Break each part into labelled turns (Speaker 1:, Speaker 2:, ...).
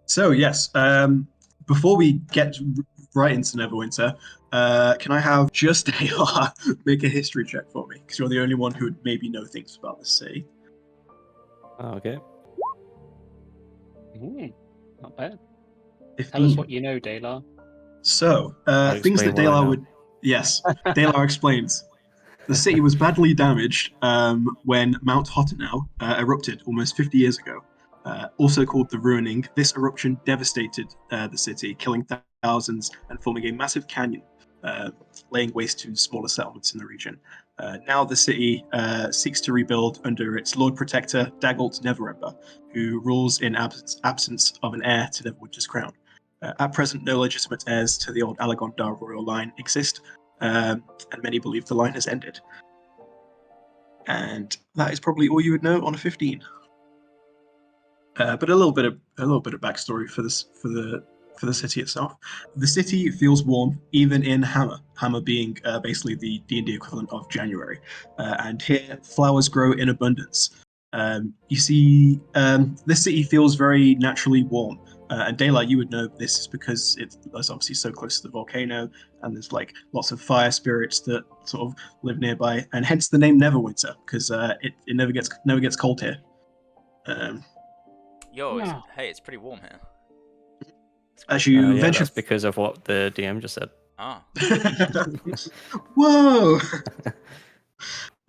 Speaker 1: So yes, before we get right into Neverwinter, can I have just AR make a history check for me? Because you're the only one who would maybe know things about the city.
Speaker 2: Okay.
Speaker 3: Not bad.
Speaker 1: 15.
Speaker 3: Tell us what you know, Dalar.
Speaker 1: So,
Speaker 2: I'll
Speaker 1: things that
Speaker 2: explain what I
Speaker 1: Dalar
Speaker 2: know.
Speaker 1: would... Yes, Dalar explains. The city was badly damaged when Mount Hotanau erupted almost 50 years ago. Also called the Ruining, this eruption devastated the city, killing thousands and forming a massive canyon, laying waste to smaller settlements in the region. Now the city seeks to rebuild under its Lord Protector, Dagult Neverember, who rules in absence of an heir to Neverwinter's crown. At present, no legitimate heirs to the old Alagondar royal line exist, and many believe the line has ended. And that is probably all you would know on a 15. But a little bit of backstory for the city itself. The city feels warm even in Hammer. Hammer being basically the D&D equivalent of January, and here flowers grow in abundance. You see, this city feels very naturally warm. And Daylight, you would know this is because it's obviously so close to the volcano, and there's like lots of fire spirits that sort of live nearby, and hence the name Neverwinter, because it never gets cold here.
Speaker 3: Wow.
Speaker 4: It's pretty warm here.
Speaker 1: As you
Speaker 2: Yeah,
Speaker 1: venture,
Speaker 2: that's because of what the DM just said.
Speaker 4: Ah,
Speaker 1: whoa!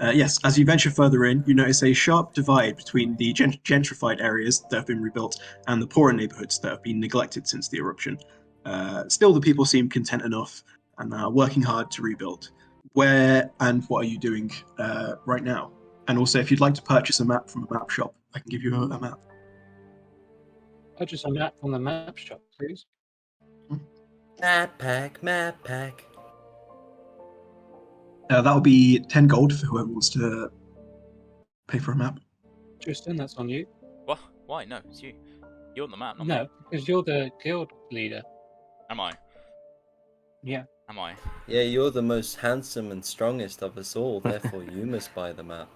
Speaker 1: Yes, as you venture further in, you notice a sharp divide between the gentrified areas that have been rebuilt and the poorer neighborhoods that have been neglected since the eruption. Still, the people seem content enough and are working hard to rebuild. Where and what are you doing right now? And also, if you'd like to purchase a map from a map shop, I can give you a map.
Speaker 3: Purchase a map from the map shop, please.
Speaker 5: Map pack.
Speaker 1: That'll be 10 gold for whoever wants to pay for a map.
Speaker 3: Tristan, that's on you.
Speaker 4: what? Why? No, it's you. You're on the map, not
Speaker 3: No,
Speaker 4: me.
Speaker 3: because you're the guild leader.
Speaker 4: Am I?
Speaker 3: Yeah.
Speaker 4: Am I?
Speaker 5: Yeah, you're the most handsome and strongest of us all, therefore you must buy the map.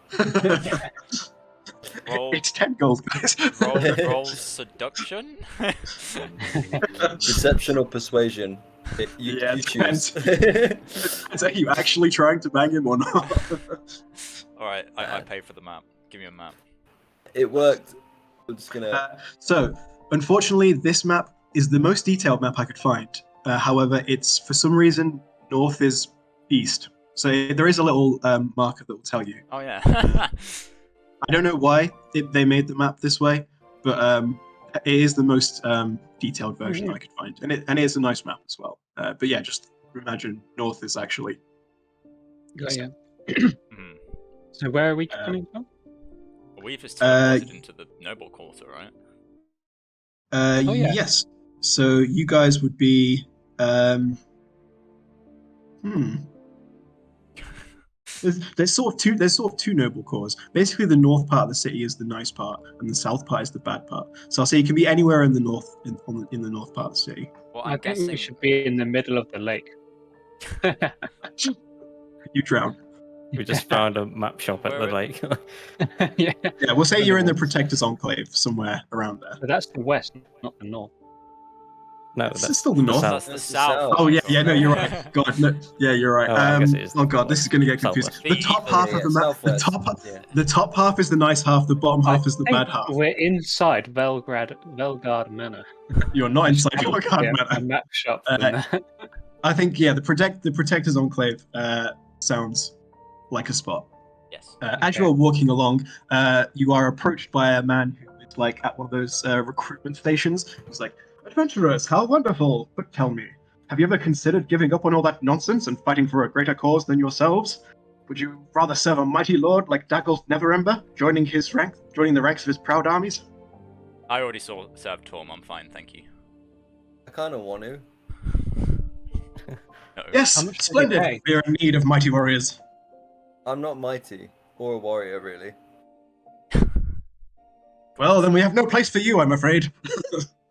Speaker 4: Roll,
Speaker 1: It's 10 gold, guys.
Speaker 4: roll seduction.
Speaker 5: Deception or persuasion? You choose.
Speaker 1: Is that you actually trying to bang him or not?
Speaker 4: All right, I pay for the map. Give me a map.
Speaker 5: It worked. I'm just gonna.
Speaker 1: So, unfortunately, this map is the most detailed map I could find. However, it's for some reason north is east. So there is a little marker that will tell you.
Speaker 4: Oh yeah.
Speaker 1: I don't know why they made the map this way, but it is the most detailed version I could find, and it is a nice map as well. But yeah, just imagine north is actually.
Speaker 3: Got ya.
Speaker 4: Mhm.
Speaker 3: So where are we coming from?
Speaker 4: We've just teleported into the noble quarter, right?
Speaker 3: yeah.
Speaker 1: Yes. So you guys would be. There's sort of two noble cores. Basically, the north part of the city is the nice part, and the south part is the bad part. So I'll say you can be anywhere in the north in the north part of the city.
Speaker 4: Well,
Speaker 3: I
Speaker 4: I'm
Speaker 3: think
Speaker 4: guessing
Speaker 3: we should be in the middle of the lake.
Speaker 1: You drown.
Speaker 2: We just found a map shop at the
Speaker 4: Where
Speaker 2: lake.
Speaker 3: Yeah.
Speaker 1: Yeah, we'll say you're in the Protector's Enclave somewhere around there.
Speaker 3: But that's the west, not the north.
Speaker 2: No,
Speaker 1: It's
Speaker 2: that's
Speaker 1: still the north.
Speaker 4: that's the south.
Speaker 1: Oh yeah, no, you're right. God, no, yeah, you're right.
Speaker 2: Oh, I guess it is
Speaker 1: Oh god, this is gonna get confusing.
Speaker 2: southwest.
Speaker 1: The top half of the map,
Speaker 5: Yeah.
Speaker 1: the top half is the nice half. The bottom half is the bad half.
Speaker 3: We're inside Velgard Manor.
Speaker 1: You're not inside
Speaker 3: Yeah,
Speaker 1: Velgard
Speaker 3: a
Speaker 1: Manor.
Speaker 3: map shop. Than that.
Speaker 1: I think the Protector's Enclave sounds like a spot.
Speaker 4: Yes.
Speaker 1: As you are walking along, you are approached by a man who is like at one of those recruitment stations. He's like, "Adventurers, how wonderful! But tell me, have you ever considered giving up on all that nonsense and fighting for a greater cause than yourselves? Would you rather serve a mighty lord like Dagult Neverember, joining the ranks of his proud armies?"
Speaker 4: I already served Torm. I'm fine, thank you.
Speaker 5: I kind of want to.
Speaker 4: No.
Speaker 1: Yes,
Speaker 3: How much do they
Speaker 1: splendid.
Speaker 3: pay?
Speaker 1: We are in need of mighty warriors.
Speaker 5: I'm not mighty or a warrior, really.
Speaker 1: Well, then we have no place for you, I'm afraid.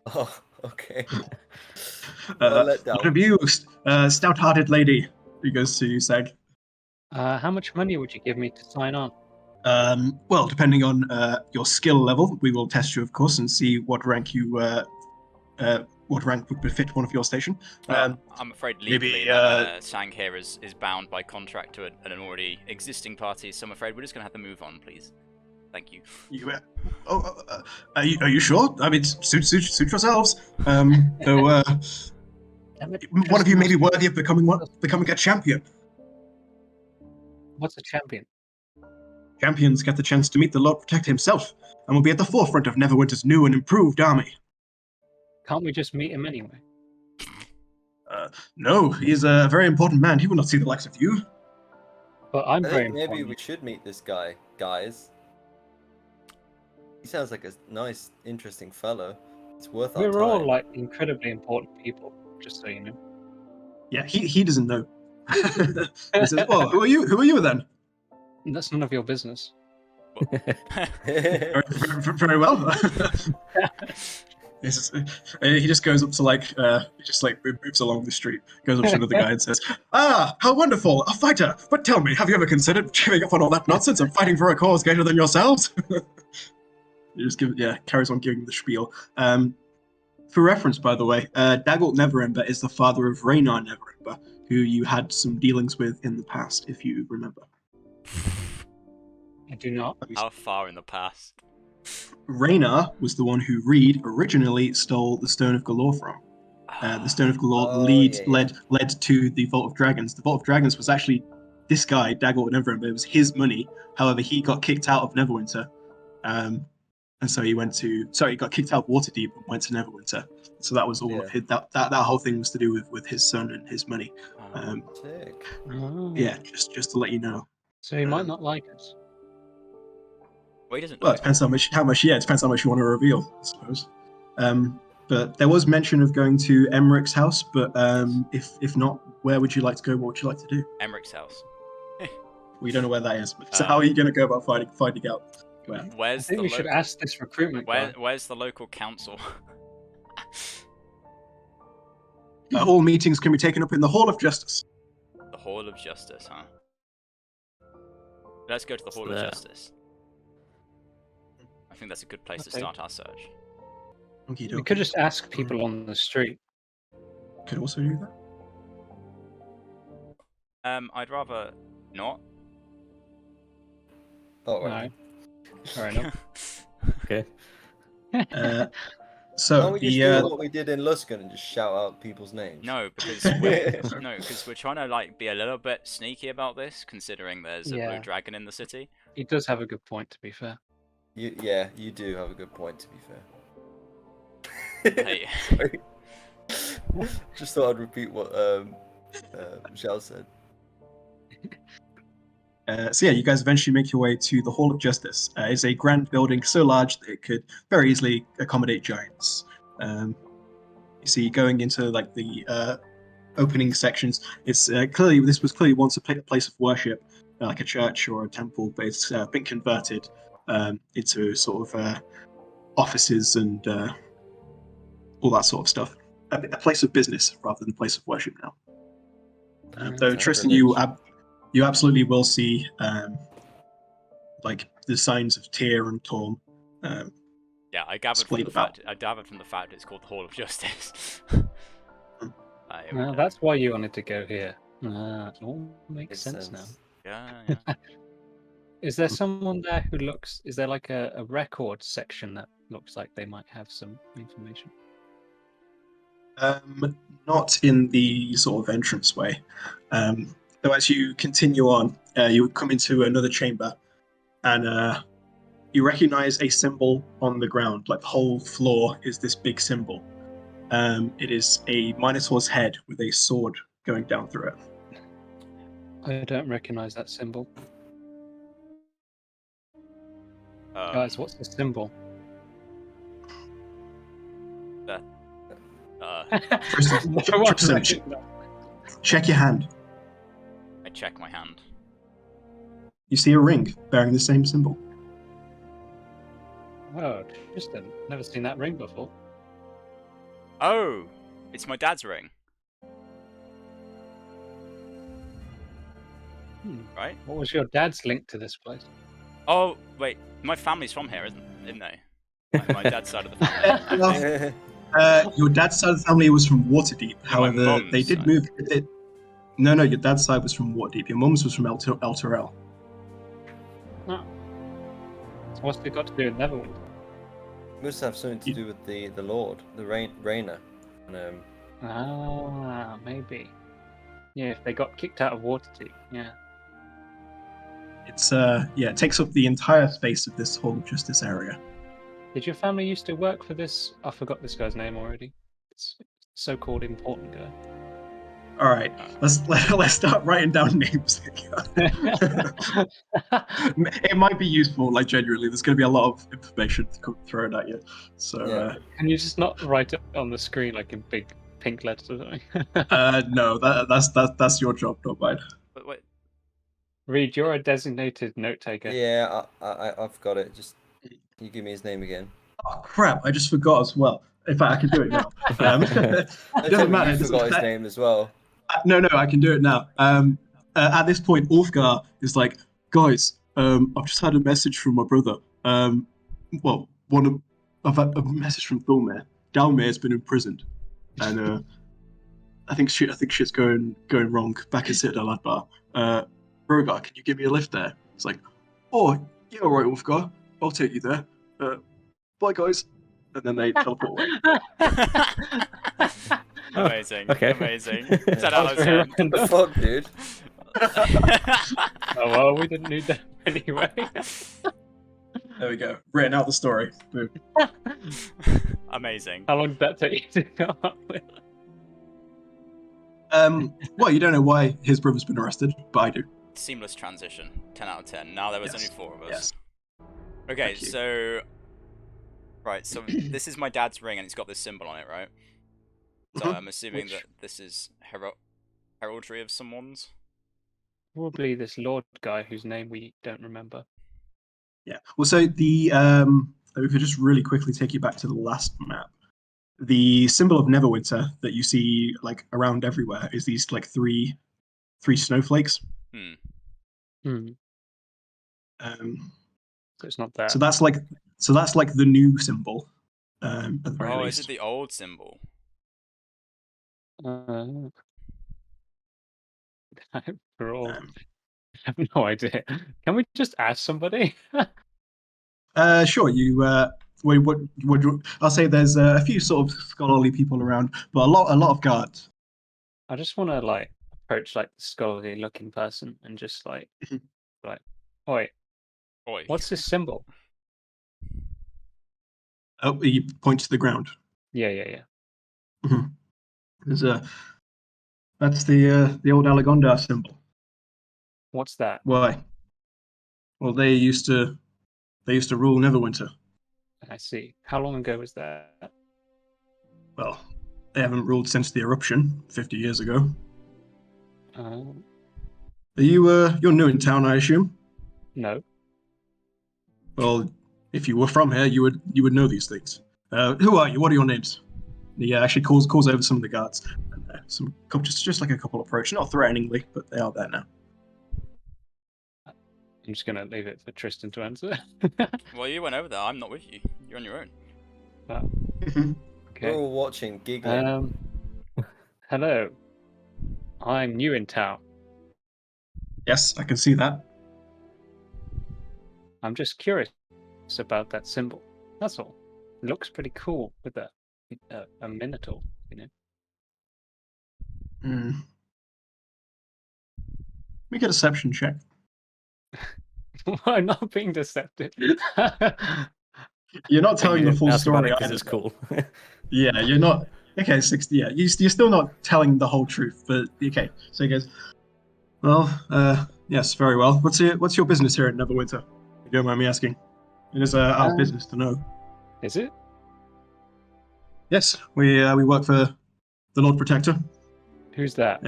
Speaker 5: Oh, okay. Well, let down.
Speaker 1: What of you, stout-hearted lady? He goes to Seg.
Speaker 3: How much money would you give me to sign on?
Speaker 1: Well, depending on your skill level, we will test you, of course, and see what rank you what rank would befit one of your station.
Speaker 4: I'm afraid
Speaker 1: maybe,
Speaker 4: legally that Sang here is bound by contract to an already existing party, so I'm afraid we're just going to have to move on, please. Thank you.
Speaker 1: Are you sure? I mean, suit yourselves. Though one of you may be worthy of becoming a champion.
Speaker 3: What's a champion?
Speaker 1: Champions get the chance to meet the Lord Protector himself, and will be at the forefront of Neverwinter's new and improved army.
Speaker 3: Can't we just meet him anyway?
Speaker 1: No, he's a very important man. He will not see the likes of you.
Speaker 3: But I'm
Speaker 5: I
Speaker 3: very
Speaker 5: think maybe
Speaker 3: important.
Speaker 5: we should meet this guy, guys. He sounds like a nice, interesting fellow. It's worth our time.
Speaker 3: We're all like incredibly important people, just so you know.
Speaker 1: Yeah, he doesn't know. He says, "Oh, who are you? Who are you then?"
Speaker 3: And that's none of your business.
Speaker 1: Very well. He just goes up to moves along the street, goes up to another guy and says, "Ah, how wonderful, a fighter! But tell me, have you ever considered giving up on all that nonsense and fighting for a cause greater than yourselves?" Carries on giving the spiel. For reference, by the way, Dagult Neverember is the father of Raynar Neverember, who you had some dealings with in the past, if you remember.
Speaker 3: I do not.
Speaker 4: How far in the past?
Speaker 1: Raynar was the one who Reed originally stole the Stone of Galore from. The Stone of Galore led to the Vault of Dragons. The Vault of Dragons was actually this guy, Dagult Neverember. It was his money. However, he got kicked out of Neverwinter. And so he got kicked out of Waterdeep and went to Neverwinter. So that was all of his, that whole thing was to do with his son and his money.
Speaker 5: Sick.
Speaker 3: Oh.
Speaker 1: Yeah, just to let you know.
Speaker 3: So he might not like us.
Speaker 4: Well, he doesn't
Speaker 1: Well,
Speaker 4: know.
Speaker 1: it depends how much it depends how much you want to reveal, I suppose. But there was mention of going to Emmerich's house, but if not, where would you like to go? What would you like to do?
Speaker 4: Emmerich's house.
Speaker 1: We don't know where that is. So how are you going to go about finding out where?
Speaker 3: I
Speaker 4: Where's
Speaker 3: think
Speaker 4: the
Speaker 3: we should ask this recruitment guy.
Speaker 4: Where's the local council?
Speaker 1: All meetings can be taken up in the Hall of Justice.
Speaker 4: The Hall of Justice, huh? Let's go to the Hall of
Speaker 2: there.
Speaker 4: Justice. I think that's a good place to
Speaker 3: Okay.
Speaker 4: start our search.
Speaker 1: Okay,
Speaker 3: We could just ask people on the street.
Speaker 1: could also do that.
Speaker 4: I'd rather not.
Speaker 5: Oh,
Speaker 3: No.
Speaker 5: right.
Speaker 3: Fair enough.
Speaker 2: Okay.
Speaker 5: Why
Speaker 1: So
Speaker 5: don't we just do what we did in Luskan and just shout out people's names?
Speaker 4: No, because we're trying to like be a little bit sneaky about this, considering there's a blue
Speaker 3: Yeah.
Speaker 4: dragon in the city.
Speaker 3: He does have a good point, to be fair.
Speaker 5: You do have a good point, to be fair.
Speaker 4: Hey.
Speaker 5: Sorry. Just thought I'd repeat what Michelle said.
Speaker 1: So yeah, you guys eventually make your way to the Hall of Justice. It's a grand building so large that it could very easily accommodate giants. You see, going into like the opening sections, it's this was clearly once a place of worship, like a church or a temple, but it's been converted into sort of offices and all that sort of stuff. A place of business rather than a place of worship now. Though Tristan, you absolutely will see like the signs of Tyr and Torm.
Speaker 4: Yeah, I gathered from
Speaker 1: Splayed
Speaker 4: the
Speaker 1: about.
Speaker 4: fact it's called the Hall of Justice.
Speaker 3: Well, that's why you wanted to go here. It all makes sense now.
Speaker 4: Yeah.
Speaker 3: Is there someone there who looks... Is there like a record section that looks like they might have some information?
Speaker 1: Not in the sort of entranceway. Though as you continue on, you come into another chamber, and you recognize a symbol on the ground. Like the whole floor is this big symbol. It is a Minotaur's head with a sword going down through it.
Speaker 3: I don't recognize that symbol. Guys, what's the symbol?
Speaker 1: Tristan, check your hand.
Speaker 4: I check my hand.
Speaker 1: You see a ring bearing the same symbol.
Speaker 3: Oh, Tristan, never seen that ring before.
Speaker 4: Oh, it's my dad's ring. Right?
Speaker 3: What was your dad's link to this place?
Speaker 4: Oh, wait, my family's from here, isn't they? My dad's side of the family.
Speaker 1: Your dad's side of the family was from Waterdeep.
Speaker 4: my
Speaker 1: However, they
Speaker 4: mum's
Speaker 1: did
Speaker 4: side.
Speaker 1: move. No, your dad's side was from Waterdeep. Your mum's was from El Terrell.
Speaker 3: So what's it got to do with Neverwinter?
Speaker 5: Must have something to do with the Lord, the Rainer. And,
Speaker 3: Maybe. Yeah, if they got kicked out of Waterdeep, yeah.
Speaker 1: It's it takes up the entire space of this whole justice area.
Speaker 3: Did your family used to work for this? I forgot this guy's name already. It's so-called important guy.
Speaker 1: All right, let's start writing down names. It might be useful, like genuinely. There's going to be a lot of information to come thrown at you. So
Speaker 5: Yeah.
Speaker 3: Can you just not write it on the screen like in big pink letters or something?
Speaker 1: no, that's your job, not mine.
Speaker 4: But wait,
Speaker 3: Reed, you're a designated note taker.
Speaker 5: yeah, I've got it. Just can you give me his name again?
Speaker 1: Oh crap! I just forgot as well. In fact, I can do it now. It
Speaker 5: Don't tell
Speaker 1: doesn't
Speaker 5: me
Speaker 1: matter.
Speaker 5: you forgot his name as well.
Speaker 1: No, I can do it now. At this point, Ulfgar is like, guys, I've just had a message from my brother. I've had a message from Thulmare. Dalmair's been imprisoned, and I think shit's going wrong back at Citadel Adbar. Rogar, can you give me a lift there? It's like, oh yeah, all right, Ulfgar, I'll take you there. Bye, guys. And then they teleport away.
Speaker 4: amazing,
Speaker 2: okay.
Speaker 4: amazing. 10 out of 10.
Speaker 5: What the fuck, dude?
Speaker 3: Oh well, we didn't need that anyway.
Speaker 1: There we go. Written out the story. Boom.
Speaker 4: Amazing.
Speaker 3: How long did that take you to come up with?
Speaker 1: Well, you don't know why his brother's been arrested, but I do.
Speaker 4: Seamless transition. 10 out of 10. Now there was
Speaker 1: Yes.
Speaker 4: only 4 of us.
Speaker 1: Yes.
Speaker 4: Okay,
Speaker 1: Thank you.
Speaker 4: so... Right, so this is my dad's ring and it's got this symbol on it, right? So
Speaker 1: Mhm.
Speaker 4: I'm assuming
Speaker 1: Which-
Speaker 4: that this is heraldry of someone's.
Speaker 3: Probably this Lord guy whose name we don't remember.
Speaker 1: Yeah. Well, so we could just really quickly take you back to the last map. The symbol of Neverwinter that you see like around everywhere is these like three snowflakes.
Speaker 4: Hmm.
Speaker 3: So it's not that.
Speaker 1: So that's like the new symbol. At the very
Speaker 4: Oh,
Speaker 1: least.
Speaker 4: is it the old symbol?
Speaker 3: For all,
Speaker 1: Um,
Speaker 3: I have no idea. Can we just ask somebody?
Speaker 1: Sure. I'll say there's a few sort of scholarly people around, but a lot of guards.
Speaker 3: I just want to like approach like the scholarly looking person and just like, oi,
Speaker 4: Oi.
Speaker 3: what's this symbol?
Speaker 1: Oh, you point to the ground.
Speaker 3: Yeah.
Speaker 1: There's that's the old Alagondar symbol.
Speaker 3: What's that?
Speaker 1: Why? Well, they used to rule Neverwinter.
Speaker 3: I see. How long ago was that?
Speaker 1: Well, they haven't ruled since the eruption 50 years ago. Are you're new in town, I assume?
Speaker 3: No.
Speaker 1: Well, if you were from here, you would know these things. Who are you? What are your names? He actually calls over some of the guards. And, just like a couple approach, not threateningly, but they are there now.
Speaker 3: I'm just gonna leave it for Tristan to answer.
Speaker 4: Well, you went over there. I'm not with you. You're on your own.
Speaker 5: We're
Speaker 3: Okay.
Speaker 5: all watching, giggling.
Speaker 3: Hello. I'm new in town.
Speaker 1: Yes, I can see that.
Speaker 3: I'm just curious about that symbol. That's all. It looks pretty cool with a minotaur, you know.
Speaker 1: Make a deception check.
Speaker 3: I'm not being deceptive.
Speaker 1: You're not telling the full
Speaker 2: Ask about
Speaker 1: story
Speaker 2: it 'cause
Speaker 1: either.
Speaker 2: it's cool.
Speaker 1: Yeah, you're not. Okay, 60. Yeah, you're still not telling the whole truth, but okay. So he goes, well, yes, very well. What's your business here at Neverwinter? If you don't mind me asking. It is our business to know.
Speaker 3: Is it?
Speaker 1: Yes, we work for the Lord Protector.
Speaker 3: Who's that?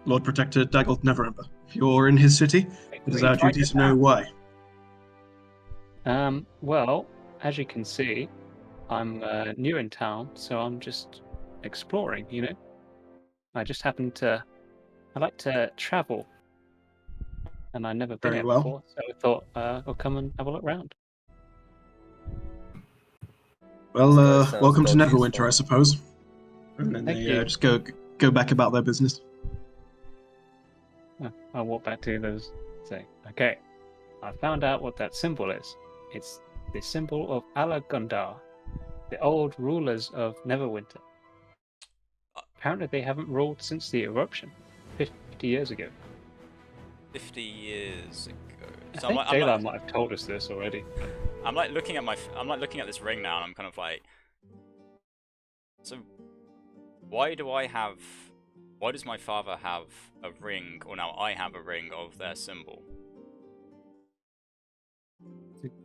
Speaker 1: Lord Protector Daggold Neverember. If you're in his city, it is our duty to know why.
Speaker 3: Well, as you can see, I'm new in town, so I'm just exploring, you know. I like to travel, and I've never been
Speaker 1: Very
Speaker 3: here
Speaker 1: well.
Speaker 3: before, so I thought I'll come and have a look round.
Speaker 1: Well,
Speaker 5: This guy
Speaker 1: welcome to
Speaker 5: sounds dodgy as
Speaker 1: Neverwinter, I
Speaker 5: fuck.
Speaker 1: suppose. And then
Speaker 3: Thank
Speaker 1: they
Speaker 3: you.
Speaker 1: just go back about their business.
Speaker 3: I'll walk back to those. Say, okay, I found out what that symbol is. It's the symbol of Alagundar, the old rulers of Neverwinter. Apparently, they haven't ruled since the eruption, 50 years ago.
Speaker 4: 50 years ago.
Speaker 3: I
Speaker 4: So
Speaker 3: think
Speaker 4: I'm
Speaker 3: Dayla
Speaker 4: like,
Speaker 3: might have told us this already.
Speaker 4: I'm like looking at this ring now, and I'm kind of like, so why does my father have a ring, or now I have a ring of their symbol?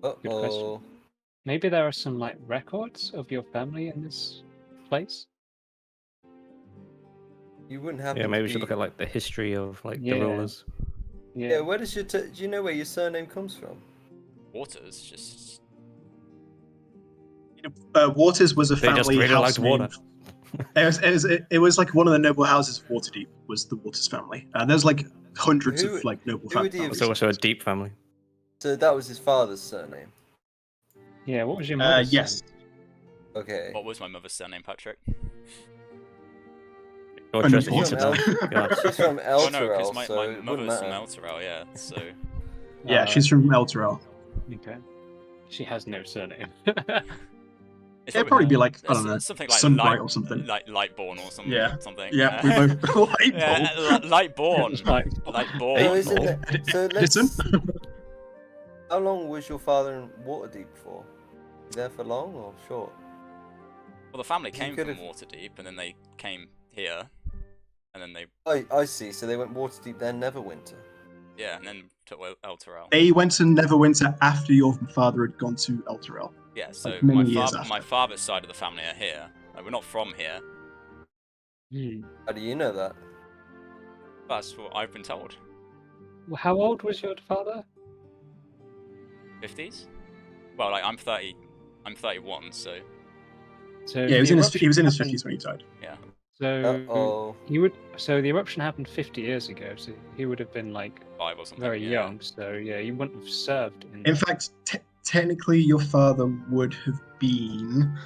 Speaker 5: Uh-oh.
Speaker 3: Maybe there are some like records of your family in this place.
Speaker 5: You wouldn't have
Speaker 2: Yeah,
Speaker 5: to
Speaker 2: maybe we
Speaker 5: be...
Speaker 2: should look at like the history of like
Speaker 3: Yeah.
Speaker 2: the rulers.
Speaker 5: Yeah, where does your... Do you know where your surname comes from?
Speaker 4: Waters, just
Speaker 1: Waters was a
Speaker 2: They just
Speaker 1: family
Speaker 2: really
Speaker 1: house
Speaker 2: liked water.
Speaker 1: name. It was like one of the noble houses of Waterdeep was the Waters family. There's like hundreds
Speaker 5: Who-
Speaker 1: of like noble
Speaker 5: who would he have-
Speaker 1: families.
Speaker 2: It's also a deep family.
Speaker 5: So that was his father's surname.
Speaker 3: Yeah, what was your mother's
Speaker 1: Yes.
Speaker 5: Okay.
Speaker 4: what was my mother's surname, Patrick?
Speaker 2: Or
Speaker 1: Only
Speaker 2: just
Speaker 5: She's
Speaker 1: Water.
Speaker 5: from,
Speaker 2: Waters. God.
Speaker 5: she's from
Speaker 4: Oh no, because
Speaker 5: Elturel,
Speaker 4: my
Speaker 5: so it wouldn't
Speaker 4: mother's from
Speaker 5: matter.
Speaker 4: Elturel, yeah. So
Speaker 1: Yeah, she's from Elturel.
Speaker 3: Okay. She has no surname.
Speaker 4: it's
Speaker 1: It'd probably be like, I
Speaker 4: it's
Speaker 1: don't know,
Speaker 4: something like
Speaker 1: Sunbright or something.
Speaker 4: like Lightborn or something.
Speaker 1: Yeah.
Speaker 4: something.
Speaker 1: Yeah, we both like
Speaker 4: Yeah, Lightborn.
Speaker 3: It's like-
Speaker 4: Lightborn.
Speaker 5: So, isn't it, so let's...
Speaker 1: Edison?
Speaker 5: How long was your father in Waterdeep for? You there for long or short?
Speaker 4: Well, the family
Speaker 5: You
Speaker 4: came
Speaker 5: could've-
Speaker 4: from Waterdeep, and then they came here, and then they
Speaker 5: I see. So they went Waterdeep, then Neverwinter.
Speaker 4: and then took Elturel.
Speaker 1: They went to Neverwinter after your father had gone to Elturel.
Speaker 4: Yeah, so
Speaker 1: like many
Speaker 4: my
Speaker 1: years
Speaker 4: father,
Speaker 1: after.
Speaker 4: my father's side of the family are here. Like, we're not from here.
Speaker 3: Hmm.
Speaker 5: How do you know that?
Speaker 4: That's what I've been told.
Speaker 3: Well, how old was your father?
Speaker 4: 50s? Well, like I'm 30. I'm 31, so
Speaker 3: So
Speaker 1: Yeah, he was
Speaker 3: the
Speaker 1: in his
Speaker 3: eruption
Speaker 1: 50s
Speaker 3: happened-
Speaker 1: when he died.
Speaker 4: yeah.
Speaker 3: So
Speaker 5: Uh-oh.
Speaker 3: he would. So the eruption happened 50 years ago. So he would have been like
Speaker 4: 5 or something.
Speaker 3: very
Speaker 4: yeah.
Speaker 3: young. So yeah, he wouldn't have served.
Speaker 1: In fact, technically, your father would have been.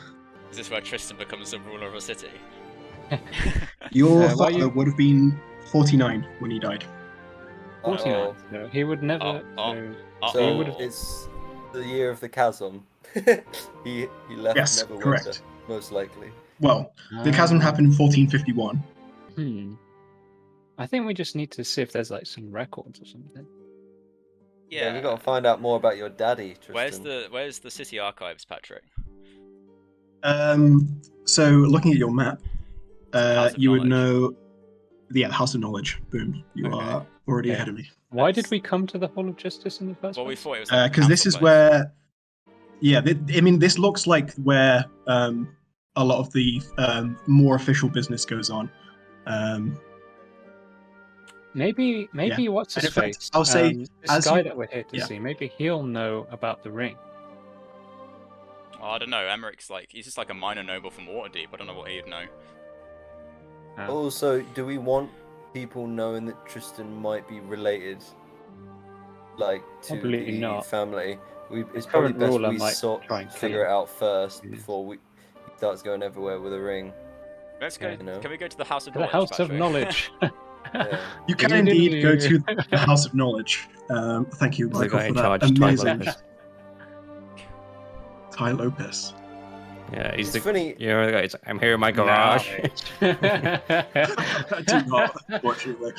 Speaker 4: Is this where Tristan becomes the ruler of a city?
Speaker 1: Your
Speaker 3: why
Speaker 1: father
Speaker 3: you-
Speaker 1: would have been 49 when he died.
Speaker 3: 49.
Speaker 5: Uh-oh.
Speaker 3: So he would never.
Speaker 4: Oh,
Speaker 5: So
Speaker 3: he would've-
Speaker 5: it's the year of the chasm. he left
Speaker 1: Yes,
Speaker 5: Neverwinter,
Speaker 1: correct.
Speaker 5: most likely.
Speaker 1: Well, the chasm happened in 1451.
Speaker 3: I think we just need to see if there's like some records or something.
Speaker 5: Yeah, we gotta find out more about your daddy,
Speaker 4: Where's
Speaker 5: Tristan.
Speaker 4: the city archives, Patrick?
Speaker 1: So looking at your map,
Speaker 4: House of
Speaker 1: you would
Speaker 4: Knowledge.
Speaker 1: know. Yeah, the House of Knowledge. Boom. You
Speaker 4: Okay.
Speaker 1: are already
Speaker 3: Yeah.
Speaker 1: ahead of me.
Speaker 3: Why did
Speaker 4: That's-
Speaker 3: we come to the Hall of Justice in the first
Speaker 4: Well, we
Speaker 3: place?
Speaker 4: thought it was like a
Speaker 1: Because this
Speaker 4: council
Speaker 1: is
Speaker 4: place.
Speaker 1: where. Yeah, I mean, this looks like where a lot of the more official business goes on.
Speaker 3: Maybe what's
Speaker 1: And
Speaker 3: his
Speaker 1: in fact,
Speaker 3: face?
Speaker 1: I'll say,
Speaker 3: this
Speaker 1: as
Speaker 3: guy
Speaker 1: you-
Speaker 3: that we're here to
Speaker 1: yeah.
Speaker 3: see. Maybe he'll know about the ring.
Speaker 4: Oh, I don't know. Emeric's like he's just like a minor noble from Waterdeep. I don't know what he'd know.
Speaker 5: Also, do we want people knowing that Tristan might be related, like, to
Speaker 3: Probably
Speaker 5: the
Speaker 3: not.
Speaker 5: family? It's
Speaker 3: The
Speaker 5: probably
Speaker 3: current
Speaker 5: best
Speaker 3: ruler
Speaker 5: we
Speaker 3: might
Speaker 5: sort
Speaker 3: try and kill
Speaker 5: figure
Speaker 3: him.
Speaker 5: it out first
Speaker 3: Yes.
Speaker 5: before he starts going everywhere with a ring.
Speaker 4: Let's go.
Speaker 3: Yeah.
Speaker 5: You know.
Speaker 4: Can we go to the House of
Speaker 3: To the
Speaker 4: Knowledge?
Speaker 3: House of
Speaker 4: Patrick?
Speaker 3: Knowledge.
Speaker 5: Yeah.
Speaker 1: You can indeed go to the House of Knowledge. Thank you,
Speaker 2: The
Speaker 1: Michael,
Speaker 2: guy
Speaker 1: for
Speaker 2: in
Speaker 1: that
Speaker 2: charge, Ty
Speaker 1: amazing.
Speaker 2: Lopez.
Speaker 1: Ty Lopez.
Speaker 2: Yeah, he's
Speaker 5: It's
Speaker 2: the.
Speaker 5: funny.
Speaker 2: You know, the guy. He's like, I'm here in my garage.
Speaker 1: I do not watch you.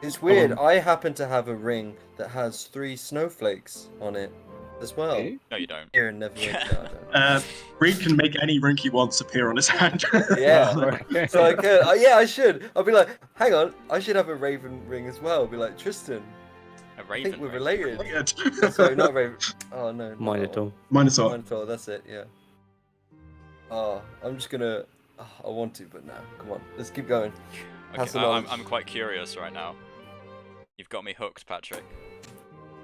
Speaker 5: It's weird.
Speaker 1: on.
Speaker 5: I happen to have a ring that has 3 snowflakes on it as well.
Speaker 3: Okay.
Speaker 4: No, you don't.
Speaker 5: Here in Neverwinter. I don't.
Speaker 1: Reed can make any ring he wants appear on his hand.
Speaker 5: Yeah. So I could. Yeah, I should. I'll be like, hang on, I should have a raven ring as well. I'll be like, Tristan,
Speaker 4: A
Speaker 5: I
Speaker 4: raven.
Speaker 5: think we're
Speaker 4: ring.
Speaker 5: related. Sorry, not raven. Oh no. not
Speaker 2: Mine
Speaker 5: that
Speaker 2: at
Speaker 5: one.
Speaker 2: all.
Speaker 1: Minotaur.
Speaker 5: Minotaur, that's it. Yeah. Oh, I'm just gonna. Oh, I want to, but no. Come on, let's keep going. House
Speaker 4: Okay,
Speaker 5: of
Speaker 4: I'm
Speaker 5: Knowledge.
Speaker 4: quite curious right now. You've got me hooked, Patrick.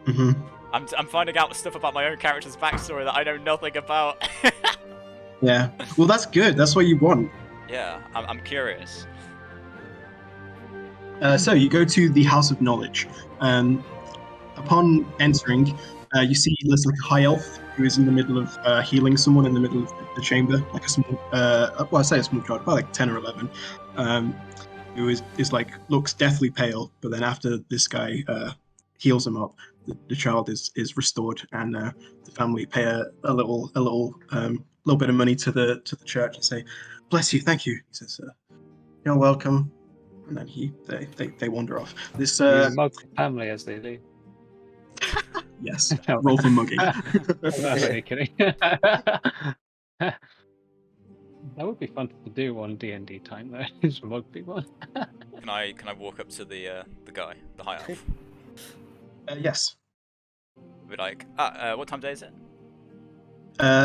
Speaker 1: hmm
Speaker 4: I'm finding out stuff about my own character's backstory that I know nothing about.
Speaker 1: Yeah. Well, that's good. That's what you want.
Speaker 4: Yeah, I'm curious.
Speaker 1: So you go to the House of Knowledge. Upon entering, you see there's like a high elf who is in the middle of healing someone in the middle of the chamber, like a small, well, I say a small child, about like 10 or 11, who is like looks deathly pale. But then after this guy heals him up, the child is restored, and the family pay a little bit of money to the church and say, "Bless you, thank you." He says, "You're welcome," and then they wander off. This
Speaker 3: You mug the family as they leave.
Speaker 1: yes, roll for mugging.
Speaker 3: I'm only kidding. That would be fun to do on D&D time though. Just mug people.
Speaker 4: Can I walk up to the guy, the high elf?
Speaker 1: Yes,
Speaker 4: Be like, what time of day is it?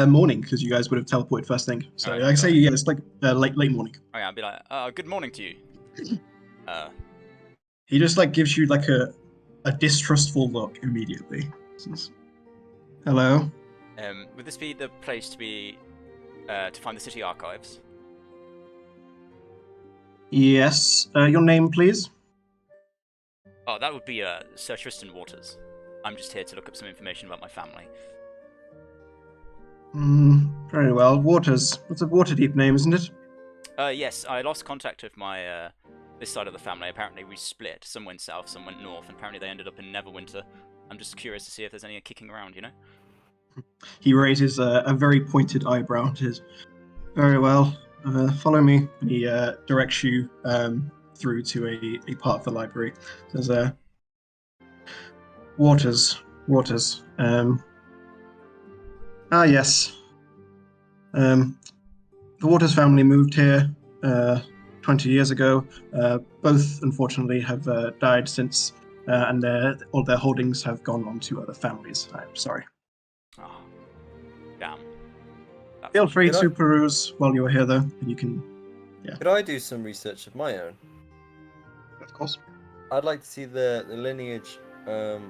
Speaker 1: morning, because you guys would have teleported first thing. So
Speaker 4: Alright,
Speaker 1: I say,
Speaker 4: got it.
Speaker 1: yeah, it's like late morning.
Speaker 4: Oh yeah, I'd be like, good morning to you.
Speaker 1: He just like gives you like a distrustful look immediately. Says, "Hello."
Speaker 4: Would this be the place to be to find the city archives?
Speaker 1: Yes. Your name, please.
Speaker 4: Oh, that would be Sir Tristan Waters. I'm just here to look up some information about my family.
Speaker 1: Very well. Waters. It's a Waterdeep name, isn't it?
Speaker 4: Yes, I lost contact with my this side of the family. Apparently we split. Some went south, some went north, and apparently they ended up in Neverwinter. I'm just curious to see if there's any kicking around, you know?
Speaker 1: He raises a very pointed eyebrow and says, "Very well. Follow me." And he directs you through to a part of the library. Says, Waters. Yes. The Waters family moved here 20 years ago. Both, unfortunately, have died since, and all their holdings have gone on to other families. I'm sorry.
Speaker 4: Oh, damn.
Speaker 1: Feel free
Speaker 5: Did
Speaker 1: to
Speaker 5: I-
Speaker 1: peruse while you are here, though. And you can,
Speaker 5: Could I do some research of my own?
Speaker 1: of course.
Speaker 5: I'd like to see the lineage of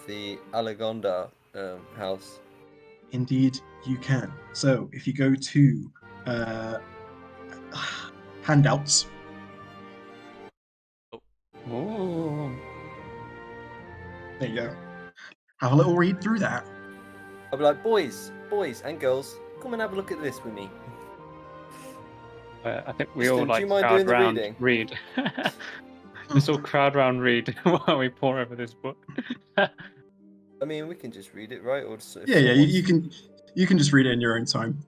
Speaker 5: the Alagonda house.
Speaker 1: Indeed, you can. So, if you go to handouts,
Speaker 3: Ooh.
Speaker 1: there you go. Have a little read through that.
Speaker 5: I'll be like, boys and girls, come and have a look at this with me.
Speaker 3: I think we
Speaker 5: Tristan,
Speaker 3: all
Speaker 5: do
Speaker 3: like
Speaker 5: you mind
Speaker 3: crowd
Speaker 5: doing the
Speaker 3: round
Speaker 5: reading?
Speaker 3: read. Let's all crowd round read while we pour over this book.
Speaker 5: I mean, we can just read it, right? Or just, if
Speaker 1: Yeah,
Speaker 5: someone
Speaker 1: you
Speaker 5: wants-
Speaker 1: you can just read it in your own time.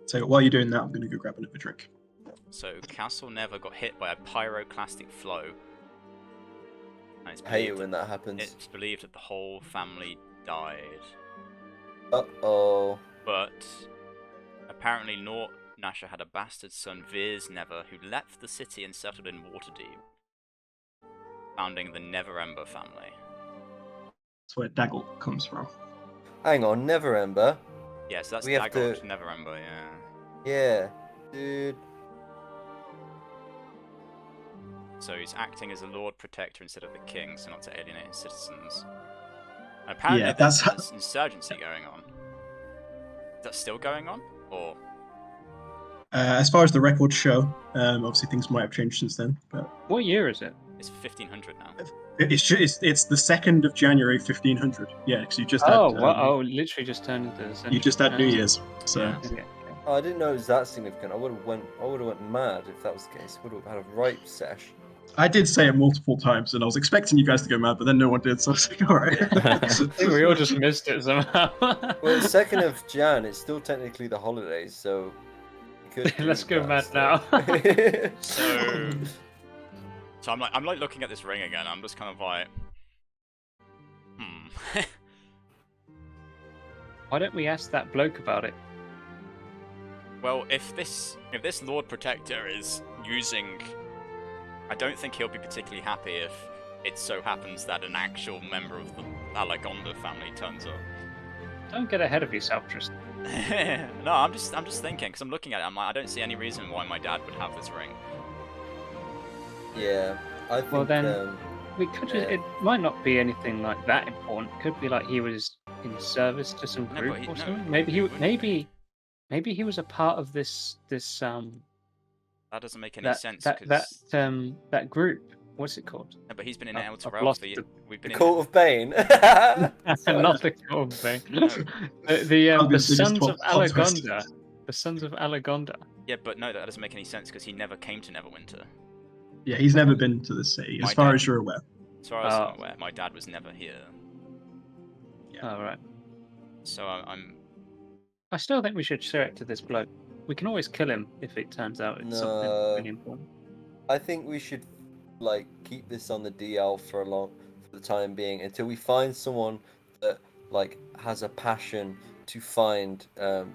Speaker 1: So while you're doing that, I'm going to go grab another drink.
Speaker 4: So, Castle Never got hit by a pyroclastic flow. And it's
Speaker 5: I hate it
Speaker 4: believed,
Speaker 5: when that happens.
Speaker 4: it's believed that the whole family died.
Speaker 5: Uh-oh.
Speaker 4: But apparently Nort Nasher had a bastard son, Veers Never, who left the city and settled in Waterdeep, founding the Neverember family.
Speaker 1: That's where Daggle comes from.
Speaker 5: Hang on, Neverember.
Speaker 4: Yeah, so that's
Speaker 5: We have
Speaker 4: Daggett,
Speaker 5: to-
Speaker 4: Neverember, yeah.
Speaker 5: Yeah, dude.
Speaker 4: So he's acting as a Lord Protector instead of the King, so not to alienate his citizens. And apparently
Speaker 1: Yeah,
Speaker 4: there's
Speaker 1: that's
Speaker 4: this insurgency going on. Is that still going on? Or...
Speaker 1: As far as the records show, obviously things might have changed since then, but
Speaker 3: What year is it?
Speaker 4: It's 1500 now.
Speaker 1: it's the 2nd of January 1500. Yeah, because you just
Speaker 3: Oh,
Speaker 1: had
Speaker 3: wow! Literally just turned into the
Speaker 1: you
Speaker 3: century.
Speaker 1: just had New Year's. So
Speaker 4: Yeah.
Speaker 3: Okay.
Speaker 5: Oh, I didn't know it was that significant. I would have went mad if that was the case. Would have had a right sesh.
Speaker 1: I did say it multiple times, and I was expecting you guys to go mad, but then no one did. So I was like, all right.
Speaker 3: I think we all just missed it somehow.
Speaker 5: Well, it's 2nd of Jan. It's still technically the holidays, so. you could do
Speaker 3: Let's go
Speaker 5: that
Speaker 3: mad now.
Speaker 5: instead.
Speaker 4: So I'm like looking at this ring again. I'm just kind of like,
Speaker 3: Why don't we ask that bloke about it?
Speaker 4: well, if this Lord Protector is using, I don't think he'll be particularly happy if it so happens that an actual member of the Alagonda family turns up.
Speaker 3: Don't get ahead of yourself, Tristan.
Speaker 4: No, I'm just thinking because I'm looking at it. I'm like, I don't see any reason why my dad would have this ring.
Speaker 5: Yeah, I think.
Speaker 3: Well, then, We could.
Speaker 5: Yeah.
Speaker 3: It might not be anything like that important. Could be like he was in service to some
Speaker 4: No,
Speaker 3: group
Speaker 4: but he-
Speaker 3: or
Speaker 4: no,
Speaker 3: something. Maybe he.
Speaker 4: wouldn't.
Speaker 3: Maybe he was a part of this.
Speaker 4: That doesn't make any sense
Speaker 3: That
Speaker 4: because
Speaker 3: that group what's it called?
Speaker 4: No, but he's been in
Speaker 3: I've
Speaker 4: Elturel
Speaker 3: lost
Speaker 4: for
Speaker 3: the-
Speaker 4: we've been
Speaker 5: The
Speaker 4: in
Speaker 5: Court of Bane. Sorry.
Speaker 3: Not the cold thing.
Speaker 4: No.
Speaker 1: That'd be
Speaker 3: The
Speaker 1: the biggest
Speaker 3: Sons of
Speaker 1: plot twist.
Speaker 3: Alagonda. The Sons of Alagonda.
Speaker 4: Yeah, but no, that doesn't make any sense because he never came to Neverwinter.
Speaker 1: Yeah, he's never been to the city, as
Speaker 4: My
Speaker 1: far
Speaker 4: dad-
Speaker 1: as you're aware.
Speaker 4: As far as I'm
Speaker 3: Oh.
Speaker 4: aware, my dad was never here.
Speaker 3: All right.
Speaker 4: So I'm
Speaker 3: I still think we should show it to this bloke. We can always kill him if it turns out it's something
Speaker 5: No.
Speaker 3: really important.
Speaker 5: I think we should like keep this on the DL for the time being until we find someone that like has a passion to find the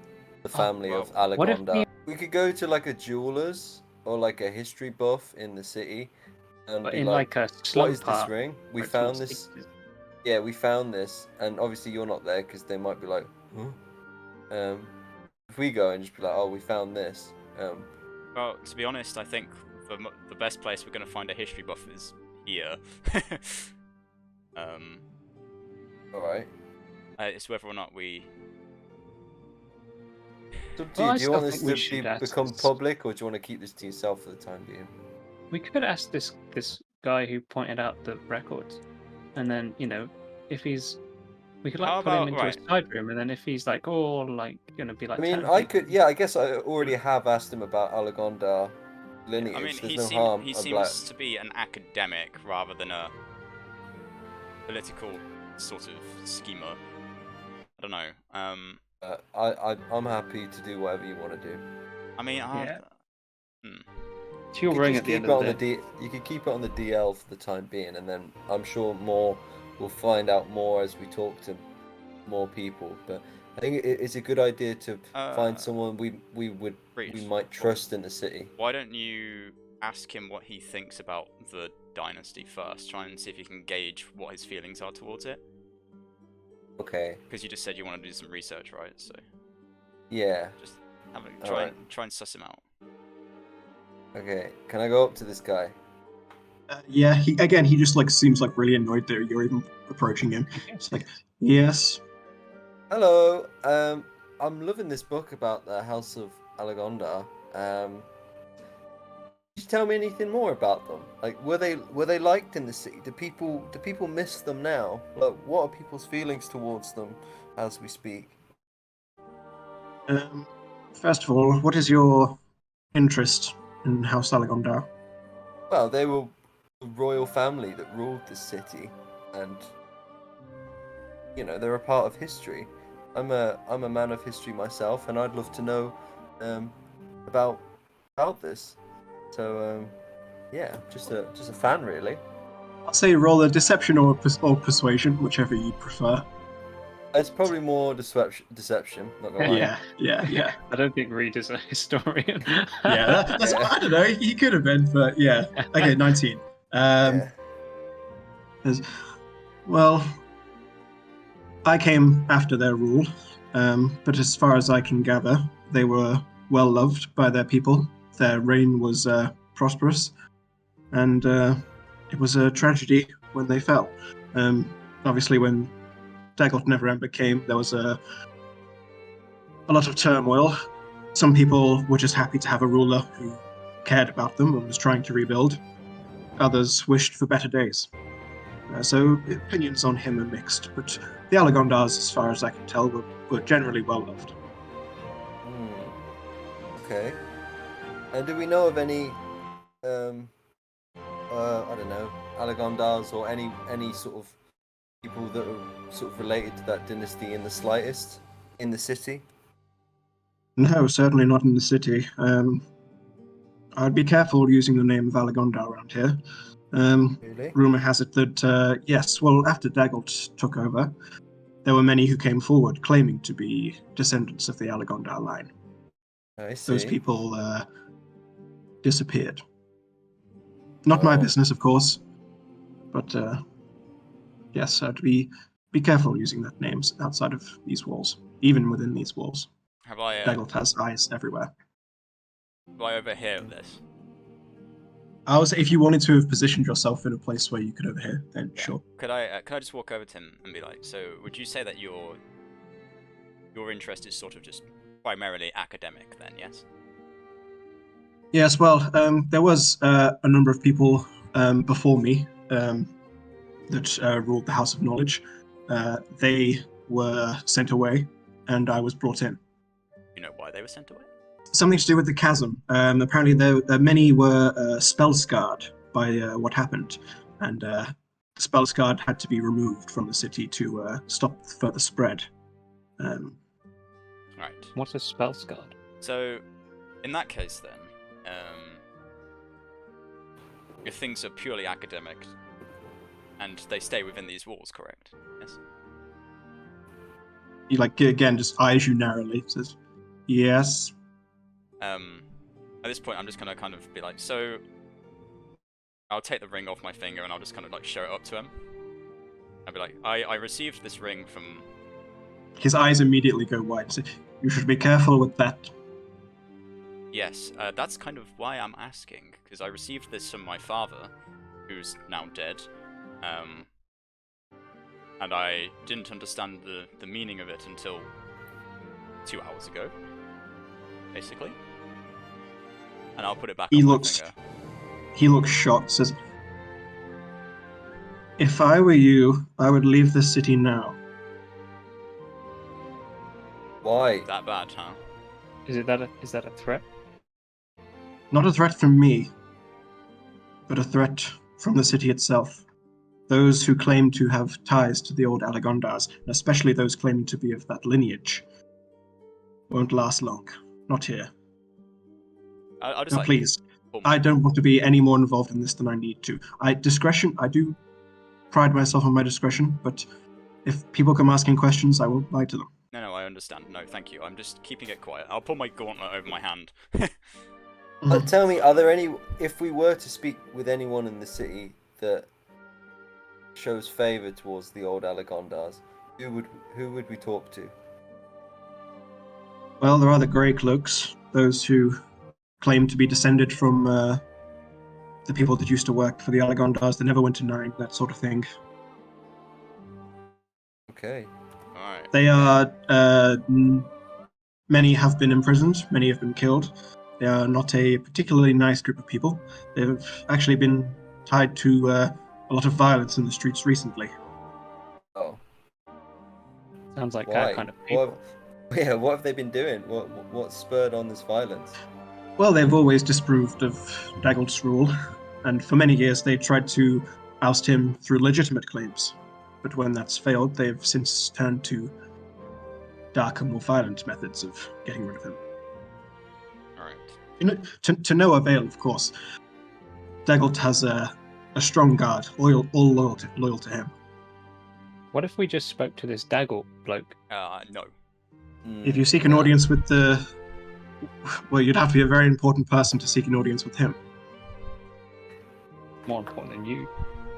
Speaker 5: family of
Speaker 3: What if
Speaker 5: Alagonda. We could go to like a jeweler's or like a history buff in the city and
Speaker 3: But
Speaker 5: be
Speaker 3: in
Speaker 5: like,
Speaker 3: like a slum
Speaker 5: what is this
Speaker 3: part
Speaker 5: ring? We
Speaker 3: where it's
Speaker 5: found
Speaker 3: all
Speaker 5: this.
Speaker 3: secret.
Speaker 5: Yeah, we found this, and obviously you're not there because they might be like, huh? If we go and just be like, oh, we found this.
Speaker 4: well, to be honest, I think the best place we're going to find a history buff is here.
Speaker 5: All right.
Speaker 4: It's whether or not we.
Speaker 5: So, do
Speaker 3: Well, I
Speaker 5: you
Speaker 3: still
Speaker 5: want
Speaker 3: think
Speaker 5: this
Speaker 3: we
Speaker 5: to
Speaker 3: should ask
Speaker 5: become
Speaker 3: this.
Speaker 5: public, or do you want to keep this to yourself for the time being?
Speaker 3: We could ask this guy who pointed out the records, and then if he's, we could
Speaker 4: How
Speaker 3: like put him
Speaker 4: about-
Speaker 3: into
Speaker 4: right.
Speaker 3: a side room, and then if he's like, oh, like gonna be like,
Speaker 5: I mean,
Speaker 3: telling
Speaker 5: I
Speaker 3: people-
Speaker 5: could. Yeah, I guess I already have asked him about Alagonda lineage.
Speaker 4: I mean,
Speaker 5: There's no harm.
Speaker 4: he
Speaker 5: of,
Speaker 4: seems
Speaker 5: like,
Speaker 4: to be an academic rather than a political sort of schemer. I don't know.
Speaker 5: I'm happy to do whatever you want to do.
Speaker 4: I mean,
Speaker 3: Yeah.
Speaker 4: Hmm.
Speaker 3: It's your
Speaker 5: You could
Speaker 3: ring
Speaker 5: just
Speaker 3: at the
Speaker 5: keep
Speaker 3: end
Speaker 5: it
Speaker 3: of
Speaker 5: on
Speaker 3: the
Speaker 5: the
Speaker 3: day.
Speaker 5: You could keep it on the DL for the time being, and then I'm sure we'll find out more as we talk to more people. But I think it's a good idea to find someone we
Speaker 4: Breach.
Speaker 5: might trust in the city.
Speaker 4: Why don't you ask him what he thinks about the dynasty first? Try and see if you can gauge what his feelings are towards it.
Speaker 5: Okay.
Speaker 4: Because you just said you want to do some research, right? So
Speaker 5: Yeah.
Speaker 4: just have a,
Speaker 5: Alright.
Speaker 4: try and suss him out.
Speaker 5: Okay. Can I go up to this guy?
Speaker 1: Yeah, he just like seems like really annoyed that you're even approaching him. It's like, yes.
Speaker 5: Hello. I'm loving this book about the House of Alagonda. Can you tell me anything more about them? Like, were they liked in the city? Do people miss them now? Like, what are people's feelings towards them as we speak?
Speaker 1: First of all, what is your interest in House Alagonda?
Speaker 5: Well, they were the royal family that ruled this city, and they're a part of history. I'm a man of history myself, and I'd love to know about this. So yeah, just a fan really.
Speaker 1: I'll say roll a deception or persuasion, whichever you prefer.
Speaker 5: It's probably more deception. Not gonna lie.
Speaker 1: Yeah.
Speaker 3: I don't think Reed is a historian.
Speaker 1: Yeah, that's,
Speaker 5: Yeah.
Speaker 1: I don't know. He could have been, but yeah. Okay, 19.
Speaker 5: Yeah.
Speaker 1: Well, I came after their rule, but as far as I can gather, they were well loved by their people. Their reign was prosperous, and it was a tragedy when they fell. Obviously, when Daggett Neverember came, there was a lot of turmoil. Some people were just happy to have a ruler who cared about them and was trying to rebuild. Others wished for better days. So opinions on him are mixed, but the Alagondars, as far as I can tell, were generally well loved.
Speaker 5: Okay. And do we know of any, I don't know, Alagondars or any sort of people that are sort of related to that dynasty in the slightest in the city?
Speaker 1: No, certainly not in the city. I'd be careful using the name of Alagonda around here.
Speaker 5: Really?
Speaker 1: Rumor has it that, yes, well, after Daggett took over, there were many who came forward claiming to be descendants of the Alagondar line.
Speaker 5: I see.
Speaker 1: Those people disappeared. Not my
Speaker 5: Oh.
Speaker 1: business, of course, but yes, I'd be careful using that names outside of these walls, even within these walls.
Speaker 4: Have I
Speaker 1: Daggett has eyes everywhere.
Speaker 4: overhear this?
Speaker 1: I was, if you wanted to have positioned yourself in a place where you could overhear, then
Speaker 4: Yeah.
Speaker 1: sure.
Speaker 4: Could I just walk over to him and be like, so would you say that your interest is sort of just primarily academic then, yes?
Speaker 1: Yes, well, there was a number of people before me that ruled the House of Knowledge. They were sent away, and I was brought in.
Speaker 4: You know why they were sent away?
Speaker 1: Something to do with the chasm. Apparently, many were spell scarred by what happened, and the spell scarred had to be removed from the city to stop further spread.
Speaker 4: Right.
Speaker 3: What's a spell scarred?
Speaker 4: So, in that case, then, if things are purely academic, and they stay within these walls, correct? Yes.
Speaker 1: He again just eyes you narrowly. Says, "Yes."
Speaker 4: At this point, I'm just gonna kind of be like, so. I'll take the ring off my finger and I'll just kind of like show it up to him. I'll be like, I received this ring from.
Speaker 1: His eyes immediately go wide. Say, "You should be careful with that."
Speaker 4: Yes, that's kind of why I'm asking, because I received this from my father, who's now dead, and I didn't understand the meaning of it until 2 hours ago, basically. And I'll put it back on my finger.
Speaker 1: He looks shocked. Says, "If I were you, I would leave the city now."
Speaker 5: Why?
Speaker 4: That bad, huh?
Speaker 3: Is that a threat?
Speaker 1: Not a threat from me, but a threat from the city itself. Those who claim to have ties to the old Alagondars, and especially those claiming to be of that lineage, won't last long. Not here.
Speaker 4: I'll just
Speaker 1: Now,
Speaker 4: like.
Speaker 1: please, I don't want to be any more involved in this than I need to. I do pride myself on my discretion, but if people come asking questions, I won't lie to them.
Speaker 4: No, I understand. No, thank you. I'm just keeping it quiet. I'll pull my gauntlet over my hand.
Speaker 5: Tell me, are there any? If we were to speak with anyone in the city that shows favor towards the old Alagondars, who would we talk to?
Speaker 1: Well, there are the Grey Cloaks, those who claim to be descended from the people that used to work for the Alagondars, the Neverwinter 9, that sort of thing.
Speaker 5: Okay.
Speaker 4: Alright.
Speaker 1: They are. Many have been imprisoned, many have been killed. They are not a particularly nice group of people. They've actually been tied to a lot of violence in the streets recently.
Speaker 5: Oh.
Speaker 3: Sounds like
Speaker 5: Why?
Speaker 3: that kind of people.
Speaker 5: What have they been doing? What spurred on this violence?
Speaker 1: Well, they've always disapproved of Daggle's rule, and for many years they tried to oust him through legitimate claims. But when that's failed, they've since turned to darker, more violent methods of getting rid of him.
Speaker 4: Alright.
Speaker 1: To no avail, of course. Daggelt has a strong guard, all loyal to him.
Speaker 3: What if we just spoke to this Daggle bloke?
Speaker 4: No.
Speaker 1: If you seek an audience with well, you'd have to be a very important person to seek an audience with him.
Speaker 3: More important than you.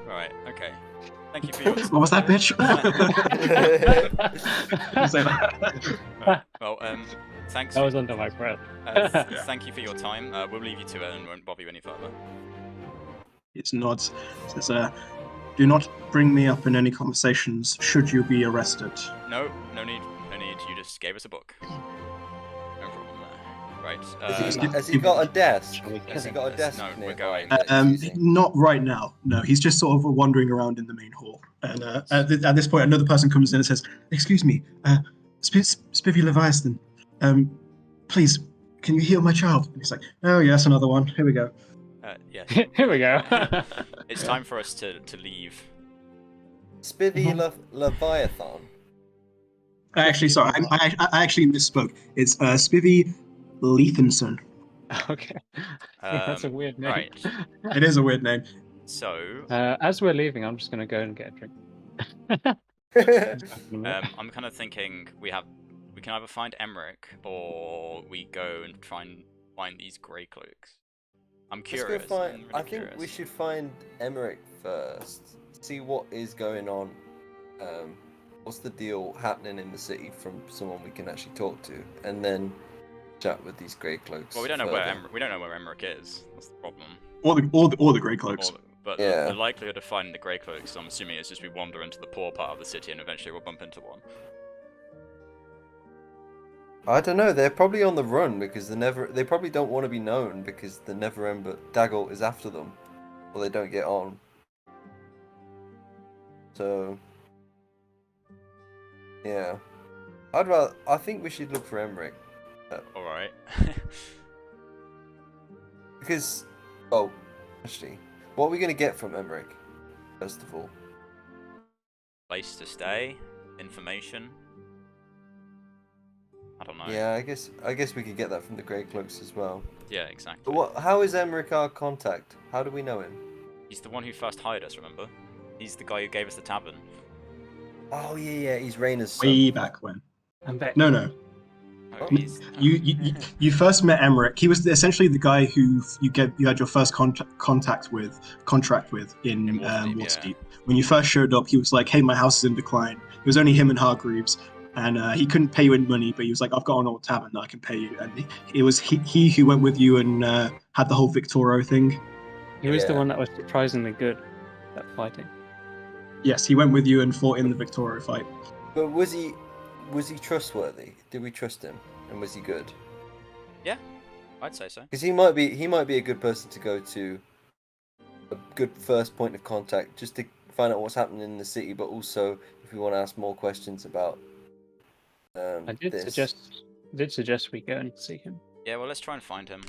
Speaker 4: Right, okay. Thank you for your...
Speaker 1: What was that, bitch? Say that.
Speaker 4: Well, thanks.
Speaker 3: That was under my breath.
Speaker 4: Thank you for your time. We'll leave you to it and won't bother you any further.
Speaker 1: It nods. Says, "Do not bring me up in any conversations should you be arrested."
Speaker 4: No need. You just gave us a book. No problem there. Right.
Speaker 5: Has he got a desk?
Speaker 3: Shall we
Speaker 5: Has he
Speaker 3: kill
Speaker 5: got a
Speaker 3: him?
Speaker 5: desk?
Speaker 4: No, we're
Speaker 5: nearby
Speaker 4: going.
Speaker 5: that he's using?
Speaker 1: Not right now. No, he's just sort of wandering around in the main hall. And at this point, another person comes in and says, "Excuse me, Spivvy Leviathan, please, can you heal my child?" And he's like, "Oh yes, another one. Here we go."
Speaker 4: Yeah.
Speaker 3: Here we go.
Speaker 4: It's time for us to leave.
Speaker 5: Spivvy Leviathan.
Speaker 1: Actually, sorry, I actually misspoke. It's Spivvy Lethanson.
Speaker 3: Okay. That's a weird name.
Speaker 4: Right.
Speaker 1: It is a weird name.
Speaker 4: So,
Speaker 3: As we're leaving, I'm just going to go and get a drink.
Speaker 4: I'm kind of thinking we can either find Emmerich or we go and try and find these grey cloaks. I'm curious.
Speaker 5: I think we should find Emmerich first. See what is going on. What's the deal happening in the city from someone we can actually talk to, and then chat with these grey cloaks.
Speaker 4: Well, we don't know
Speaker 5: further.
Speaker 4: where Emmerich is. That's the problem.
Speaker 1: Or the Grey Cloaks.
Speaker 4: But
Speaker 5: Yeah.
Speaker 4: the likelihood of finding the Grey Cloaks, I'm assuming, is just we wander into the poor part of the city and eventually we'll bump into one.
Speaker 5: I don't know. They're probably on the run because they probably don't want to be known because the Neverember Daggle is after them. or they don't get on. So, yeah, I think we should look for Emmerich
Speaker 4: All right.
Speaker 5: because, oh, actually, what are we gonna get from Emmerich? First of all,
Speaker 4: Place to stay, information. I don't know.
Speaker 5: yeah, I guess we could get that from the Grey Cloaks as well.
Speaker 4: Yeah,
Speaker 5: But
Speaker 4: exactly.
Speaker 5: how is Emmerich our contact? How do we know him?
Speaker 4: He's the one who first hired us. Remember? He's the guy who gave us the tavern.
Speaker 5: Oh yeah, he's Rayna's son.
Speaker 1: Way back when.
Speaker 3: I'm back.
Speaker 1: No, no.
Speaker 4: Oh, he's...
Speaker 1: You first met Emmerich. He was essentially the guy who you had your first contract with in
Speaker 4: Waterdeep,
Speaker 1: Waterdeep. When you first showed up, he was like, "Hey, my house is in decline." It was only him and Hargreaves, and he couldn't pay you in money, but he was like, "I've got an old tavern that I can pay you." And it was he who went with you and had the whole Victoro thing.
Speaker 3: He was the
Speaker 5: Yeah.
Speaker 3: one that was surprisingly good at fighting.
Speaker 1: Yes, he went with you and fought in the Victoro fight.
Speaker 5: But was he trustworthy? Did we trust him? And was he good?
Speaker 4: Yeah, I'd say so.
Speaker 5: Because he might be a good person to go to, a good first point of contact, just to find out what's happening in the city, but also if we want to ask more questions about
Speaker 3: I did
Speaker 5: this.
Speaker 3: suggest we go and see him.
Speaker 4: Yeah, well, let's try and find him.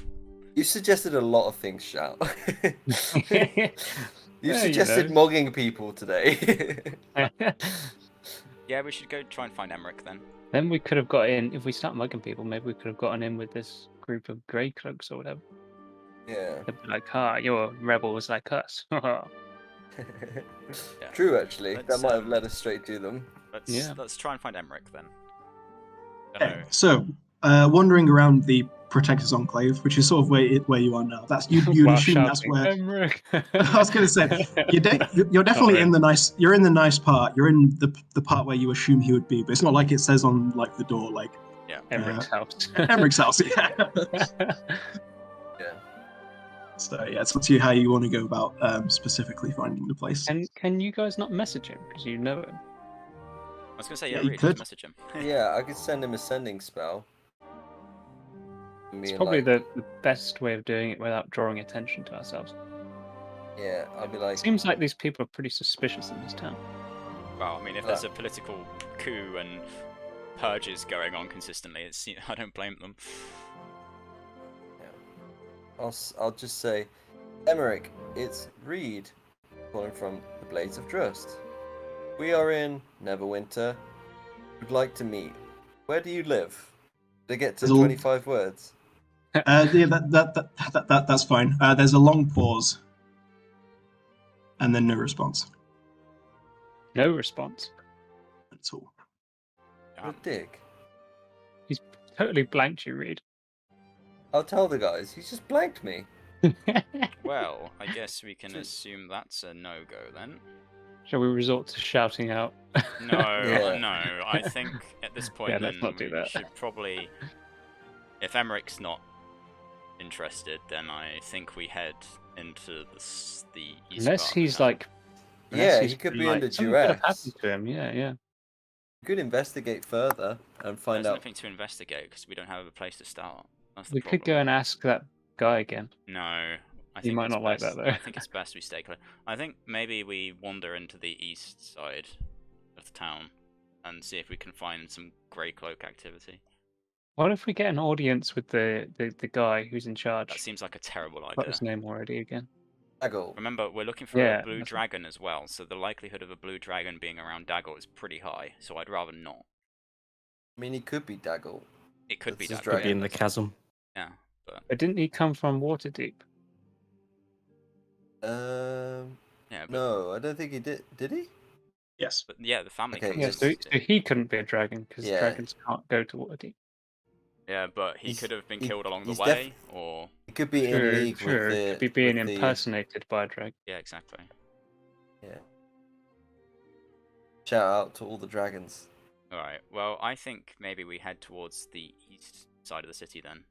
Speaker 5: You suggested a lot of things, Shout. You
Speaker 3: Yeah,
Speaker 5: suggested mugging people today.
Speaker 4: Yeah, we should go try and find Emmerich then.
Speaker 3: Then we could have got in, if we start mugging people, maybe we could have gotten in with this group of grey cloaks or whatever.
Speaker 5: Yeah.
Speaker 3: They'd be like, you're rebels like us.
Speaker 5: True, actually.
Speaker 4: Let's,
Speaker 5: That might have led us straight to them.
Speaker 4: Let's try and find Emmerich then.
Speaker 1: Okay, so wandering around the Protectors Enclave, which is sort of where you are now. That's you'd
Speaker 3: While
Speaker 1: assume that's
Speaker 3: shouting,
Speaker 1: where.
Speaker 3: Emmerich.
Speaker 1: I was going to say you're definitely in the nice. You're in the nice part. You're in the part where you assume he would be, but it's not like it says on like the door like
Speaker 3: Emmerich's house.
Speaker 1: Emmerich's house. Yeah.
Speaker 5: Yeah.
Speaker 1: So yeah, it's up to you how you want to go about specifically finding the place.
Speaker 3: And can you guys not message him because you know him?
Speaker 4: I was gonna say,
Speaker 1: Yeah,
Speaker 4: yeah,
Speaker 1: you
Speaker 4: really,
Speaker 1: could.
Speaker 4: just message him.
Speaker 5: Yeah, I could send him a sending spell.
Speaker 3: It's probably the best way of doing it without drawing attention to ourselves.
Speaker 5: Yeah, I'll be like,
Speaker 3: It seems like these people are pretty suspicious in this town.
Speaker 4: Well, I mean, if there's a political coup and purges going on consistently, I don't blame them.
Speaker 5: I'll just say, Emmerich, it's Reed, calling from the Blades of Drrust. We are in Neverwinter. Would like to meet. Where do you live? Did I get to 25 words?
Speaker 1: Yeah, that's fine. There's a long pause, and then no response.
Speaker 3: No response.
Speaker 1: That's all.
Speaker 5: What a dick.
Speaker 3: He's totally blanked you, Reed.
Speaker 5: I'll tell the guys. He's just blanked me.
Speaker 4: Well, I guess we can assume that's a no-go then.
Speaker 3: Shall we resort to shouting out?
Speaker 4: No,
Speaker 5: Yeah.
Speaker 4: no. I think at this point,
Speaker 3: Yeah,
Speaker 4: then
Speaker 3: let's not do
Speaker 4: we
Speaker 3: that.
Speaker 4: should probably, if Emmerich's not interested, then I think we head into the east.
Speaker 3: Unless
Speaker 4: part
Speaker 3: he's
Speaker 4: now.
Speaker 3: like,
Speaker 5: Yeah, he could be under
Speaker 3: something could have
Speaker 5: duress.
Speaker 3: happened to him. Yeah.
Speaker 5: You could investigate further and find
Speaker 4: There's
Speaker 5: out.
Speaker 4: nothing to investigate because we don't have a place to start. That's the
Speaker 3: We could go
Speaker 4: problem.
Speaker 3: and ask that guy again.
Speaker 4: No, I
Speaker 3: You
Speaker 4: think
Speaker 3: might
Speaker 4: it's
Speaker 3: not like
Speaker 4: best-
Speaker 3: that, though.
Speaker 4: I think it's best we stay clear. I think maybe we wander into the east side of the town and see if we can find some grey cloak activity.
Speaker 3: What if we get an audience with the guy who's in charge?
Speaker 4: That seems like a terrible
Speaker 3: Got
Speaker 4: idea.
Speaker 3: his name already again.
Speaker 5: Daggle.
Speaker 4: Remember, we're looking for
Speaker 3: Yeah,
Speaker 4: a blue
Speaker 3: that's-
Speaker 4: dragon as well, so the likelihood of a blue dragon being around Daggle is pretty high, so I'd rather not.
Speaker 5: I mean, he could be Daggle.
Speaker 4: It could be
Speaker 5: That's his
Speaker 4: Daggle.
Speaker 2: Could be in the chasm.
Speaker 4: Yeah, but
Speaker 3: But didn't he come from Waterdeep?
Speaker 4: yeah, but,
Speaker 5: No, I don't think he did. Did he?
Speaker 1: Yes.
Speaker 4: but yeah, the family.
Speaker 5: Okay,
Speaker 4: comes
Speaker 3: Yeah,
Speaker 5: yes.
Speaker 3: so,
Speaker 4: in.
Speaker 3: so he couldn't be a dragon because
Speaker 5: Yeah.
Speaker 3: dragons can't go to Waterdeep.
Speaker 4: Yeah, but he
Speaker 5: He's-
Speaker 4: could have been
Speaker 5: he-
Speaker 4: killed along the
Speaker 5: he's
Speaker 4: way, or
Speaker 5: He could be in league
Speaker 3: True.
Speaker 5: with the.
Speaker 3: Could be being
Speaker 5: with the-
Speaker 3: impersonated by a dragon.
Speaker 4: yeah, exactly.
Speaker 5: Shout out to all the dragons.
Speaker 4: All right. Well, I think maybe we head towards the east side of the city then.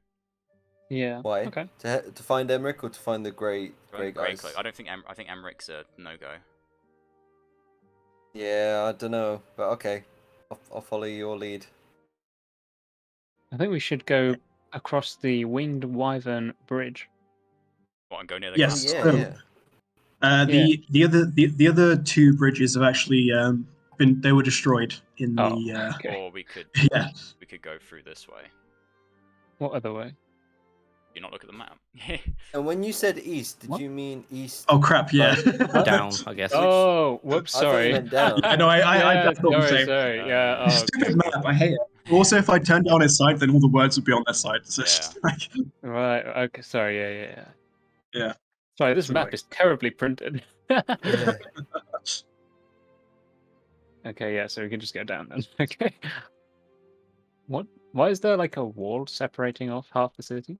Speaker 3: Yeah.
Speaker 5: Why?
Speaker 3: Okay.
Speaker 5: To find Emmerich or to find the grey
Speaker 4: Grey
Speaker 5: guys?
Speaker 4: Cloak. I don't think I think Emmerich's a no-go.
Speaker 5: Yeah, I don't know, but okay, I'll follow your lead.
Speaker 3: I think we should go across the Winged Wyvern Bridge.
Speaker 4: What, and go near the
Speaker 1: Yes.
Speaker 5: Oh,
Speaker 4: castle?
Speaker 5: yeah,
Speaker 1: so- The other two bridges have actually they were destroyed in
Speaker 3: Oh,
Speaker 1: the
Speaker 3: okay.
Speaker 4: Or we could
Speaker 1: yeah.
Speaker 4: we could go through this way.
Speaker 3: What other way?
Speaker 4: You not look at the map.
Speaker 5: And when you said east, did
Speaker 3: What?
Speaker 5: you mean east?
Speaker 1: Oh crap! Yeah.
Speaker 5: Like,
Speaker 2: Down, I guess.
Speaker 3: Oh, whoops,
Speaker 5: I thought you
Speaker 3: sorry.
Speaker 5: meant down.
Speaker 1: I know. I
Speaker 3: Yeah,
Speaker 1: thought the
Speaker 3: sorry,
Speaker 1: same.
Speaker 3: sorry. Yeah. Oh,
Speaker 1: Stupid
Speaker 3: okay,
Speaker 1: map.
Speaker 3: cool.
Speaker 1: I hate it. Also, if I turn down its side, then all the words would be on their side. So it's just like,
Speaker 3: Right. Okay. Sorry. Yeah.
Speaker 1: yeah.
Speaker 3: Sorry, this
Speaker 1: Sorry.
Speaker 3: map is terribly printed.
Speaker 5: Yeah.
Speaker 3: Okay. Yeah. So we can just go down then. Okay. What? Why is there like a wall separating off half the city?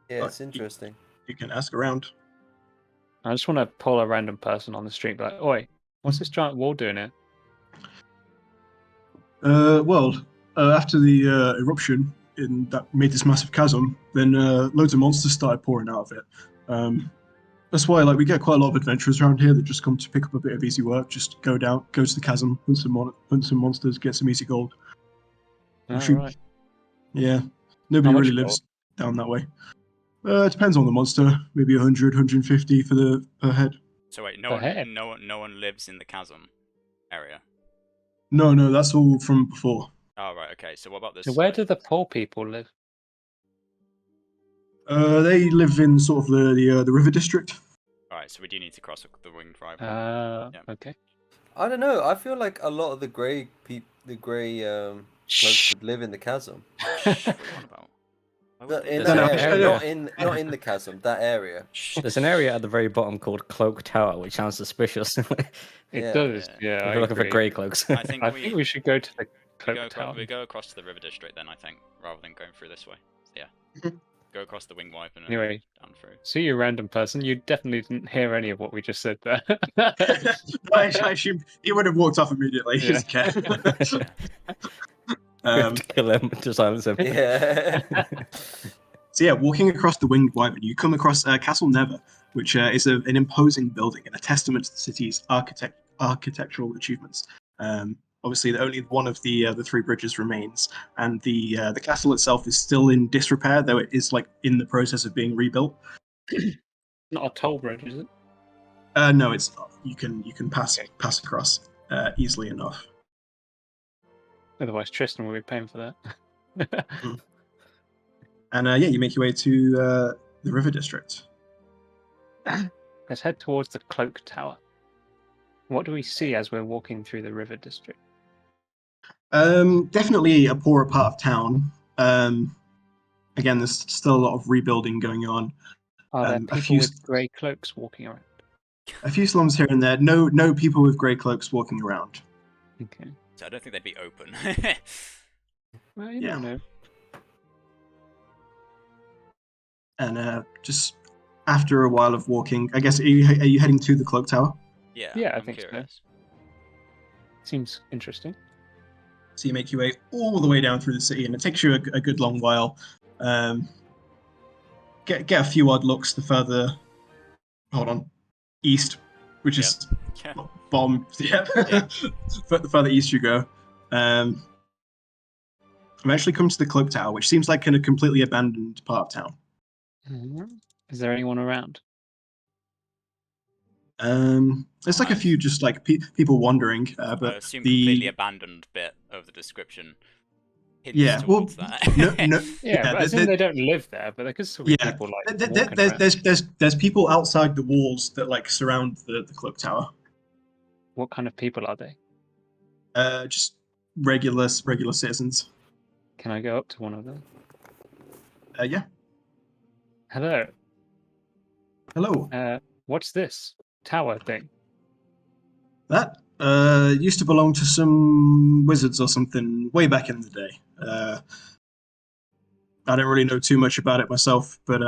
Speaker 5: Yeah, it's interesting.
Speaker 1: You can ask around.
Speaker 3: I just want to pull a random person on the street, and be like, "Oi, what's this giant wall doing here?"
Speaker 1: Well, after the eruption that made this massive chasm, then loads of monsters started pouring out of it. That's why, like, we get quite a lot of adventurers around here that just come to pick up a bit of easy work. Just go down, go to the chasm, hunt some monsters, get some easy gold.
Speaker 3: All
Speaker 1: Shoot.
Speaker 3: right.
Speaker 1: Yeah,
Speaker 3: How
Speaker 1: nobody
Speaker 3: much
Speaker 1: really lives down that way. It depends on the monster. Maybe 100, 150 for the per head.
Speaker 4: So wait,
Speaker 3: Per head?
Speaker 4: no one lives in the chasm area.
Speaker 1: No, that's all from before.
Speaker 4: Oh right, okay. So what about this?
Speaker 3: So where
Speaker 4: side?
Speaker 3: do the poor people live?
Speaker 1: They live in sort of the river district.
Speaker 4: Alright, so we do need to cross the winged drive.
Speaker 3: Yeah.
Speaker 4: Okay.
Speaker 5: I don't know. I feel like a lot of the grey cloaks would live in the chasm.
Speaker 4: What are you on about? Why would they-
Speaker 5: In
Speaker 2: There's
Speaker 5: that
Speaker 2: an
Speaker 5: area,
Speaker 2: area.
Speaker 5: not in the chasm. That area.
Speaker 2: There's an area at the very bottom called Cloak Tower, which sounds suspicious.
Speaker 3: It
Speaker 5: Yeah.
Speaker 3: does. Yeah.
Speaker 2: If
Speaker 3: I
Speaker 2: you're looking for
Speaker 3: agree.
Speaker 2: grey cloaks.
Speaker 4: I think
Speaker 3: I think we should go to the cloak tower.
Speaker 4: we go across to the river district then, I think, rather than going through this way. Yeah.
Speaker 1: Mhm.
Speaker 4: Go across the winged wipe and
Speaker 3: Anyway,
Speaker 4: down through.
Speaker 3: see you, random person. You definitely didn't hear any of what we just said there.
Speaker 1: I assume he would have walked off immediately.
Speaker 3: Yeah.
Speaker 1: Okay.
Speaker 2: We have to kill him to silence him.
Speaker 5: Yeah.
Speaker 1: So yeah, walking across the winged wyvern, you come across Castle Never, which is an imposing building and a testament to the city's architectural achievements. Obviously, only one of the three bridges remains, and the castle itself is still in disrepair, though it is like in the process of being rebuilt.
Speaker 3: Not a toll bridge, is it?
Speaker 1: No, it's not. You can pass across easily enough.
Speaker 3: Otherwise, Tristan will be paying for that.
Speaker 1: And yeah, you make your way to the river district.
Speaker 3: Let's head towards the cloak tower. What do we see as we're walking through the river district?
Speaker 1: Definitely a poorer part of town. Again, there's still a lot of rebuilding going on.
Speaker 3: Are there
Speaker 1: a
Speaker 3: people
Speaker 1: few-
Speaker 3: with grey cloaks walking around?
Speaker 1: A few slums here and there. No people with grey cloaks walking around.
Speaker 3: Okay.
Speaker 4: So I don't think they'd be open.
Speaker 3: Well, you
Speaker 1: Yeah.
Speaker 3: never know.
Speaker 1: And just after a while of walking, I guess, are you heading to the cloak tower?
Speaker 4: Yeah,
Speaker 3: Yeah, I
Speaker 4: I'm
Speaker 3: think so.
Speaker 4: curious.
Speaker 3: Seems interesting.
Speaker 1: So you make your way all the way down through the city, and it takes you a good long while. Get a few odd looks the further, east, which is
Speaker 4: Yeah.
Speaker 1: bomb. Yeah,
Speaker 4: Yeah.
Speaker 1: the further east you go. Eventually come to the cloak tower, which seems like in a completely abandoned part of town.
Speaker 3: Is there anyone around?
Speaker 1: There's like a few just like people wandering,
Speaker 4: I
Speaker 1: but
Speaker 4: assume
Speaker 1: the
Speaker 4: completely abandoned bit of the description hints
Speaker 1: Yeah, well,
Speaker 4: towards that.
Speaker 1: no,
Speaker 3: Yeah, but as in they don't live there, but there could still be
Speaker 1: Yeah,
Speaker 3: people like
Speaker 1: There-
Speaker 3: walking
Speaker 1: there-
Speaker 3: around.
Speaker 1: there's people outside the walls that like surround the cloak tower.
Speaker 3: What kind of people are they?
Speaker 1: Just regular citizens.
Speaker 3: Can I go up to one of them?
Speaker 1: Yeah.
Speaker 3: Hello.
Speaker 1: Hello.
Speaker 3: What's this tower thing?
Speaker 1: That used to belong to some wizards or something way back in the day. I don't really know too much about it myself, but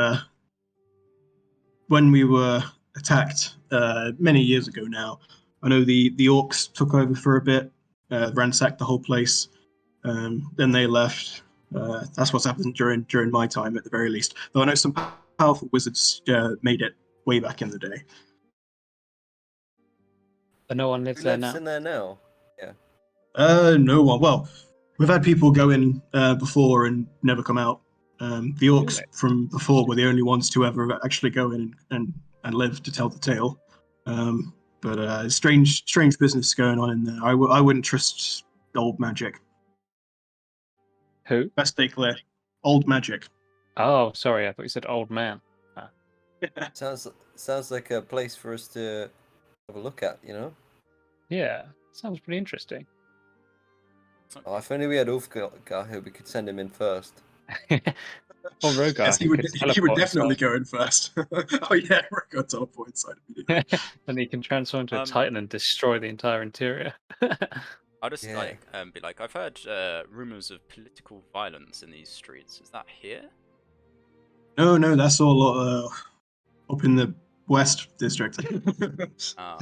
Speaker 1: when we were attacked many years ago now, I know the orcs took over for a bit, ransacked the whole place, then they left. That's what's happened during my time, at the very least. Though I know some powerful wizards made it way back in the day.
Speaker 3: But no one lives
Speaker 5: Who
Speaker 3: there
Speaker 5: lives
Speaker 3: now.
Speaker 5: in there now?
Speaker 1: No one. Well, we've had people go in before and never come out. The orcs
Speaker 3: Really?
Speaker 1: from before were the only ones to ever actually go in and and live to tell the tale. But strange business going on in there. I wouldn't trust old magic.
Speaker 3: Who?
Speaker 1: Best stay clear. Old magic.
Speaker 3: Oh, sorry, I thought you said old man.
Speaker 5: Sounds like a place for us to have a look at, you know?
Speaker 3: Yeah, sounds pretty interesting.
Speaker 5: Oh, if only we had Ulfgar here, we could send him in first.
Speaker 3: Or Rogar,
Speaker 1: Yes, he
Speaker 3: who
Speaker 1: would.
Speaker 3: could
Speaker 1: He would
Speaker 3: teleport
Speaker 1: definitely go in first. Oh yeah, Rogar teleport inside immediately.
Speaker 3: himself. And he can transform into a titan and destroy the entire interior.
Speaker 4: I'll just
Speaker 5: Yeah.
Speaker 4: like be like, I've heard rumors of political violence in these streets. Is that here?
Speaker 1: No, that's all up in the West District.
Speaker 4: Ah,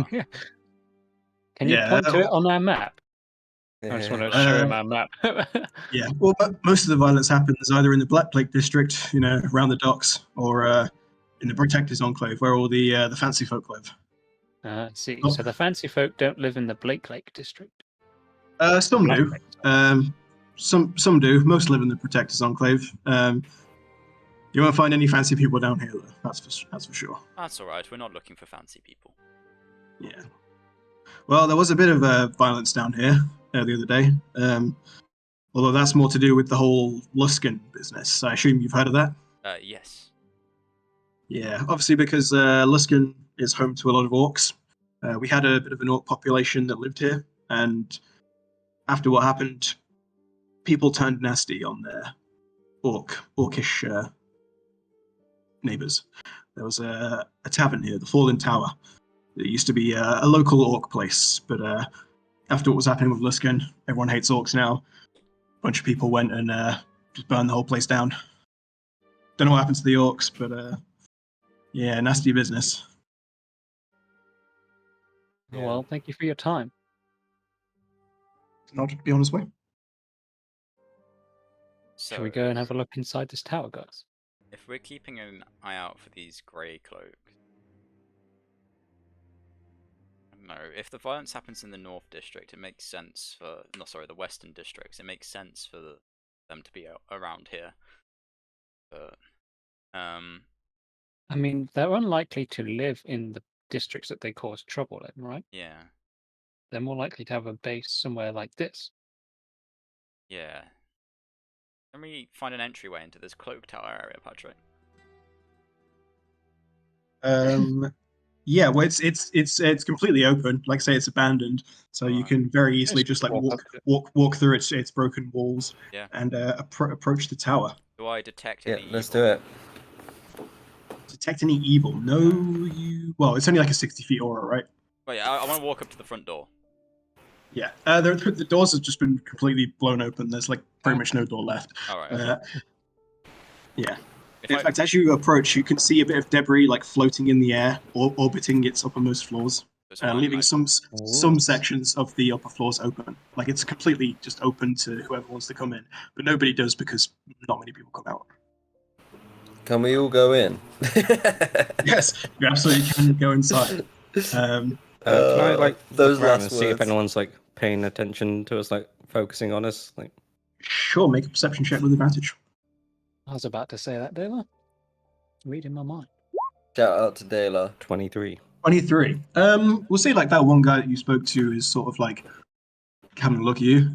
Speaker 3: Can you
Speaker 1: Yeah,
Speaker 3: point to it on our map? I just want to show him
Speaker 1: Uh,
Speaker 3: our map.
Speaker 1: yeah. Well, most of the violence happens either in the Black Lake District, around the docks, or in the Protectors Enclave, where all the fancy folk live.
Speaker 3: See,
Speaker 1: Oh.
Speaker 3: so the fancy folk don't live in the Blake Lake district.
Speaker 1: Some
Speaker 3: Black
Speaker 1: do.
Speaker 3: Lake, sorry.
Speaker 1: Some do. Most live in the Protectors Enclave. You won't find any fancy people down here, though. That's for sure.
Speaker 4: that's all right. We're not looking for fancy people.
Speaker 1: Yeah. Well, there was a bit of violence down here the other day. Although that's more to do with the whole Luskan business. I assume you've heard of that.
Speaker 4: Yes.
Speaker 1: Yeah, obviously because Luskan is home to a lot of orcs. We had a bit of an orc population that lived here, and after what happened, people turned nasty on their orcish neighbours. There was a tavern here, the Fallen Tower. It used to be a local orc place, but after what was happening with Luskan, everyone hates orcs now. A bunch of people went and just burned the whole place down. Don't know what happened to the orcs, but yeah, nasty business.
Speaker 5: Yeah.
Speaker 3: Well, thank you for your time.
Speaker 1: Not be honest way.
Speaker 4: So,
Speaker 3: Shall we go and have a look inside this tower, guys?
Speaker 4: if we're keeping an eye out for these grey cloaks, I don't know. If the violence happens in the North District, it makes sense for the Western Districts. It makes sense for them to be around here. But
Speaker 3: I mean, they're unlikely to live in the districts that they cause trouble in, right?
Speaker 4: yeah,
Speaker 3: They're more likely to have a base somewhere like this.
Speaker 4: yeah. Can we find an entryway into this cloak tower area, Patrick?
Speaker 1: Yeah, well, it's completely open. Like I say, it's abandoned, so you
Speaker 4: Alright.
Speaker 1: can very easily just like
Speaker 3: walk up to it.
Speaker 1: walk through its broken walls,
Speaker 4: Yeah.
Speaker 1: and approach the tower.
Speaker 4: Do I detect
Speaker 5: Yeah,
Speaker 4: any
Speaker 5: let's
Speaker 4: evil?
Speaker 5: do it.
Speaker 1: Detect any evil? No, you. Well, it's only like a 60 feet aura, right?
Speaker 4: Wait, I want to walk up to the front door.
Speaker 1: Yeah. The doors have just been completely blown open. There's like pretty much no door left.
Speaker 4: Alright.
Speaker 1: Yeah.
Speaker 4: If
Speaker 1: In
Speaker 4: I,
Speaker 1: fact, as you approach, you can see a bit of debris like floating in the air, or orbiting its uppermost floors,
Speaker 4: so I'm,
Speaker 1: leaving
Speaker 4: like,
Speaker 1: some sections of the upper floors open. Like it's completely just open to whoever wants to come in, but nobody does because not many people come out.
Speaker 5: Can we all go in?
Speaker 1: Yes, you absolutely can go inside.
Speaker 2: Can I like
Speaker 5: those
Speaker 2: look around
Speaker 5: last
Speaker 2: and see if
Speaker 5: words.
Speaker 2: anyone's like paying attention to us, like focusing on us? Like,
Speaker 1: Sure, make a perception check with advantage.
Speaker 3: I was about to say that, Dela. Reading my mind.
Speaker 5: Shout out to Dela.
Speaker 2: 23.
Speaker 1: 23. We'll say like that one guy that you spoke to is sort of like having a look at you.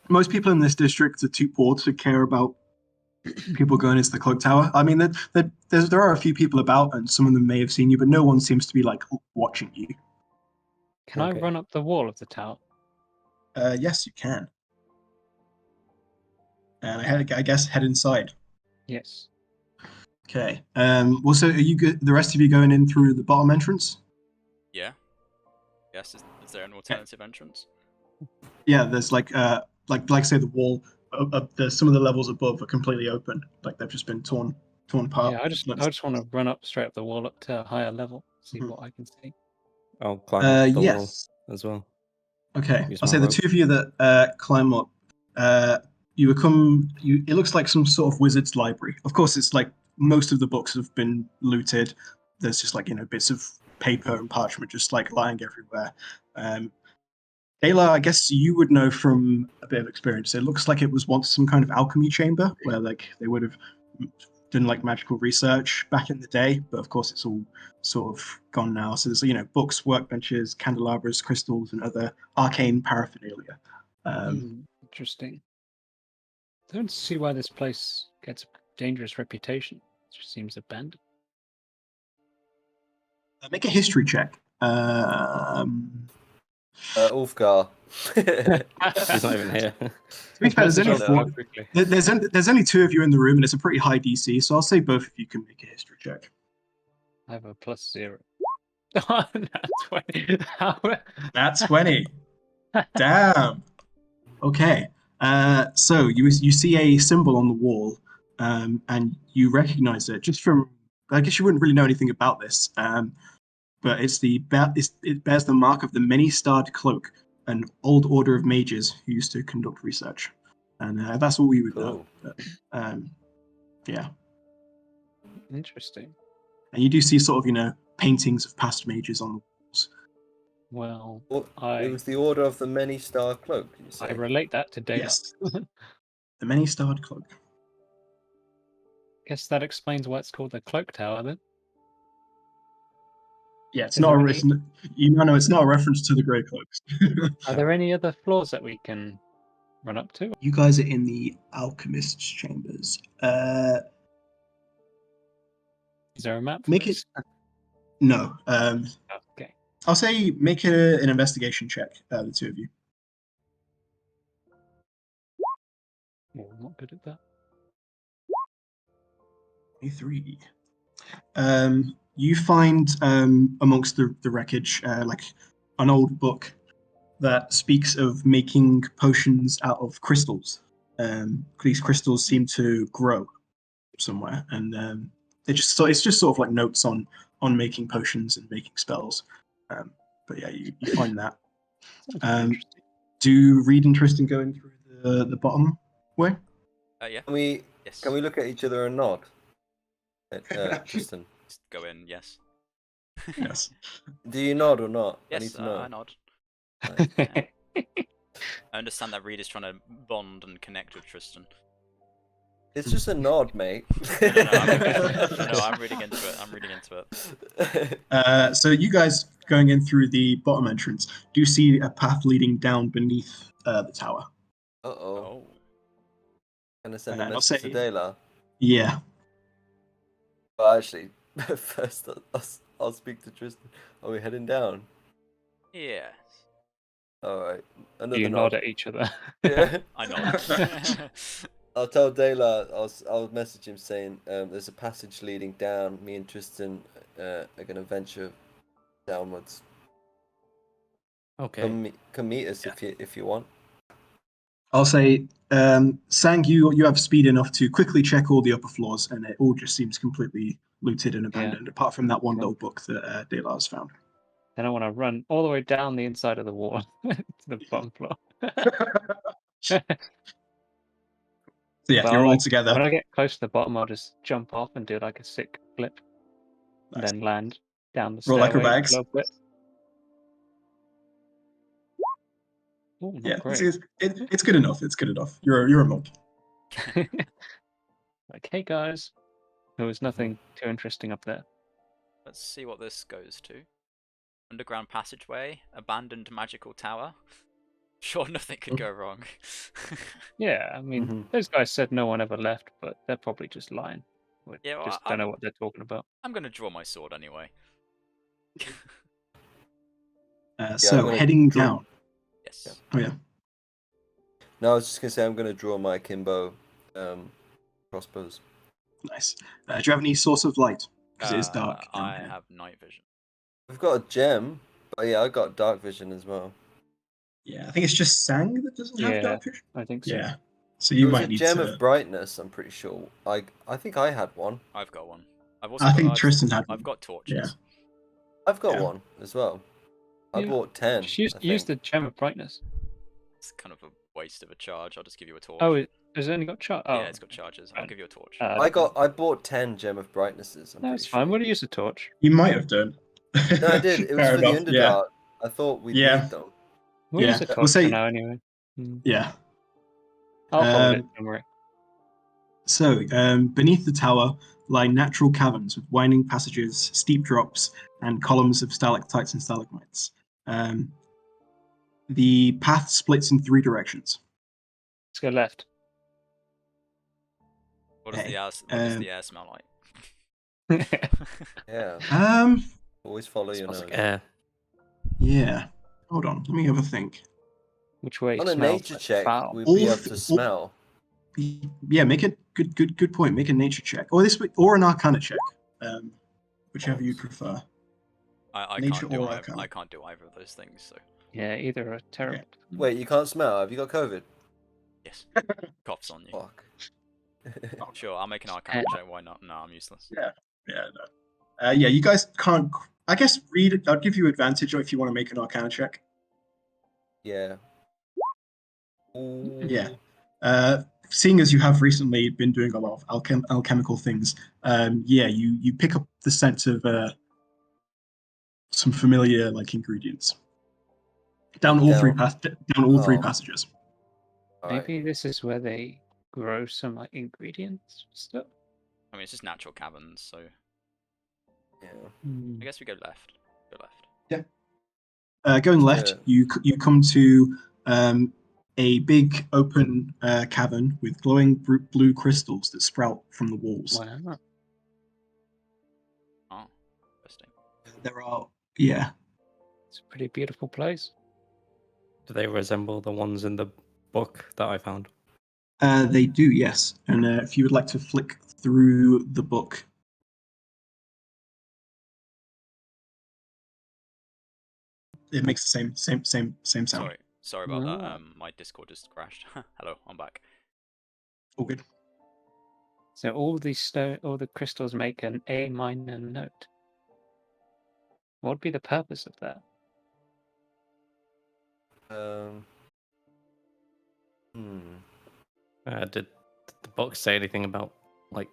Speaker 1: Most people in this district are too poor to care about people going into the cloak tower. I mean, there are a few people about, and some of them may have seen you, but no one seems to be like watching you.
Speaker 3: Can I run up the wall of the tower?
Speaker 1: Yes, you can. And I guess head inside.
Speaker 3: Yes.
Speaker 1: Okay. Well, so are you the rest of you going in through the bottom entrance?
Speaker 4: yeah. Yes. Is there an alternative entrance?
Speaker 1: Yeah, there's like say the wall. There's some of the levels above are completely open, like they've just been torn apart.
Speaker 3: Yeah, I just want to run up straight up the wall up to a higher level, see what I can see.
Speaker 2: I'll climb up the wall
Speaker 1: yes.
Speaker 2: as well.
Speaker 1: Okay,
Speaker 2: Use
Speaker 1: I'll
Speaker 2: my
Speaker 1: say the
Speaker 2: rope.
Speaker 1: two of you that climb up, you become it looks like some sort of wizard's library. Of course, it's like most of the books have been looted. There's just like bits of paper and parchment just like lying everywhere. Ayla, I guess you would know from a bit of experience. It looks like it was once some kind of alchemy chamber where like they would have done like magical research back in the day, but of course it's all sort of gone now. So there's books, workbenches, candelabras, crystals, and other arcane paraphernalia.
Speaker 3: Interesting. I don't see why this place gets a dangerous reputation. It just seems abandoned.
Speaker 1: Make a history check.
Speaker 5: Ulfgar.
Speaker 2: He's not even here.
Speaker 1: To be fair, there's only two of you in the room, and it's a pretty high DC, so I'll say both of you can make a history check.
Speaker 3: I have a +0. Oh, that's 20.
Speaker 1: That's 20. Damn. Okay. So you see a symbol on the wall, and you recognize it just from. I guess you wouldn't really know anything about this, but it bears the mark of the many-starred cloak, an old order of mages who used to conduct research, and that's all we would know. But, yeah.
Speaker 3: Interesting.
Speaker 1: And you do see sort of paintings of past mages on the walls.
Speaker 3: Well,
Speaker 5: it was the Order of the Many-Star Cloak, you say?
Speaker 3: I relate that to data.
Speaker 1: Yes. The many-starred cloak.
Speaker 3: Guess that explains why it's called the Cloak Tower, then.
Speaker 1: Yeah, it's
Speaker 3: Is
Speaker 1: not
Speaker 3: there
Speaker 1: a it's not a reference to the Grey Cloaks.
Speaker 3: Are there any other floors that we can run up to?
Speaker 1: You guys are in the alchemist's chambers.
Speaker 3: Is there a map for
Speaker 1: Make
Speaker 3: this?
Speaker 1: No.
Speaker 3: Okay.
Speaker 1: I'll say make an investigation check, the two of you.
Speaker 3: Well, I'm not good at that.
Speaker 1: 23. You find amongst the wreckage like an old book that speaks of making potions out of crystals. These crystals seem to grow somewhere, and it's just sort of like notes on making potions and making spells. But yeah, you find that.
Speaker 3: Interesting.
Speaker 1: Do read interest in going through the bottom way?
Speaker 4: Yeah.
Speaker 5: Can we
Speaker 4: Yes.
Speaker 5: can we look at each other and nod? Tristan,
Speaker 4: Just go in. Yes.
Speaker 1: Yes.
Speaker 5: do you nod or not? I need
Speaker 4: Yes.
Speaker 5: to know.
Speaker 4: I nod.
Speaker 5: Nice.
Speaker 4: I understand that Reed is trying to bond and connect with Tristan.
Speaker 5: It's just a nod, mate.
Speaker 4: No, I'm reading into it.
Speaker 1: So you guys going in through the bottom entrance do see a path leading down beneath the tower.
Speaker 5: Uh-oh.
Speaker 4: Oh.
Speaker 5: Can I send a
Speaker 1: I'll
Speaker 5: message to
Speaker 1: say-
Speaker 5: Dela?
Speaker 1: Yeah.
Speaker 5: Well, actually, first I'll speak to Tristan. Are we heading down?
Speaker 4: Yes.
Speaker 5: Alright.
Speaker 3: Do you nod at each other?
Speaker 5: Yeah.
Speaker 4: I nod.
Speaker 5: I'll tell Dela, I'll message him saying there's a passage leading down. Me and Tristan are going to venture downwards.
Speaker 2: Okay.
Speaker 5: Come meet us if you want.
Speaker 1: I'll say, Sang, you have speed enough to quickly check all the upper floors, and it all just seems completely looted and abandoned, apart from that one little book that De La has found.
Speaker 3: Then I want to run all the way down the inside of the wall to the bottom floor.
Speaker 1: So yeah,
Speaker 3: Well,
Speaker 1: you're all
Speaker 3: when
Speaker 1: together.
Speaker 3: I get close to the bottom, I'll just jump off and do like a sick flip, and
Speaker 1: Nice.
Speaker 3: then land down the
Speaker 1: Roll
Speaker 3: stairway
Speaker 1: acrobatics.
Speaker 3: a little bit. Ooh, not
Speaker 1: Yeah,
Speaker 3: great.
Speaker 1: it's good enough. It's good enough. You're a monk.
Speaker 3: Like, hey guys, there was nothing too interesting up there.
Speaker 4: Let's see what this goes to. Underground passageway, abandoned magical tower. Sure, nothing could go wrong.
Speaker 3: Yeah, I mean, those guys said no one ever left, but they're probably just lying. We
Speaker 4: Yeah, well,
Speaker 3: just don't know what they're talking about.
Speaker 4: I'm gonna draw my sword anyway.
Speaker 1: So
Speaker 5: gonna
Speaker 1: heading
Speaker 5: draw-
Speaker 1: down.
Speaker 4: Yes.
Speaker 1: Oh yeah.
Speaker 5: No, I was just going to say I'm going to draw my Kimbo crossbows.
Speaker 1: Nice. Do you have any source of light? Because it is dark. down
Speaker 4: I
Speaker 1: here.
Speaker 4: have night vision.
Speaker 5: We've got a gem, but yeah, I got dark vision as well.
Speaker 1: Yeah, I think it's just Sang that doesn't have
Speaker 3: Yeah,
Speaker 1: dark vision.
Speaker 3: I think so.
Speaker 1: Yeah. So
Speaker 5: There
Speaker 1: you
Speaker 5: was
Speaker 1: might
Speaker 5: a
Speaker 1: need
Speaker 5: gem
Speaker 1: to.
Speaker 5: of brightness. I'm pretty sure. I think I had one.
Speaker 4: I've got one. I've also
Speaker 1: I think
Speaker 4: got,
Speaker 1: Tristan had one.
Speaker 4: I've got torches.
Speaker 1: Yeah.
Speaker 5: I've got
Speaker 1: Yeah.
Speaker 5: one as well. I
Speaker 3: Yeah.
Speaker 5: bought 10.
Speaker 3: Just
Speaker 5: I
Speaker 3: use
Speaker 5: think.
Speaker 3: the gem of brightness.
Speaker 4: It's kind of a waste of a charge. I'll just give you a torch.
Speaker 3: Oh, has it only got chart? Oh,
Speaker 4: Yeah, it's got charges. I'll
Speaker 3: Right.
Speaker 4: give you a torch.
Speaker 5: I bought 10 gem of brightnesses. I'm
Speaker 3: No,
Speaker 5: pretty
Speaker 3: it's fine.
Speaker 5: sure.
Speaker 3: We'll use a torch.
Speaker 1: You might have done.
Speaker 5: No, I did. It was
Speaker 1: Fair
Speaker 5: for the
Speaker 1: enough,
Speaker 5: Underdark.
Speaker 1: Yeah.
Speaker 5: I thought we'd
Speaker 1: Yeah.
Speaker 5: need them.
Speaker 3: We'll
Speaker 1: Yeah,
Speaker 3: use a
Speaker 1: we'll
Speaker 3: torch
Speaker 1: say-
Speaker 3: for now anyway.
Speaker 1: Yeah.
Speaker 3: I'll hold it.
Speaker 1: Um,
Speaker 3: Don't worry.
Speaker 1: So, beneath the tower lie natural caverns with winding passages, steep drops, and columns of stalactites and stalagmites. Um, the path splits in three directions.
Speaker 3: Let's go left.
Speaker 4: What does
Speaker 1: Okay.
Speaker 4: the air smell like?
Speaker 5: Yeah.
Speaker 1: Um,
Speaker 5: Always follow your
Speaker 2: Smells
Speaker 5: nose.
Speaker 2: like air.
Speaker 1: yeah. Hold on, let me have a think.
Speaker 3: Which way
Speaker 5: On a
Speaker 3: smells
Speaker 5: nature
Speaker 3: like
Speaker 5: check,
Speaker 3: foul?
Speaker 5: we'd
Speaker 1: All
Speaker 5: be able
Speaker 1: th-
Speaker 5: to
Speaker 1: all-
Speaker 5: smell.
Speaker 1: Yeah, make a good point. Make a nature check, or an arcana check, whichever you prefer.
Speaker 4: I
Speaker 1: Nature
Speaker 4: can't do
Speaker 1: or
Speaker 4: either.
Speaker 1: arcana.
Speaker 4: I can't do either of those things. So
Speaker 3: Yeah, either are terrible.
Speaker 5: Wait, you can't smell? Have you got COVID?
Speaker 4: yes, coughs on you.
Speaker 5: Fuck.
Speaker 4: Sure, I'll make an arcana check. Why not? No, I'm useless.
Speaker 1: Yeah, no. Yeah, you guys can't. I guess read it. I'll give you advantage if you want to make an arcana check.
Speaker 5: Yeah. Ooh.
Speaker 1: Yeah. Seeing as you have recently been doing a lot of alchemical things, yeah, you pick up the sense of some familiar like ingredients down all three
Speaker 5: Oh.
Speaker 1: passages.
Speaker 5: All right.
Speaker 3: Maybe this is where they grow some like ingredients stuff.
Speaker 4: I mean, it's just natural caverns, so
Speaker 5: Yeah.
Speaker 4: I guess we go left. Go left.
Speaker 1: Going
Speaker 5: Let's
Speaker 1: left,
Speaker 5: do
Speaker 1: you come to a big open cavern with glowing blue crystals that sprout from the walls.
Speaker 3: Wow.
Speaker 4: Oh, interesting.
Speaker 1: There are, yeah,
Speaker 3: It's a pretty beautiful place.
Speaker 2: Do they resemble the ones in the book that I found?
Speaker 1: they do, yes. And if you would like to flick through the book, it makes the same sound.
Speaker 4: Sorry about that.
Speaker 3: Ah.
Speaker 4: My Discord just crashed. Hello, I'm back.
Speaker 1: All good.
Speaker 3: So all the crystals make an A minor note. What would be the purpose of that?
Speaker 2: Did the book say anything about like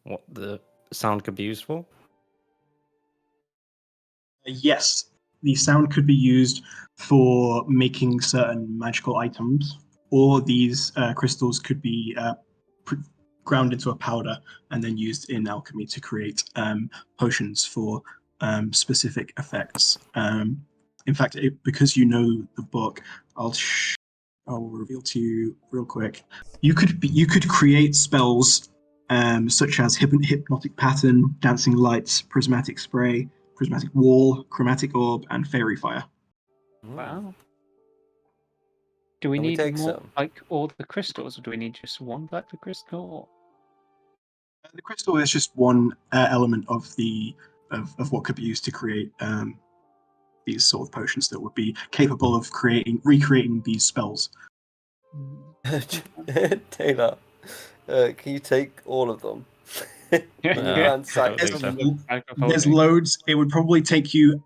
Speaker 2: what the sound could be used for?
Speaker 1: Yes, the sound could be used for making certain magical items, or these crystals could be ground into a powder and then used in alchemy to create potions for specific effects. In fact, because you know the book, I'll reveal to you real quick. You could create spells such as hypnotic pattern, dancing lights, prismatic spray, prismatic wall, chromatic orb, and fairy fire.
Speaker 3: Wow. Do we
Speaker 5: Can we
Speaker 3: need
Speaker 5: take
Speaker 3: more,
Speaker 5: some?
Speaker 3: like all the crystals, or do we need just one black crystal?
Speaker 1: The crystal is just one element of of what could be used to create these sort of potions that would be capable of recreating these spells.
Speaker 5: Taylor, can you take all of them? When you
Speaker 3: Yeah.
Speaker 5: ransack
Speaker 2: I don't think
Speaker 5: them.
Speaker 2: so.
Speaker 1: There's loads. It would probably take you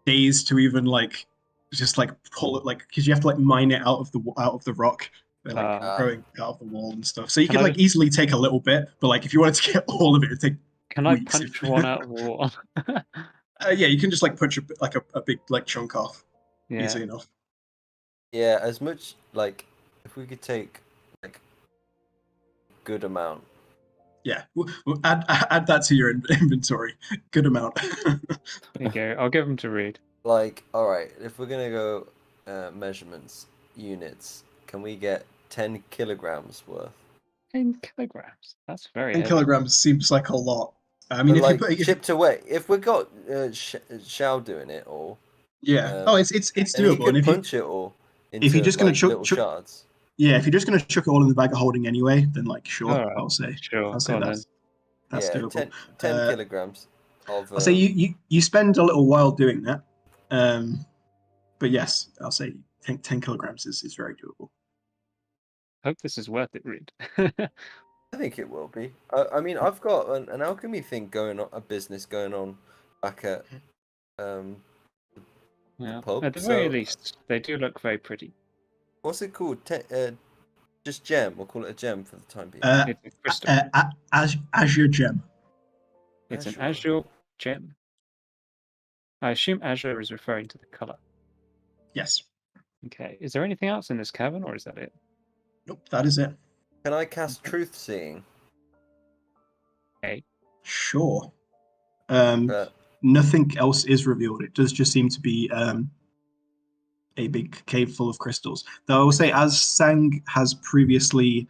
Speaker 1: days to even like just like pull it, like, because you have to like mine it out of the rock. They're like growing out of the wall and stuff. So you
Speaker 3: Can
Speaker 1: could
Speaker 3: I
Speaker 1: like
Speaker 3: just-
Speaker 1: easily take a little bit, but like if you wanted to get all of it, it'd take
Speaker 3: Can I
Speaker 1: weeks.
Speaker 3: punch one out of the wall?
Speaker 1: Yeah, you can just like punch a big like chunk off
Speaker 3: Yeah.
Speaker 1: easily enough.
Speaker 5: Yeah, as much like if we could take like good amount.
Speaker 1: Yeah, we'll add that to your inventory. Good amount.
Speaker 3: There you go. I'll give them to read.
Speaker 5: Like, all right, if we're gonna go measurements units, can we get 10 kilograms worth?
Speaker 3: 10 kilograms. That's very
Speaker 1: 10
Speaker 3: heavy.
Speaker 1: kilograms seems like a lot. I mean,
Speaker 5: But
Speaker 1: if
Speaker 5: like
Speaker 1: you put,
Speaker 5: chipped away. If we got Shao doing it all,
Speaker 1: yeah, oh, it's
Speaker 5: and he
Speaker 1: doable.
Speaker 5: could
Speaker 1: And
Speaker 5: punch it all into
Speaker 1: if you're just gonna
Speaker 5: like little shards.
Speaker 1: yeah, if you're just gonna chuck it all in the bag of holding anyway, then like sure,
Speaker 3: All right.
Speaker 1: I'll say
Speaker 3: Sure. Go on then.
Speaker 1: that's
Speaker 5: Yeah,
Speaker 1: doable.
Speaker 5: 10 kilograms of.
Speaker 1: I'll say you spend a little while doing that, but yes, I'll say 10 kilograms is very doable.
Speaker 3: Hope this is worth it, Reed.
Speaker 5: I think it will be. I mean, I've got an alchemy thing going on, a business going on back at
Speaker 3: Yeah.
Speaker 5: pub,
Speaker 3: At the very
Speaker 5: so-
Speaker 3: least, they do look very pretty.
Speaker 5: what's it called? Just gem. We'll call it a gem for the time being.
Speaker 3: It's a crystal.
Speaker 1: Azure gem.
Speaker 3: It's an
Speaker 5: Azure.
Speaker 3: azure gem. I assume azure is referring to the color.
Speaker 1: Yes.
Speaker 3: Okay. Is there anything else in this cavern, or is that it?
Speaker 1: Nope. That is it.
Speaker 5: Can I cast Truth Seeing?
Speaker 1: Sure.
Speaker 5: But
Speaker 1: Nothing else is revealed. It does just seem to be a big cave full of crystals. Though I will say, as Sang has previously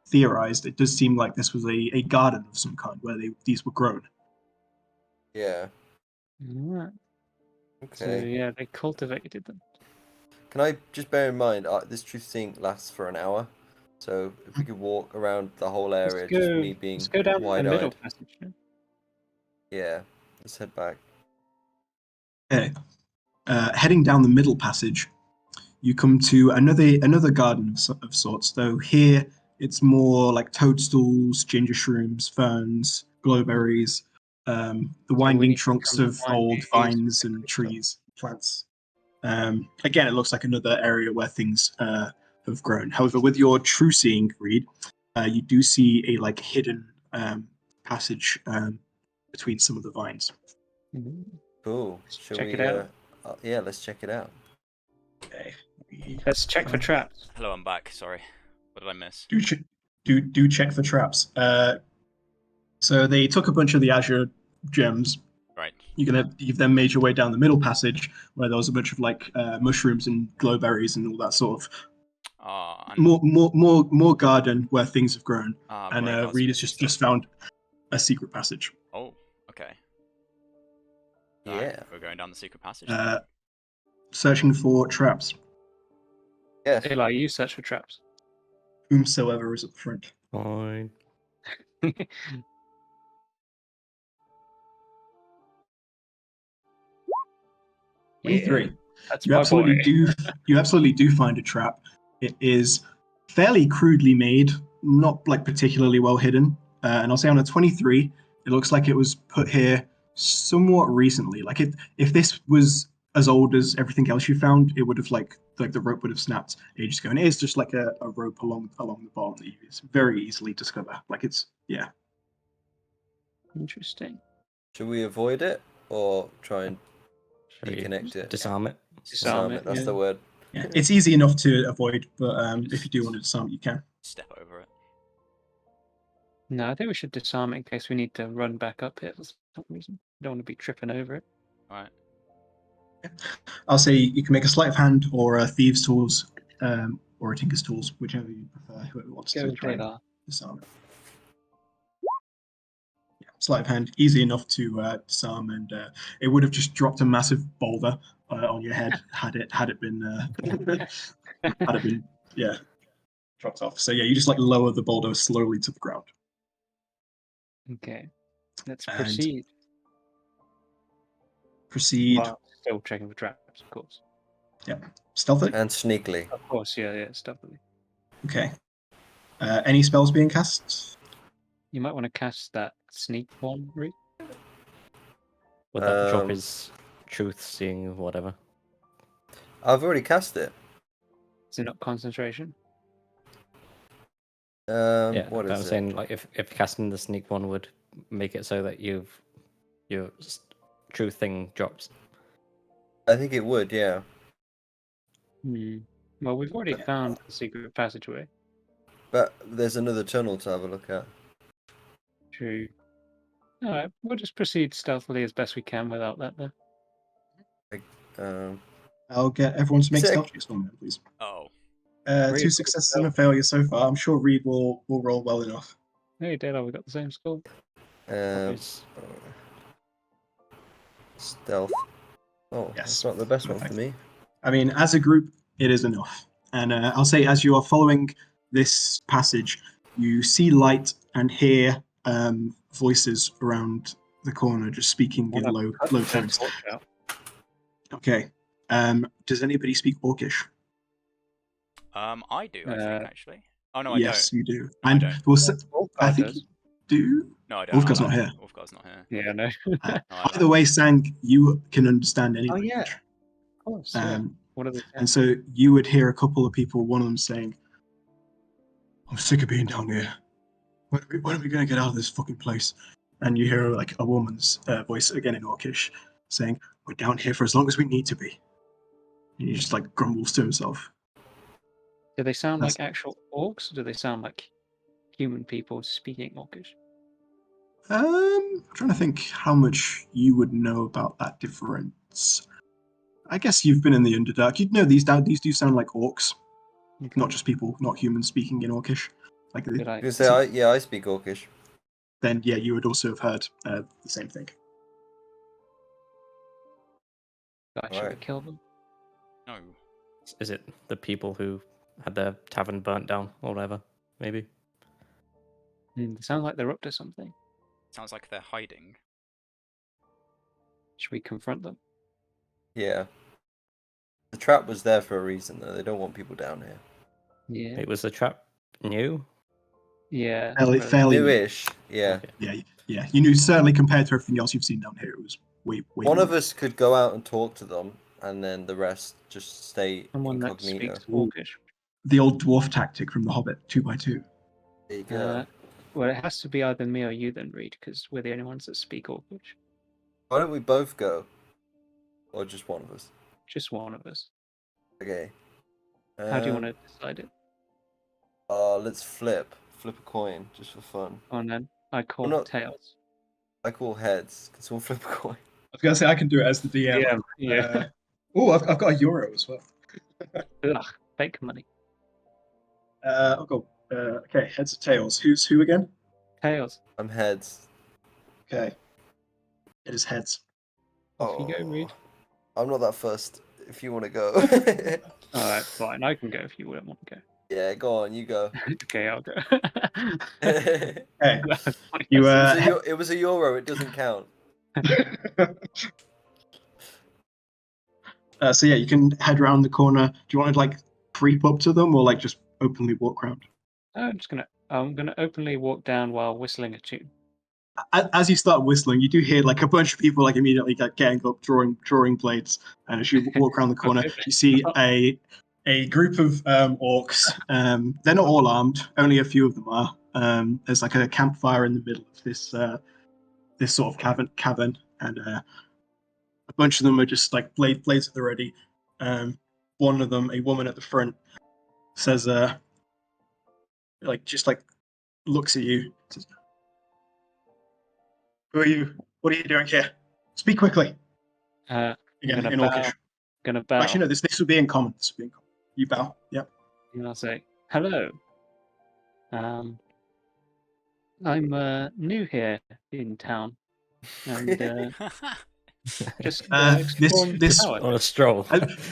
Speaker 1: theorized, it does seem like this was a garden of some kind where these were grown.
Speaker 5: yeah,
Speaker 3: Alright. So
Speaker 5: okay.
Speaker 3: yeah, they cultivated them.
Speaker 5: Can I just bear in mind this Truth Seeing lasts for an hour, so if we could walk around the whole area, just me being
Speaker 3: Let's go down the
Speaker 5: wide-eyed.
Speaker 3: middle passage. Yeah?
Speaker 5: Yeah, let's head back.
Speaker 1: Okay. Heading down the middle passage, you come to another garden of sorts. Though here it's more like toadstools, ginger shrooms, ferns, glowberries, the
Speaker 3: So we
Speaker 1: winding
Speaker 3: need to
Speaker 1: trunks
Speaker 3: come
Speaker 1: of
Speaker 3: find
Speaker 1: old
Speaker 3: these
Speaker 1: vines and
Speaker 3: crystals.
Speaker 1: trees, plants. Again, it looks like another area where things have grown. However, with your true seeing read, you do see a like hidden passage between some of the vines.
Speaker 3: Mhm.
Speaker 5: Cool.
Speaker 3: Let's
Speaker 5: Shall
Speaker 3: check
Speaker 5: we?
Speaker 3: it out.
Speaker 5: Yeah, let's check it out.
Speaker 1: Okay.
Speaker 3: Let's check for traps.
Speaker 4: Hello, I'm back. Sorry. What did I miss?
Speaker 1: Do check for traps. So they took a bunch of the Azure gems.
Speaker 4: Right.
Speaker 1: You've then made your way down the middle passage where there was a bunch of like mushrooms and glowberries and all that sort of
Speaker 4: And
Speaker 1: more garden where things have grown. And
Speaker 4: brain cards
Speaker 1: Reed has
Speaker 4: and
Speaker 1: just
Speaker 4: stuff.
Speaker 1: found a secret passage.
Speaker 4: Oh, okay.
Speaker 5: Yeah.
Speaker 4: Alright, we're going down the secret passage.
Speaker 1: Searching for traps.
Speaker 5: Yes.
Speaker 3: Eli, you search for traps.
Speaker 1: Whomsoever is at the front.
Speaker 2: Fine.
Speaker 1: 23.
Speaker 3: Yeah, that's
Speaker 1: You
Speaker 3: my
Speaker 1: absolutely
Speaker 3: boy.
Speaker 1: do. You absolutely do find a trap. It is fairly crudely made, not like particularly well hidden. And I'll say on a 23, it looks like it was put here somewhat recently. Like if this was as old as everything else you found, it would have like the rope would have snapped ages ago. And it is just like a rope along the bottom that you very easily discover. Like it's yeah.
Speaker 3: Interesting.
Speaker 5: Should we avoid it or try and
Speaker 2: Shall we
Speaker 5: deconnect it?
Speaker 2: disarm it?
Speaker 3: Disarm it,
Speaker 5: That's
Speaker 3: yeah.
Speaker 5: the word.
Speaker 1: Yeah, it's easy enough to avoid, but if you do want to disarm it, you can.
Speaker 4: Step over it.
Speaker 3: No, I think we should disarm it in case we need to run back up it for some reason. Don't want to be tripping over it.
Speaker 4: Alright.
Speaker 1: I'll say you can make a sleight of hand or a thieves' tools or a tinker's tools, whichever you prefer. Whoever wants
Speaker 3: Go
Speaker 1: to
Speaker 3: with
Speaker 1: try and
Speaker 3: Daylar.
Speaker 1: disarm it. Yeah, sleight of hand, easy enough to disarm, and it would have just dropped a massive boulder on your head had it been yeah dropped off. So yeah, you just like lower the boulder slowly to the ground.
Speaker 3: Okay. Let's
Speaker 1: And
Speaker 3: proceed.
Speaker 1: Proceed
Speaker 3: While still checking for traps, of course.
Speaker 1: stealthily.
Speaker 5: And sneakily.
Speaker 3: Of course, yeah, stealthily.
Speaker 1: Okay. Any spells being cast?
Speaker 3: You might want to cast that sneak one, Reed.
Speaker 2: Would that drop
Speaker 5: Um,
Speaker 2: his truth seeing whatever?
Speaker 5: I've already cast it.
Speaker 3: Is it not concentration?
Speaker 2: Yeah,
Speaker 5: What
Speaker 2: but I
Speaker 5: is
Speaker 2: was
Speaker 5: it?
Speaker 2: saying like if casting the sneak one would make it so that your truth thing drops.
Speaker 5: I think it would, yeah.
Speaker 3: Well, we've already found the secret passageway.
Speaker 5: But there's another tunnel to have a look at.
Speaker 3: True. Alright, we'll just proceed stealthily as best we can without that then.
Speaker 1: I'll get everyone to make
Speaker 5: Is it-
Speaker 1: stealth checks for me, please.
Speaker 4: Oh.
Speaker 1: Two successes and a failure so far. I'm sure Reed will roll well enough.
Speaker 3: Hey, Daylar, we got the same score.
Speaker 2: It's-
Speaker 5: Stealth. Oh,
Speaker 1: Yes.
Speaker 5: it's not the best one
Speaker 1: Perfect.
Speaker 5: for me.
Speaker 1: I mean, as a group, it is enough. And I'll say, as you are following this passage, you see light and hear voices around the corner, just speaking in low tones. Okay. Does anybody speak Orcish?
Speaker 4: I do, I think, actually. Oh, no, I
Speaker 1: Yes,
Speaker 4: don't.
Speaker 1: you do.
Speaker 4: No, I
Speaker 1: And
Speaker 4: don't.
Speaker 1: I think you do.
Speaker 4: No, I don't.
Speaker 1: Ulfgar's not here.
Speaker 4: Ulfgar's not here.
Speaker 3: Yeah, no.
Speaker 4: No, I
Speaker 1: Either way, Sang, you can understand any
Speaker 5: Oh,
Speaker 1: language.
Speaker 5: yeah.
Speaker 3: Of course, yeah. What are they saying?
Speaker 1: And so you would hear a couple of people, one of them saying, I'm sick of being down here. When are we going to get out of this fucking place? And you hear like a woman's voice again in Orcish saying, we're down here for as long as we need to be. And he just like grumbles to himself.
Speaker 3: Do they sound
Speaker 1: That's-
Speaker 3: like actual orcs, or do they sound like human people speaking Orcish?
Speaker 1: I'm trying to think how much you would know about that difference. I guess you've been in the Underdark. You'd know these do sound like orcs,
Speaker 3: Okay.
Speaker 1: not just people, not humans speaking in Orcish. Like,
Speaker 3: Did I?
Speaker 5: You say, I speak Orcish.
Speaker 1: then yeah, you would also have heard the same thing.
Speaker 3: Should we
Speaker 5: Alright.
Speaker 3: kill them?
Speaker 4: No.
Speaker 2: Is it the people who had their tavern burnt down or whatever? Maybe.
Speaker 3: It sounds like they're up to something.
Speaker 4: Sounds like they're hiding.
Speaker 3: Should we confront them?
Speaker 5: Yeah. The trap was there for a reason, though. They don't want people down here.
Speaker 3: Yeah.
Speaker 2: It was the trap new.
Speaker 3: Yeah.
Speaker 1: Fairly
Speaker 5: Newish. Yeah.
Speaker 2: Okay.
Speaker 1: Yeah. You knew certainly compared to everything else you've seen down here, it was way.
Speaker 5: One of
Speaker 1: more.
Speaker 5: us could go out and talk to them, and then the rest just stay
Speaker 3: Someone that
Speaker 5: incognito.
Speaker 3: speaks Orcish.
Speaker 1: The old dwarf tactic from The Hobbit, 2x2.
Speaker 5: There you go.
Speaker 3: Well, it has to be either me or you then, Reed, because we're the only ones that speak Orcish.
Speaker 5: Why don't we both go? Or just one of us?
Speaker 3: Just one of us.
Speaker 5: Okay.
Speaker 3: How do you want to decide it?
Speaker 5: Let's flip. Flip a coin, just for fun.
Speaker 3: On then, I call
Speaker 5: not-
Speaker 3: tails.
Speaker 5: I call heads. Can someone flip a coin?
Speaker 1: I was going to say I can do it as the DM.
Speaker 3: Yeah.
Speaker 1: I've got a euro as well.
Speaker 3: Ugh, fake money.
Speaker 1: I'll go. Okay, heads or tails. Who's who again?
Speaker 3: Tails.
Speaker 5: I'm heads.
Speaker 1: Okay. It is heads.
Speaker 3: Off you go, Reed.
Speaker 5: I'm not that first. If you want to go.
Speaker 3: Alright, fine. I can go if you wouldn't want to go.
Speaker 5: Yeah, go on. You go.
Speaker 3: Okay, I'll go.
Speaker 1: Hey,
Speaker 3: That's funny.
Speaker 1: you
Speaker 5: It was a euro. It doesn't count.
Speaker 1: so yeah, you can head around the corner. Do you want to like creep up to them or like just openly walk around?
Speaker 3: I'm gonna openly walk down while whistling a tune.
Speaker 1: As you start whistling, you do hear like a bunch of people like immediately like getting up, drawing blades, and as you walk around the corner, you see a group of orcs. They're not all armed; only a few of them are. There's like a campfire in the middle of this sort of cavern, and a bunch of them are just like blades at the ready. One of them, a woman at the front, says, looks at you. Says, "Who are you? What are you doing here? Speak quickly." Again,
Speaker 3: gonna
Speaker 1: in
Speaker 3: bow.
Speaker 1: Orcish.
Speaker 3: Gonna bow.
Speaker 1: Actually, no. This would be in common. This would be in common. You bow. Yep.
Speaker 3: And I'll say, hello. I'm new here in town. And just exploring the tower.
Speaker 2: On a stroll.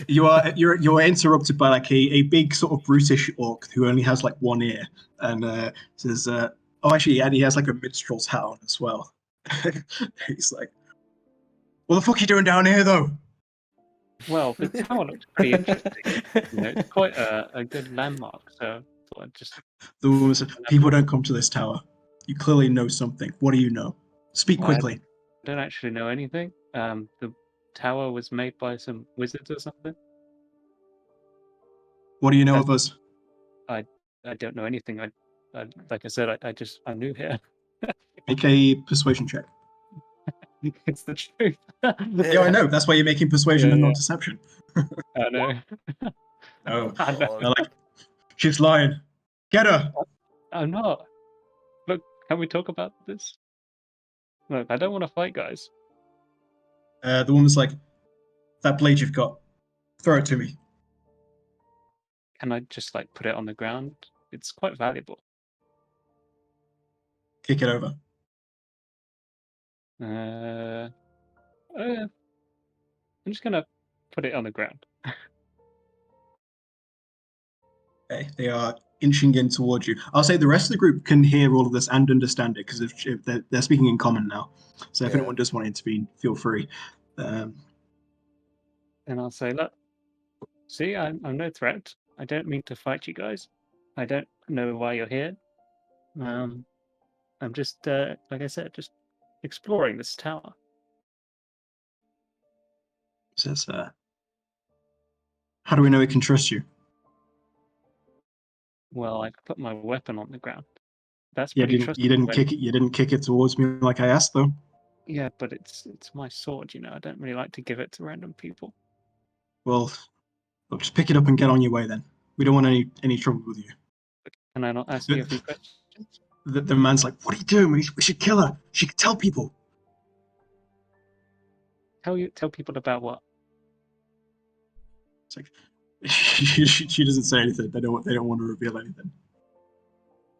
Speaker 1: You're interrupted by like a big sort of brutish orc who only has like one ear and says, "Oh, actually, and he has like a minstrel's hat on as well." He's like, "What the fuck are you doing down here, though?"
Speaker 3: Well, the tower looks pretty interesting. It's quite a good landmark, so I thought I'd just...
Speaker 1: The woman said, "People don't come to this tower. You clearly know something. What do you know? Speak quickly."
Speaker 3: I don't actually know anything. The tower was made by some wizards or something.
Speaker 1: What do you know of us?
Speaker 3: I don't know anything. I like I said, I'm new here.
Speaker 1: Make a persuasion check.
Speaker 3: It's the truth.
Speaker 1: Yeah, I know. That's why you're making persuasion and not deception.
Speaker 3: I know.
Speaker 1: Oh,
Speaker 3: I know.
Speaker 1: they're like, she's lying. Get her.
Speaker 3: I'm not. Look, can we talk about this? Look, I don't want to fight, guys.
Speaker 1: The woman's like, "That blade you've got, throw it to me."
Speaker 3: Can I just like put it on the ground? It's quite valuable.
Speaker 1: Kick it over.
Speaker 3: I'm just gonna put it on the ground.
Speaker 1: Okay, they are inching in towards you. I'll say the rest of the group can hear all of this and understand it because if they're speaking in common now. So if anyone does want to intervene, feel free.
Speaker 3: And I'll say, look, see, I'm no threat. I don't mean to fight you guys. I don't know why you're here. I'm just, like I said, just exploring this tower.
Speaker 1: Says, "How do we know we can trust you?"
Speaker 3: Well, I put my weapon on the ground. That's
Speaker 1: Yeah,
Speaker 3: pretty
Speaker 1: you
Speaker 3: trustworthy.
Speaker 1: didn't kick it. You didn't kick it towards me like I asked, though.
Speaker 3: Yeah, but it's my sword. I don't really like to give it to random people.
Speaker 1: Well, look, just pick it up and get on your way then. We don't want any trouble with you.
Speaker 3: Can I not ask you a few questions?
Speaker 1: the man's like, "What are you doing? We should kill her. She could tell people."
Speaker 3: Tell people about what?
Speaker 1: It's like she doesn't say anything. They don't want to reveal anything.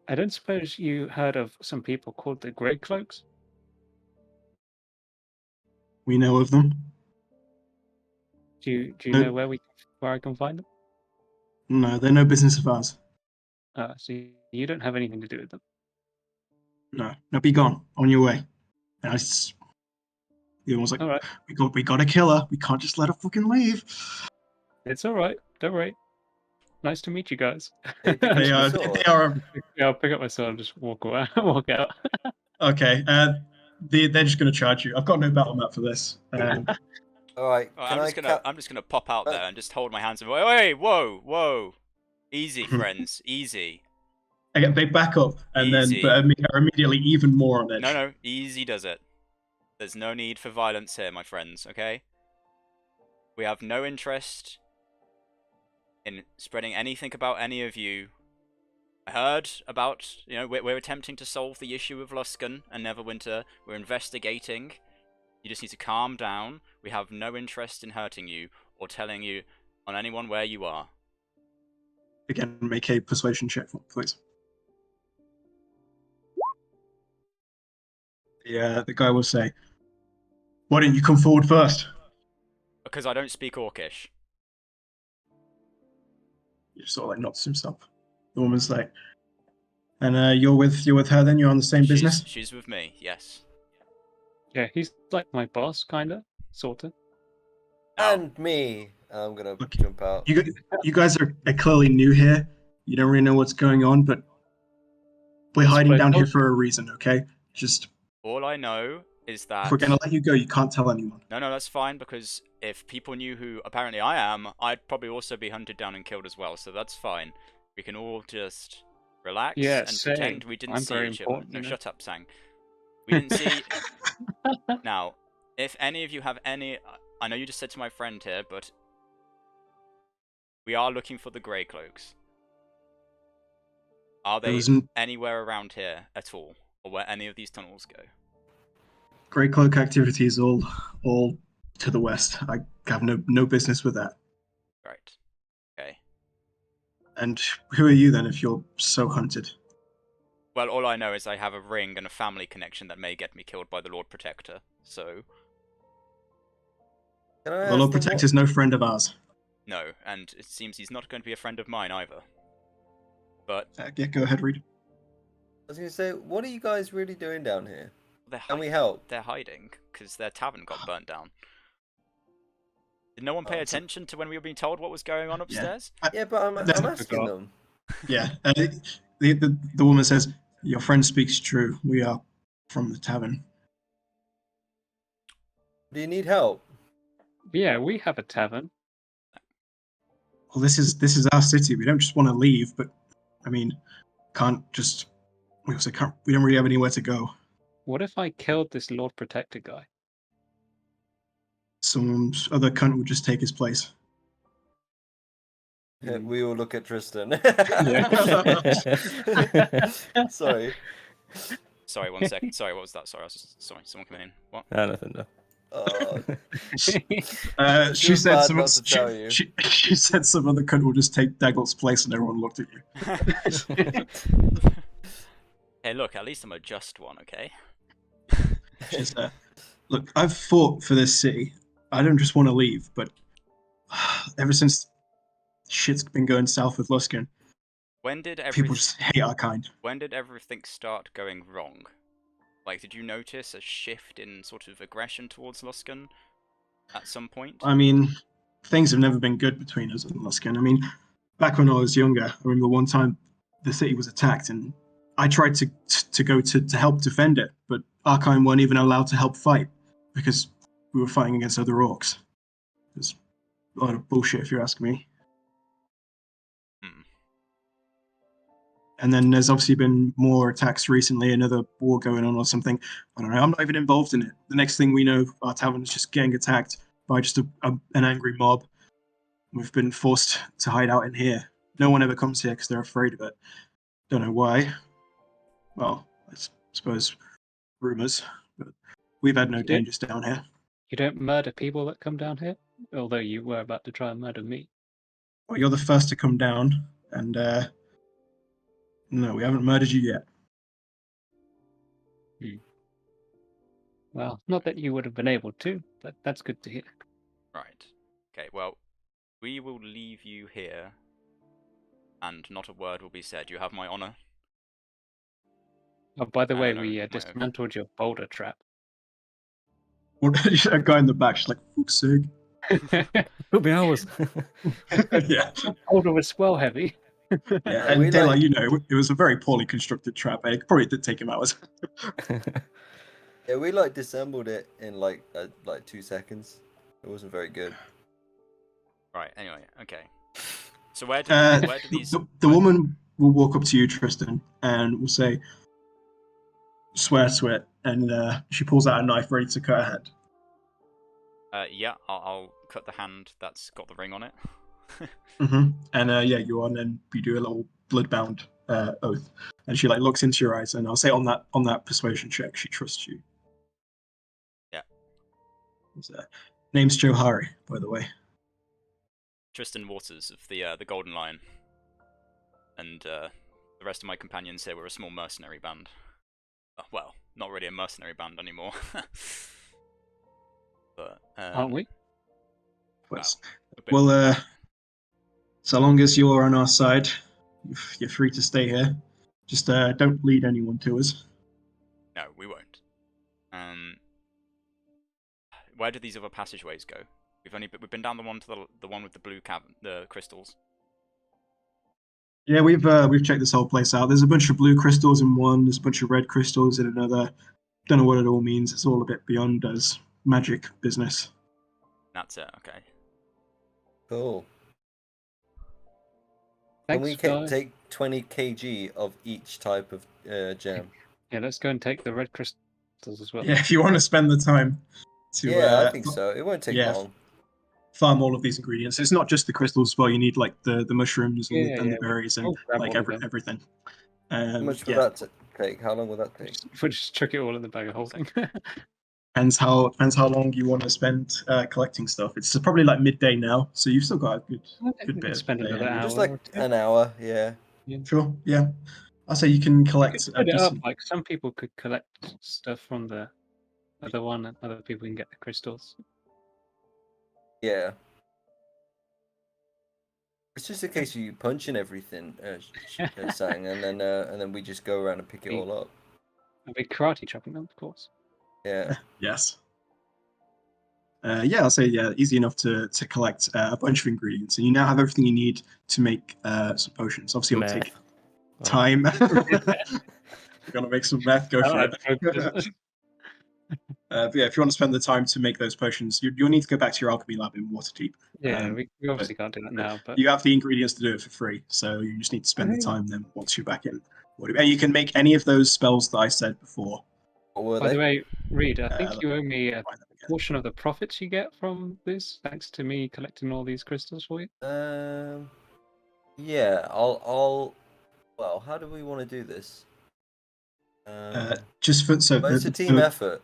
Speaker 3: I don't suppose you heard of some people called the Grey Cloaks?
Speaker 1: We know of them.
Speaker 3: Do you
Speaker 1: No.
Speaker 3: know where I can find them?
Speaker 1: No, they're no business of ours.
Speaker 3: So you don't have anything to do with them.
Speaker 1: No, be gone. On your way. And the one was like,
Speaker 3: All right,
Speaker 1: we gotta kill her. We can't just let her fucking leave.
Speaker 3: it's all right. Don't worry. Nice to meet you guys.
Speaker 5: Hey, pick up
Speaker 1: They
Speaker 5: your
Speaker 1: are.
Speaker 5: sword.
Speaker 1: They are.
Speaker 3: Yeah, I'll pick up my sword and just walk away. Walk out.
Speaker 1: Okay. They're just gonna charge you. I've got no battle map for this.
Speaker 5: All right.
Speaker 4: Oh,
Speaker 5: Can
Speaker 4: I'm just gonna pop out there and just hold my hands and go, "Hey, whoa, easy, friends, easy."
Speaker 1: They back up and
Speaker 4: Easy.
Speaker 1: are immediately even more on edge.
Speaker 4: No, easy does it. There's no need for violence here, my friends. Okay. We have no interest in spreading anything about any of you. I heard about, we're attempting to solve the issue of Luskan and Neverwinter. We're investigating. You just need to calm down. We have no interest in hurting you or telling you on anyone where you are.
Speaker 1: Again, make a persuasion check, please. The guy will say, "Why didn't you come forward first?"
Speaker 4: Because I don't speak Orcish.
Speaker 1: He just sort of like nods to himself. The woman's like, "And you're with her then? You're on the same business?"
Speaker 4: She's with me, yes.
Speaker 3: Yeah, he's like my boss, kinda, sorta.
Speaker 5: And me. I'm gonna
Speaker 1: Look,
Speaker 5: jump out.
Speaker 1: You guys are clearly new here. You don't really know what's going on, but we're hiding down here for a reason, okay? Just
Speaker 4: All I know is that
Speaker 1: if we're gonna let you go, you can't tell anyone.
Speaker 4: No, that's fine, because if people knew who apparently I am, I'd probably also be hunted down and killed as well, so that's fine. We can all just relax and pretend we didn't see each other. No, shut up, Sang. We didn't see... Now, if any of you have any... I know you just said to my friend here, but... We are looking for the Grey Cloaks. Are they anywhere around here at all? Or where any of these tunnels go?
Speaker 1: Grey Cloak activity is all to the west. I have no business with that.
Speaker 4: Right. Okay.
Speaker 1: And who are you then if you're so hunted?
Speaker 4: Well, all I know is I have a ring and a family connection that may get me killed by the Lord Protector, so...
Speaker 1: The Lord Protector is no friend of ours.
Speaker 4: No, and it seems he's not going to be a friend of mine either. But...
Speaker 1: Yeah, go ahead, Reed.
Speaker 5: I was going to say, what are you guys really doing down here?
Speaker 4: Can
Speaker 5: we help?
Speaker 4: They're hiding, because their tavern got burnt down. Did no one pay attention to when we were being told what was going on upstairs?
Speaker 5: Yeah, but I'm asking them.
Speaker 1: Yeah, the woman says, "Your friend speaks true. We are from the tavern."
Speaker 5: Do you need help?
Speaker 3: Yeah, we have a tavern.
Speaker 1: Well, this is our city. We don't just want to leave, but I mean, we don't really have anywhere to go.
Speaker 3: What if I killed this Lord Protector guy?
Speaker 1: Some other cunt will just take his place.
Speaker 5: We all look at Tristan. Sorry.
Speaker 4: Sorry, 1 second. Sorry, what was that? Sorry, someone coming in. What?
Speaker 2: Nothing. No.
Speaker 1: She said some other cunt will just take Daggle's place, and everyone looked at you.
Speaker 4: Hey, look, at least I'm a just one, okay?
Speaker 1: Look, I've fought for this city. I don't just want to leave, but ever since shit's been going south with Luskan, people just hate our kind.
Speaker 4: When did everything start going wrong? Like, did you notice a shift in sort of aggression towards Luskan at some point?
Speaker 1: I mean, things have never been good between us and Luskan. I mean, back when I was younger, I remember one time the city was attacked, and I tried to go to help defend it, but our kind weren't even allowed to help fight because we were fighting against other orcs. It's a lot of bullshit, if you ask me. And then there's obviously been more attacks recently, another war going on or something. I don't know, I'm not even involved in it. The next thing we know, our tavern is just getting attacked by just an angry mob. We've been forced to hide out in here. No one ever comes here because they're afraid of it. Don't know why. Well, suppose rumors, but we've had no
Speaker 3: You don't-
Speaker 1: dangers down here.
Speaker 3: You don't murder people that come down here? Although you were about to try and murder me.
Speaker 1: Well, you're the first to come down, and no, we haven't murdered you yet.
Speaker 3: Well, not that you would have been able to, but that's good to hear.
Speaker 4: Right. Okay, well, we will leave you here, and not a word will be said. You have my honor.
Speaker 3: Oh, by the way,
Speaker 4: no,
Speaker 3: we
Speaker 4: my oath.
Speaker 3: dismantled your boulder trap.
Speaker 1: A guy in the back, she's like, "Fuck's sake."
Speaker 2: Took me hours.
Speaker 1: Yeah,
Speaker 3: Boulder was well heavy.
Speaker 1: yeah.
Speaker 5: we
Speaker 1: And Daylight,
Speaker 5: like-
Speaker 1: it was a very poorly constructed trap. And it probably did take him hours.
Speaker 5: Yeah, we like disassembled it in like 2 seconds. It wasn't very good.
Speaker 4: Right, anyway, okay. So where do these...
Speaker 1: The woman will walk up to you, Tristan, and will say, "Swear to it," and she pulls out a knife ready to cut her head.
Speaker 4: Yeah, I'll cut the hand that's got the ring on it.
Speaker 1: And yeah, you on, and you do a little blood-bound oath, and she like looks into your eyes, and I'll say on that persuasion check, she trusts you.
Speaker 4: Yeah.
Speaker 1: Name's Johari, by the way.
Speaker 4: Tristan Waters of the Golden Lion. And the rest of my companions here were a small mercenary band. Well, not really a mercenary band anymore. But
Speaker 3: Aren't we?
Speaker 1: Well, so long as you're on our side, you're free to stay here. Just don't lead anyone to us.
Speaker 4: No, we won't. Where do these other passageways go? We've been down the one to the one with the blue the crystals.
Speaker 1: Yeah, we've checked this whole place out. There's a bunch of blue crystals in one. There's a bunch of red crystals in another. Don't know what it all means. It's all a bit beyond us magic business.
Speaker 4: That's it. Okay.
Speaker 5: Cool.
Speaker 3: Thanks,
Speaker 5: we
Speaker 3: guys.
Speaker 5: take 20 kg of each type of gem?
Speaker 3: Yeah, let's go and take the red crystals as well.
Speaker 1: Yeah, if you want to spend the time to
Speaker 5: I think so. It won't take long.
Speaker 1: Farm all of these ingredients. It's not just the crystals as well. You need like the mushrooms and the berries and
Speaker 3: we'll grab
Speaker 1: like
Speaker 3: all of them.
Speaker 1: everything.
Speaker 5: How much will that take? How long will that take?
Speaker 3: We'll just chuck it all in the bag of holding.
Speaker 1: Depends how long you want to spend collecting stuff. It's probably like midday now, so you've still got a good bit.
Speaker 3: Spend another hour.
Speaker 5: Just like an hour, yeah.
Speaker 1: Sure, yeah. I'll say you can collect.
Speaker 3: You could split it up. Like some people could collect stuff from the other one, and other people can get the crystals.
Speaker 5: Yeah. It's just a case of you punching everything, saying, and then we just go around and pick it all up.
Speaker 3: I'll be karate chopping them, of course.
Speaker 5: Yeah.
Speaker 1: Yes. Yeah, I'll say easy enough to collect a bunch of ingredients, and you now have everything you need to make some potions. Obviously, it'll take time. You're gonna make some meth. Go for it. But yeah, if you want to spend the time to make those potions, you'll need to go back to your alchemy lab in Waterdeep.
Speaker 3: Yeah, we obviously can't do that now, but
Speaker 1: you have the ingredients to do it for free, so you just need to spend the time then once you're back in. And you can make any of those spells that I said before.
Speaker 3: By the way, Reed, I think you owe me a portion of the profits you get from this, thanks to me collecting all these crystals for you.
Speaker 5: Yeah, I'll. Well, how do we want to do this?
Speaker 1: Just for
Speaker 5: it's a team effort.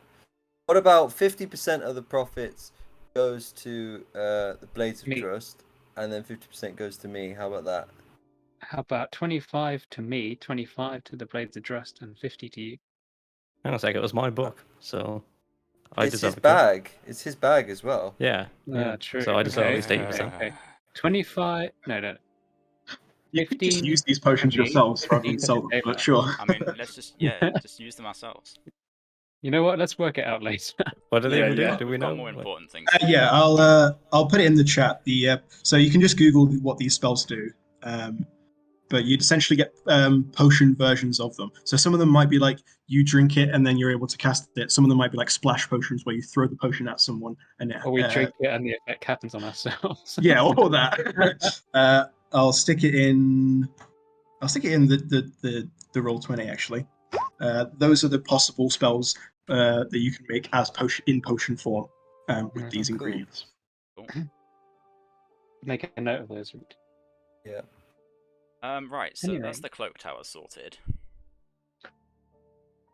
Speaker 5: What about 50% of the profits goes to the Blades of Drrust, and then 50% goes to me? How about that?
Speaker 3: How about 25 to me, 25 to the Blades of Drrust, and 50 to you?
Speaker 2: Hang on a sec, it was my book, so
Speaker 5: it's his bag. It's his bag as well.
Speaker 2: Yeah.
Speaker 3: True.
Speaker 2: So I deserve at least 8%.
Speaker 3: Okay. 25. No.
Speaker 1: You can just use these potions yourselves rather than sell them, but sure.
Speaker 4: I mean, let's just use them ourselves.
Speaker 3: You know what? Let's work it out later.
Speaker 2: What do they even do? Do we know?
Speaker 4: More important things.
Speaker 1: Yeah, I'll put it in the chat. So you can just Google what these spells do. But you'd essentially get potion versions of them. So some of them might be like you drink it and then you're able to cast it. Some of them might be like splash potions where you throw the potion at someone and
Speaker 3: or we drink it and the effect happens on ourselves.
Speaker 1: Yeah, all that. I'll stick it in the Roll20 actually. Those are the possible spells that you can make as potion form with these ingredients.
Speaker 4: Cool.
Speaker 3: Make a note of those.
Speaker 5: Yeah.
Speaker 4: Right, so that's the cloak tower sorted.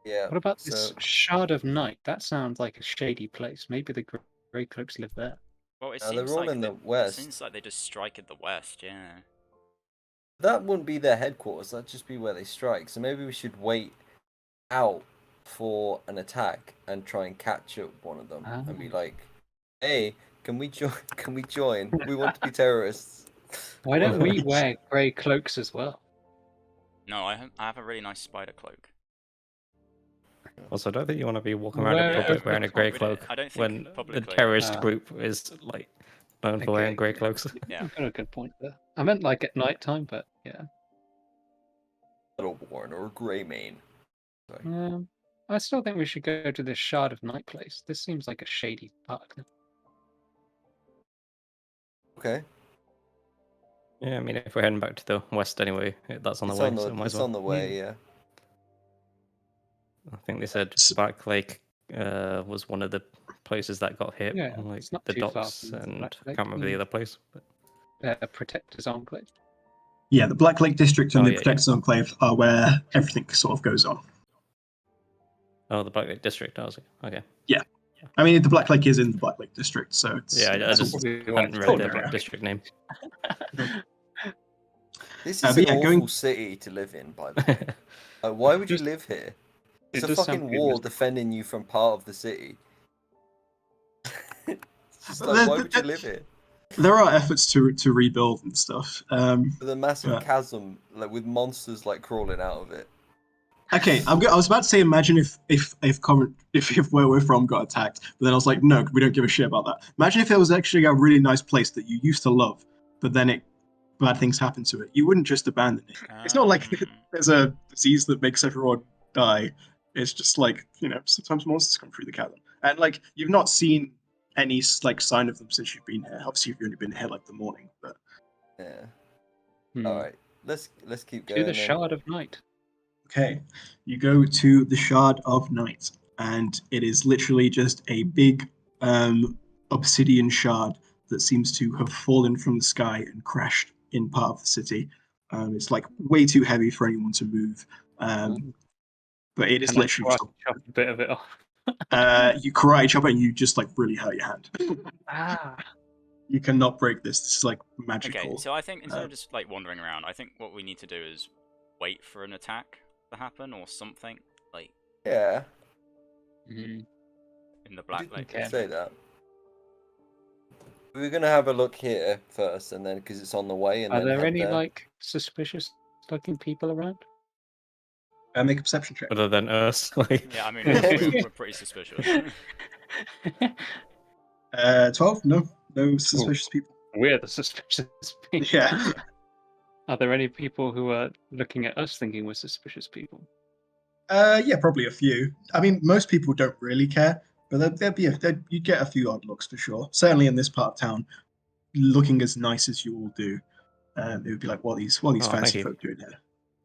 Speaker 5: Yeah.
Speaker 3: What about this
Speaker 5: so-
Speaker 3: Shard of Night? That sounds like a shady place. Maybe the Grey Cloaks live there.
Speaker 4: Well, it
Speaker 5: they're
Speaker 4: seems
Speaker 5: all
Speaker 4: like
Speaker 5: in the
Speaker 4: it
Speaker 5: west.
Speaker 4: seems like they just strike at the west. Yeah.
Speaker 5: That wouldn't be their headquarters. That'd just be where they strike. So maybe we should wait out for an attack and try and catch up one of them and be like, "Hey, can we join? Can we join? We want to be terrorists."
Speaker 3: Why don't we wear grey cloaks as well?
Speaker 4: No, I have a really nice spider cloak.
Speaker 2: Also, I don't think you want to be walking around
Speaker 3: Where
Speaker 2: in public
Speaker 3: is
Speaker 2: wearing
Speaker 3: the
Speaker 2: a grey
Speaker 4: cloak?
Speaker 2: cloak
Speaker 4: I don't think
Speaker 2: when the
Speaker 4: publicly.
Speaker 2: terrorist
Speaker 3: Ah.
Speaker 2: group is like known for wearing
Speaker 3: Okay.
Speaker 2: grey cloaks.
Speaker 4: Yeah.
Speaker 3: You've got a good point there. I meant like at night time, but yeah.
Speaker 5: Battleborn or Greymane. Sorry.
Speaker 3: I still think we should go to this Shard of Night place. This seems like a shady part.
Speaker 5: Okay.
Speaker 2: Yeah, I mean, if we're heading back to the west anyway, that's on the
Speaker 5: It's
Speaker 2: way,
Speaker 5: on the
Speaker 2: so might
Speaker 5: it's
Speaker 2: as well.
Speaker 5: on the way. Yeah.
Speaker 2: I think they said
Speaker 1: S-
Speaker 2: Black Lake was one of the places that got hit,
Speaker 3: Yeah,
Speaker 2: like
Speaker 3: it's not
Speaker 2: the
Speaker 3: too far
Speaker 2: docks,
Speaker 3: from
Speaker 2: and
Speaker 3: Black
Speaker 2: I
Speaker 3: Lake.
Speaker 2: can't remember the other place. But...
Speaker 3: Protector's Enclave.
Speaker 1: Yeah, the Black Lake District and
Speaker 2: Oh,
Speaker 1: the
Speaker 2: yeah,
Speaker 1: Protected Enclave are where everything sort of goes on.
Speaker 2: Oh, the Black Lake District, I was okay.
Speaker 1: I mean, the Black Lake is in the Black Lake District, so it's
Speaker 2: Yeah, I
Speaker 1: it's
Speaker 2: just
Speaker 1: all-
Speaker 2: hadn't
Speaker 1: it's
Speaker 2: read
Speaker 1: all
Speaker 2: the
Speaker 1: area.
Speaker 2: district name.
Speaker 5: This is
Speaker 1: but
Speaker 5: an
Speaker 1: yeah,
Speaker 5: awful
Speaker 1: going-
Speaker 5: city to live in, by the way. Why would you live here? It's
Speaker 3: It
Speaker 5: a
Speaker 3: does sound
Speaker 5: fucking
Speaker 3: pretty
Speaker 5: wall
Speaker 3: miserable.
Speaker 5: defending you from part of the city. It's just
Speaker 1: But
Speaker 5: like,
Speaker 1: the-
Speaker 5: why
Speaker 1: the-
Speaker 5: would you live here?
Speaker 1: There are efforts to rebuild and stuff.
Speaker 5: With a massive
Speaker 1: But-
Speaker 5: chasm, like with monsters like crawling out of it.
Speaker 1: Okay, I was about to say, imagine if where we're from got attacked, but then I was like, no, we don't give a shit about that. Imagine if there was actually a really nice place that you used to love, but then bad things happen to it. You wouldn't just abandon it. It's not like there's a disease that makes everyone die. It's just like, sometimes monsters come through the chasm, and like you've not seen any like sign of them since you've been here. Obviously, you've only been here like the morning, but
Speaker 5: Yeah.
Speaker 3: Hmm.
Speaker 5: All right. Let's keep
Speaker 3: To
Speaker 5: going.
Speaker 3: the
Speaker 5: then.
Speaker 3: Shard of Night.
Speaker 1: okay. You go to the Shard of Night, and it is literally just a big obsidian shard that seems to have fallen from the sky and crashed in part of the city. It's like way too heavy for anyone to move, but it is
Speaker 3: Can I
Speaker 1: literally
Speaker 3: chop a bit of it off?
Speaker 1: you karate chop it and you just like really hurt your hand.
Speaker 3: Ah.
Speaker 1: You cannot break this. This is like magical.
Speaker 4: Okay, so I think instead of just like wandering around, I think what we need to do is wait for an attack to happen or something like
Speaker 5: Yeah.
Speaker 3: Mhm.
Speaker 4: in the Black Lake.
Speaker 3: Okay.
Speaker 5: Say that. We're gonna have a look here first, and then because it's on the way. And
Speaker 3: Are
Speaker 5: then
Speaker 3: there
Speaker 5: head
Speaker 3: any
Speaker 5: there.
Speaker 3: like suspicious-looking people around?
Speaker 1: Make a perception check.
Speaker 2: Other than us, like...
Speaker 4: Yeah, I mean we're pretty suspicious.
Speaker 1: 12? No suspicious people.
Speaker 3: We're the suspicious people.
Speaker 1: Yeah.
Speaker 3: Are there any people who are looking at us thinking we're suspicious people?
Speaker 1: Yeah, probably a few. I mean, most people don't really care, but you get a few odd looks for sure. Certainly in this part of town, looking as nice as you all do, it would be like, what are these
Speaker 2: Oh,
Speaker 1: fancy
Speaker 2: thank you.
Speaker 1: folk doing here?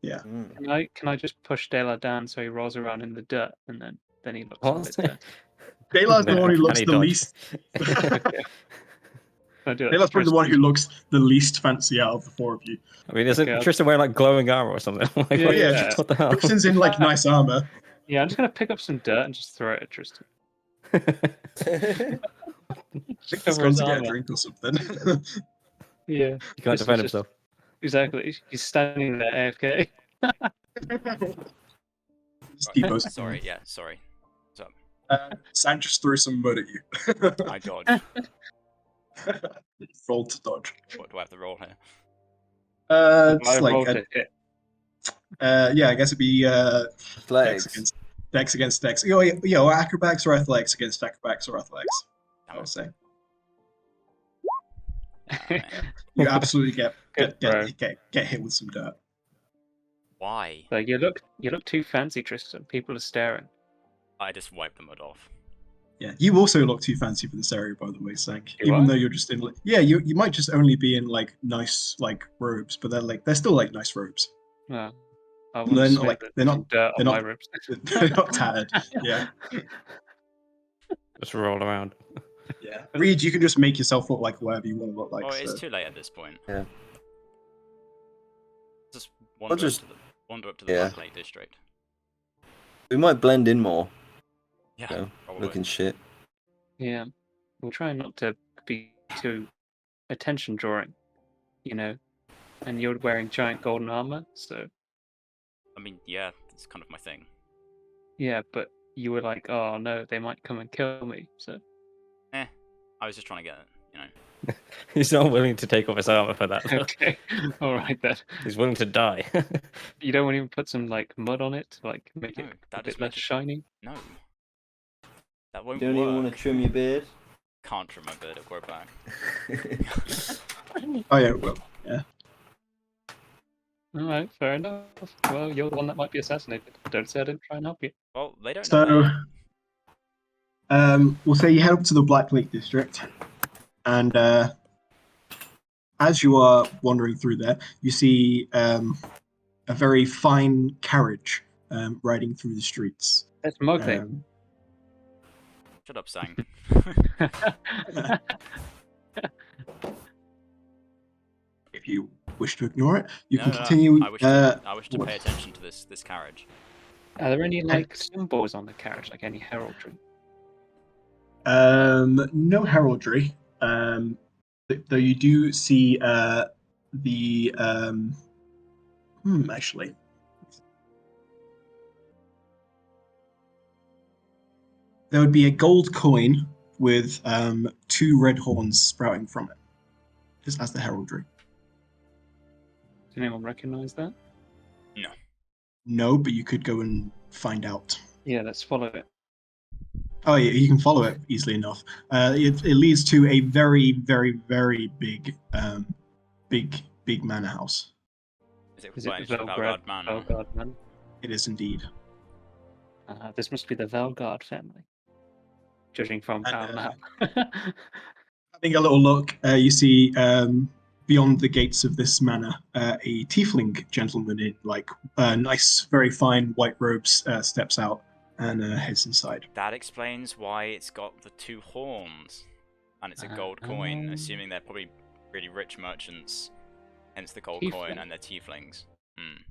Speaker 1: Yeah.
Speaker 5: Mm.
Speaker 3: Can I just push Dela down so he rolls around in the dirt and then he looks
Speaker 2: What?
Speaker 3: a bit dirty?
Speaker 1: Daylar's the one who looks
Speaker 2: Uncanny
Speaker 1: the
Speaker 2: dodge.
Speaker 1: least.
Speaker 3: Okay. I do it.
Speaker 1: Daylar's probably the one who looks the least fancy out of the four of you.
Speaker 2: I mean, isn't
Speaker 3: Okay, I'll-
Speaker 2: Tristan wearing like glowing armor or something? Like,
Speaker 3: Yeah,
Speaker 2: what,
Speaker 3: yeah.
Speaker 2: what the hell?
Speaker 1: Tristan's in like nice armor.
Speaker 3: Yeah, I'm just gonna pick up some dirt and just throw it at Tristan.
Speaker 1: I think he's
Speaker 3: Cover
Speaker 1: gone
Speaker 3: his
Speaker 1: to get a
Speaker 3: armor.
Speaker 1: drink or something.
Speaker 3: Yeah.
Speaker 2: He can't defend himself.
Speaker 3: Exactly. He's standing there AFK.
Speaker 1: Stevo's-
Speaker 4: Sorry, yeah, sorry.
Speaker 1: Sam just threw some mud at you.
Speaker 4: I dodge.
Speaker 1: Roll to dodge.
Speaker 4: What do I have to roll here?
Speaker 1: It's
Speaker 3: I
Speaker 1: like
Speaker 3: rolled to hit.
Speaker 1: yeah, I guess it'd be
Speaker 5: Athletics.
Speaker 1: Dex against Dex. Or acrobatics or athletics against acrobatics or athletics. I would say you absolutely get hit with some dirt.
Speaker 4: Why?
Speaker 3: Like you look too fancy, Tristan. People are staring.
Speaker 4: I just wiped the mud off.
Speaker 1: Yeah, you also look too fancy for this area, by the way, Sank.
Speaker 3: Do
Speaker 1: Even
Speaker 3: I?
Speaker 1: though you're just in, you might just only be in like nice like robes, but they're still like nice robes.
Speaker 3: No. I
Speaker 1: They're
Speaker 3: want
Speaker 1: not, like, they're not-
Speaker 3: dirt
Speaker 1: they're
Speaker 3: on my
Speaker 1: not-
Speaker 3: ribs.
Speaker 1: They're not tattered. Yeah,
Speaker 2: Just roll around.
Speaker 1: yeah. Reed, you can just make yourself look like whatever you want to look like.
Speaker 4: Oh, it's
Speaker 1: so.
Speaker 4: too late at this point.
Speaker 5: Yeah.
Speaker 4: Just wander,
Speaker 5: just-
Speaker 4: wander up to the
Speaker 5: yeah.
Speaker 4: Black Lake District.
Speaker 5: We might blend in more.
Speaker 4: Yeah,
Speaker 5: You know,
Speaker 4: probably.
Speaker 5: looking shit.
Speaker 3: Yeah, we'll try not to be too attention drawing, you know. And you're wearing giant golden armor, so
Speaker 4: I mean, yeah, that's kind of my thing.
Speaker 3: yeah. But you were like, oh no, they might come and kill me. So
Speaker 4: I was just trying to get it, you know.
Speaker 2: He's not willing to take off his armor for that. though.
Speaker 3: okay, all right then.
Speaker 2: He's willing to die.
Speaker 3: You don't want to even put some like mud on it to like make
Speaker 4: No,
Speaker 3: it a
Speaker 4: that
Speaker 3: bit
Speaker 4: just
Speaker 3: less
Speaker 4: make it-
Speaker 3: shiny.
Speaker 4: No. That won't
Speaker 5: You don't
Speaker 4: work.
Speaker 5: even want to trim your beard.
Speaker 4: Can't trim my beard, it'll grow back.
Speaker 1: Oh yeah, well, yeah.
Speaker 3: All right, fair enough. Well, you're the one that might be assassinated. Don't say I didn't try and help you.
Speaker 4: Well, they don't know
Speaker 1: So,
Speaker 4: that.
Speaker 1: we'll say you head up to the Black Lake District, and as you are wandering through there, you see a very fine carriage riding through the streets.
Speaker 3: That's Mowgli.
Speaker 4: Shut up, Sang.
Speaker 1: If you wish to ignore it, you
Speaker 4: No,
Speaker 1: can
Speaker 4: no, no.
Speaker 1: continue.
Speaker 4: I wish to
Speaker 1: what?
Speaker 4: pay attention to this carriage.
Speaker 3: Are there any like symbols on the carriage, like any heraldry?
Speaker 1: No heraldry. Though you do see the actually. There would be a gold coin with two red horns sprouting from it, just as the heraldry.
Speaker 3: Does anyone recognize that?
Speaker 1: No, but you could go and find out.
Speaker 3: Yeah, let's follow it.
Speaker 1: Oh yeah, you can follow it easily enough. It leads to a very, very, very big, big manor house.
Speaker 4: Is it
Speaker 3: Is it
Speaker 4: Lineage
Speaker 3: Velgrad?
Speaker 4: Velgard Man?
Speaker 3: Velgard man.
Speaker 1: It is indeed.
Speaker 3: This must be the Velgard family, judging from
Speaker 1: And,
Speaker 3: our map.
Speaker 1: Having a little look, you see beyond the gates of this manor a tiefling gentleman in like nice, very fine white robes steps out and heads inside.
Speaker 4: That explains why it's got the two horns. And it's a gold coin, assuming they're probably really rich merchants. Hence the gold coin
Speaker 3: Tiefling.
Speaker 4: and they're tieflings. Hmm.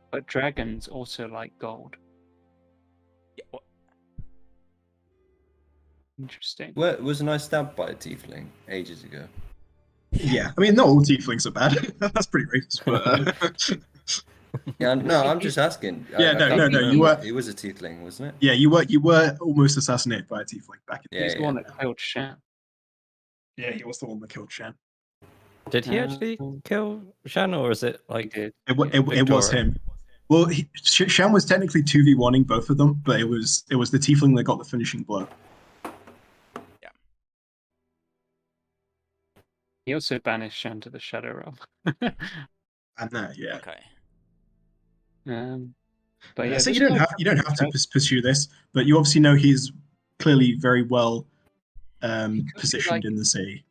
Speaker 3: But dragons also like gold.
Speaker 4: Yeah, what?
Speaker 3: Interesting.
Speaker 5: Wasn't I stabbed by a tiefling ages ago?
Speaker 1: Yeah, I mean, not all tieflings are bad. That's pretty racist, but
Speaker 5: Yeah, no, I'm just asking.
Speaker 1: Yeah,
Speaker 5: I
Speaker 1: no,
Speaker 5: can't
Speaker 1: no, you
Speaker 5: remember.
Speaker 1: were-
Speaker 5: He was a tiefling, wasn't it?
Speaker 1: yeah, you were almost assassinated by a tiefling back in.
Speaker 5: Yeah,
Speaker 3: He's the one that killed Shan.
Speaker 1: Yeah, he was the one that killed Shan.
Speaker 2: Did he actually kill Shan, or is it
Speaker 3: He
Speaker 2: like
Speaker 3: did.
Speaker 1: It was
Speaker 2: Victoria?
Speaker 1: him. Well, Shan was technically 2v1ing both of them, but it was the tiefling that got the finishing blow.
Speaker 3: He also banished Shan to the Shadow Realm.
Speaker 1: And yeah.
Speaker 4: Okay.
Speaker 3: But yeah,
Speaker 1: So
Speaker 3: this
Speaker 1: you don't
Speaker 3: guy-
Speaker 1: have to pursue this, but you obviously know he's clearly very well
Speaker 3: be
Speaker 1: positioned
Speaker 3: like-
Speaker 1: in the city.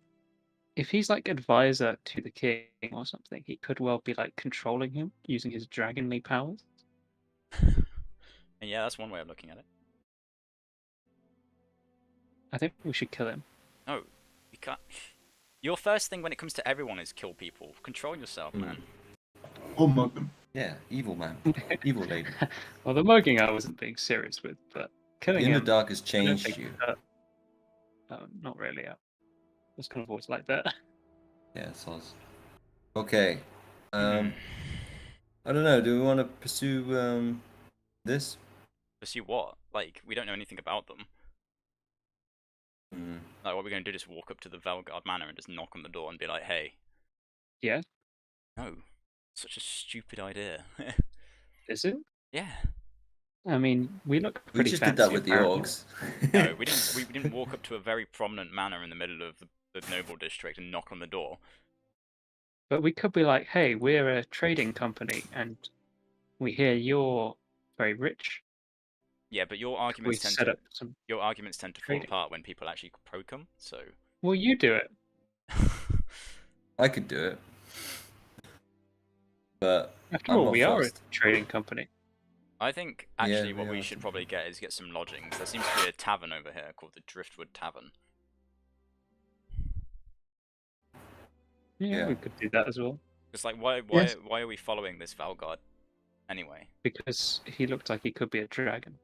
Speaker 3: If he's like advisor to the king or something, he could well be like controlling him using his dragonly powers.
Speaker 4: And yeah, that's one way of looking at it.
Speaker 3: I think we should kill him.
Speaker 4: No, you can't. Your first thing when it comes to everyone is kill people. Control yourself, man.
Speaker 1: Or mug them.
Speaker 5: Yeah, evil man, evil lady.
Speaker 3: Well, the mugging I wasn't being serious with, but killing
Speaker 5: The inner
Speaker 3: him.
Speaker 5: dark has
Speaker 3: I don't
Speaker 5: changed
Speaker 3: think
Speaker 5: you.
Speaker 3: not really. I was kind of always like that.
Speaker 5: Yeah, soz. Okay.
Speaker 4: Hmm.
Speaker 5: I don't know. Do we want to pursue this?
Speaker 4: Pursue what? Like, we don't know anything about them.
Speaker 5: Hmm.
Speaker 4: Like, what are we going to do? Just walk up to the Velgard Manor and just knock on the door and be like, hey.
Speaker 3: Yeah.
Speaker 4: No. Such a stupid idea.
Speaker 3: Is it?
Speaker 4: Yeah.
Speaker 3: I mean, we look
Speaker 5: We
Speaker 3: pretty
Speaker 5: just
Speaker 3: fancy.
Speaker 5: did that with the
Speaker 3: apparently.
Speaker 5: orcs.
Speaker 4: No, we didn't walk up to a very prominent manor in the middle of the noble district and knock on the door.
Speaker 3: But we could be like, hey, we're a trading company, and we hear you're very rich.
Speaker 4: Yeah, but your
Speaker 3: We
Speaker 4: arguments tend
Speaker 3: set
Speaker 4: to
Speaker 3: up some.
Speaker 4: fall
Speaker 3: trading.
Speaker 4: apart when people actually probe them. So.
Speaker 3: Well, you do it.
Speaker 5: I could do it, but
Speaker 3: After
Speaker 5: I'm
Speaker 3: all,
Speaker 5: not
Speaker 3: we are a
Speaker 5: fast.
Speaker 3: trading company.
Speaker 4: I think
Speaker 5: Yeah,
Speaker 4: actually what
Speaker 5: we
Speaker 4: we
Speaker 5: are
Speaker 4: should
Speaker 5: too.
Speaker 4: probably get is get some lodgings. There seems to be a tavern over here called the Driftwood Tavern.
Speaker 3: Yeah,
Speaker 5: Yeah.
Speaker 3: we could do that as well.
Speaker 4: It's like why
Speaker 1: Yes.
Speaker 4: are we following this Velgard Anyway.
Speaker 3: Because he looked like he could be a dragon.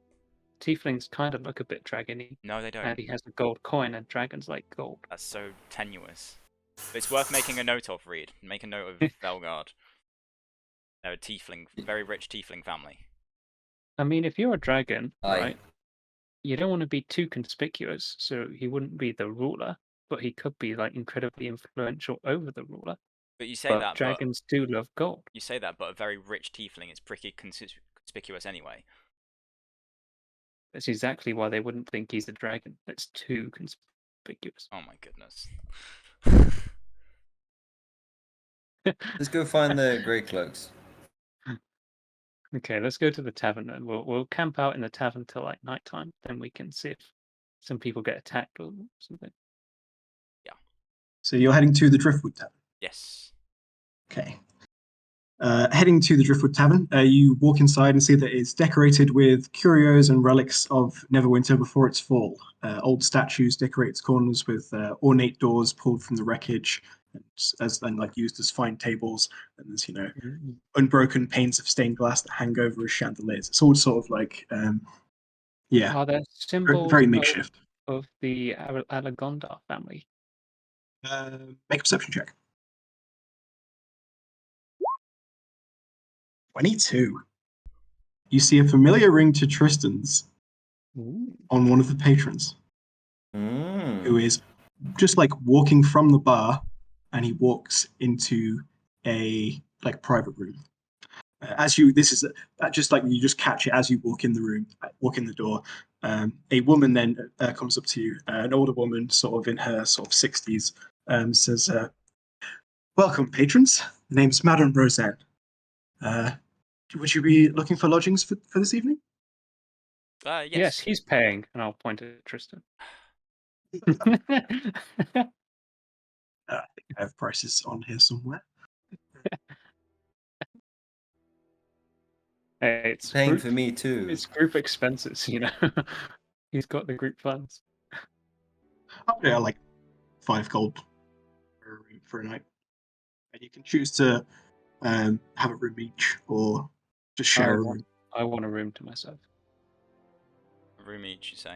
Speaker 3: Tieflings kind of look a bit dragony,
Speaker 4: No, they don't.
Speaker 3: and he has a gold coin, and dragons like gold.
Speaker 4: That's so tenuous. But it's worth making a note of, Reed. Make a note of Velgard. They're a tiefling, very rich tiefling family.
Speaker 3: I mean, if you're a dragon,
Speaker 5: Aye.
Speaker 3: right, you don't want to be too conspicuous, so he wouldn't be the ruler, but he could be like incredibly influential over the ruler.
Speaker 4: But you say
Speaker 3: But
Speaker 4: that,
Speaker 3: dragons do love gold.
Speaker 4: you say that, but a very rich tiefling is pretty conspicuous anyway.
Speaker 3: That's exactly why they wouldn't think he's a dragon. It's too conspicuous.
Speaker 4: Oh my goodness.
Speaker 5: Let's go find the grey cloaks.
Speaker 3: Okay, let's go to the tavern and we'll camp out in the tavern till like nighttime. Then we can see if some people get attacked or something.
Speaker 1: So you're heading to the Driftwood Tavern.
Speaker 4: Yes.
Speaker 1: Okay. Heading to the Driftwood Tavern, you walk inside and see that it's decorated with curios and relics of Neverwinter before its fall. Old statues decorate its corners with ornate doors pulled from the wreckage, and like used as fine tables. And there's unbroken panes of stained glass that hang over as chandeliers. It's all sort of like yeah,
Speaker 3: Are there symbols
Speaker 1: very makeshift.
Speaker 3: of the Alagondar family?
Speaker 1: Make a perception check. 22. You see a familiar ring to Tristan's
Speaker 3: Ooh.
Speaker 1: on one of the patrons,
Speaker 5: Mm.
Speaker 1: who is just like walking from the bar, and he walks into a like private room. Just like you just catch it as you walk in the room, walk in the door. A woman then comes up to you, an older woman, sort of in her sort of 60s, says, "Welcome, patrons. The name's Madame Roseanne. Would you be looking for lodgings for this evening?"
Speaker 4: Yes.
Speaker 3: Yes, he's paying, and I'll point at Tristan.
Speaker 1: I think I have prices on here somewhere.
Speaker 3: Hey, it's
Speaker 5: Paying
Speaker 3: group,
Speaker 5: for me too.
Speaker 3: it's group expenses, He's got the group funds.
Speaker 1: Oh, yeah, like 5 gold for a night. And you can choose to have a room each or just share a room.
Speaker 3: I want a room to myself.
Speaker 4: A room each, you say?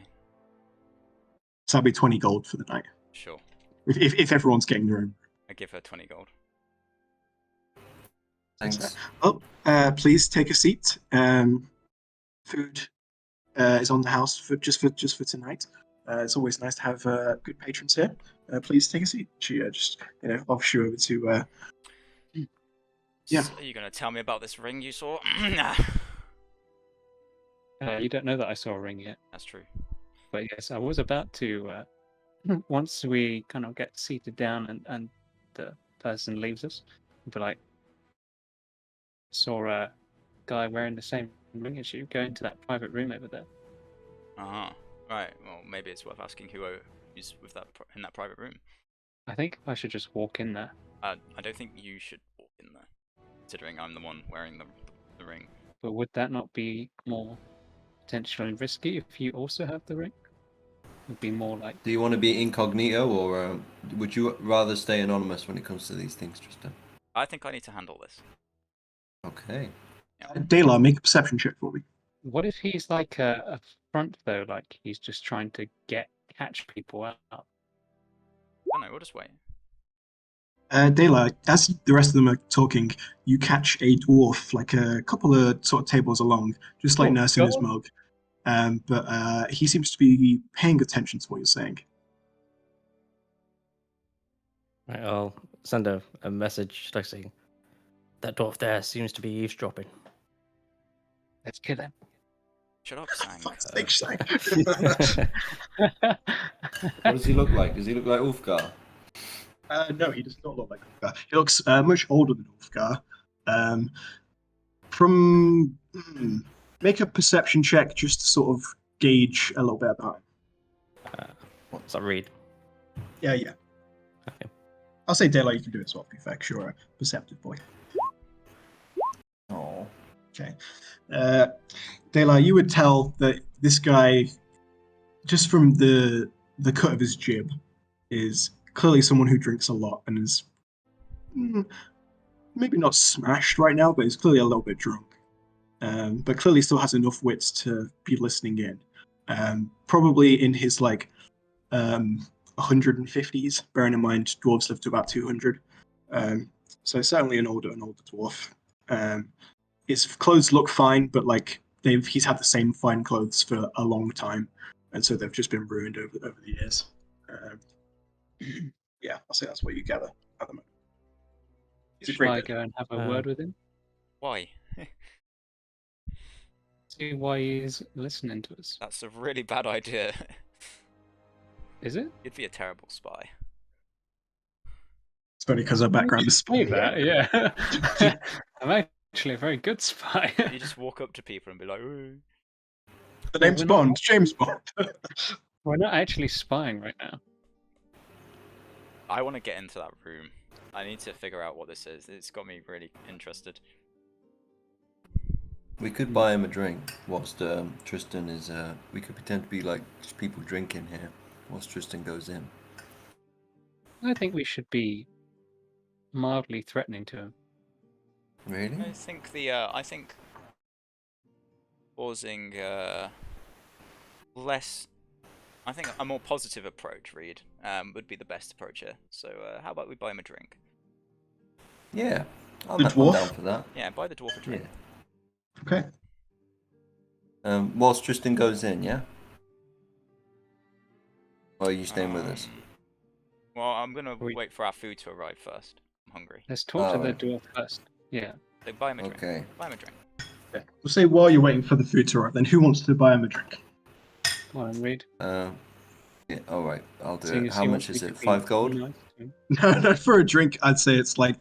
Speaker 1: So that'd be 20 gold for the night.
Speaker 4: Sure.
Speaker 1: If everyone's getting their own.
Speaker 4: I give her 20 gold.
Speaker 5: Thanks.
Speaker 1: Oh, please take a seat. Food is on the house for just for tonight. It's always nice to have good patrons here. Please take a seat. She just offers you over to. Yeah.
Speaker 4: So are you going to tell me about this ring you saw?
Speaker 3: You don't know that I saw a ring yet.
Speaker 4: That's true.
Speaker 3: But yes, I was about to, once we kind of get seated down and the person leaves us, be like, saw a guy wearing the same ring as you go into that private room over there.
Speaker 4: Uh-huh. Right, well, maybe it's worth asking who is with in that private room.
Speaker 3: I think I should just walk in there.
Speaker 4: I don't think you should walk in there, considering I'm the one wearing the ring.
Speaker 3: But would that not be more potentially risky if you also have the ring? It'd be more like...
Speaker 5: Do you want to be incognito, or would you rather stay anonymous when it comes to these things, Tristan?
Speaker 4: I think I need to handle this.
Speaker 5: Okay.
Speaker 1: Dayla, make a perception check for me.
Speaker 3: What if he's like a front, though? Like he's just trying to catch people out?
Speaker 4: I don't know, we'll just wait.
Speaker 1: Dayla, as the rest of them are talking, you catch a dwarf like a couple of sort of tables along, just like nursing his mug. But he seems to be paying attention to what you're saying.
Speaker 2: Right, I'll send a message like saying, "That dwarf there seems to be eavesdropping."
Speaker 3: Let's kill him.
Speaker 4: Shut up, Sang.
Speaker 1: Thanks, Sang.
Speaker 5: What does he look like? Does he look like Ulfgar?
Speaker 1: No, he does not look like Ulfgar. He looks much older than Ulfgar. Make a perception check just to sort of gauge a little bit about him.
Speaker 2: What's that read?
Speaker 1: Yeah.
Speaker 2: Okay.
Speaker 1: I'll say Dayla, you can do it as well, to be fair, 'cause you're a perceptive boy.
Speaker 5: Oh.
Speaker 1: Okay. Dayla, you would tell that this guy, just from the cut of his jib, is clearly someone who drinks a lot and is maybe not smashed right now, but is clearly a little bit drunk. but clearly still has enough wits to be listening in. Probably in his 150s, bearing in mind dwarves live to about 200. So certainly an older dwarf. His clothes look fine, but he's had the same fine clothes for a long time, and so they've just been ruined over the years. Yeah, I'll say that's what you gather at the moment. He's a
Speaker 3: Shall I
Speaker 1: great
Speaker 3: go and have a
Speaker 2: Uh,
Speaker 3: word with him?
Speaker 4: Why?
Speaker 3: See why he's listening to us.
Speaker 4: That's a really bad idea.
Speaker 3: Is it?
Speaker 4: You'd be a terrible spy.
Speaker 1: It's funny because our background is
Speaker 3: Say that, yeah. I'm actually a very good spy.
Speaker 4: You just walk up to people and be like, "Ooh."
Speaker 1: The
Speaker 3: Well,
Speaker 1: name's
Speaker 3: we're not-
Speaker 1: Bond, James Bond.
Speaker 3: We're not actually spying right now.
Speaker 4: I want to get into that room. I need to figure out what this is. It's got me really interested.
Speaker 5: We could buy him a drink whilst Tristan is. We could pretend to be just people drinking here whilst Tristan goes in.
Speaker 3: I think we should be mildly threatening to him.
Speaker 5: Really?
Speaker 4: I think causing less. I think a more positive approach, Reed, would be the best approach here. So how about we buy him a drink?
Speaker 5: Yeah. I'm
Speaker 1: The
Speaker 5: I'm
Speaker 1: dwarf?
Speaker 5: down for that.
Speaker 4: Yeah, buy the dwarf a drink.
Speaker 5: Yeah.
Speaker 1: Okay.
Speaker 5: Whilst Tristan goes in, yeah. Or are you staying with us?
Speaker 4: Well, I'm gonna
Speaker 3: We-
Speaker 4: wait for our food to arrive first. I'm hungry.
Speaker 3: Let's talk to the
Speaker 5: Alright.
Speaker 3: dwarf first. Yeah.
Speaker 4: So buy him a drink.
Speaker 5: Okay.
Speaker 4: Buy him a drink.
Speaker 1: Okay. We'll say while you're waiting for the food to arrive, then who wants to buy him a drink?
Speaker 3: Come on, Reed.
Speaker 5: Yeah. All right. I'll do
Speaker 3: Seeing
Speaker 5: it.
Speaker 3: as
Speaker 5: How
Speaker 3: he
Speaker 5: much
Speaker 3: wants
Speaker 5: is
Speaker 3: me
Speaker 5: it?
Speaker 3: to be
Speaker 5: 5 gold?
Speaker 3: nice to him.
Speaker 1: No, for a drink, I'd say it's to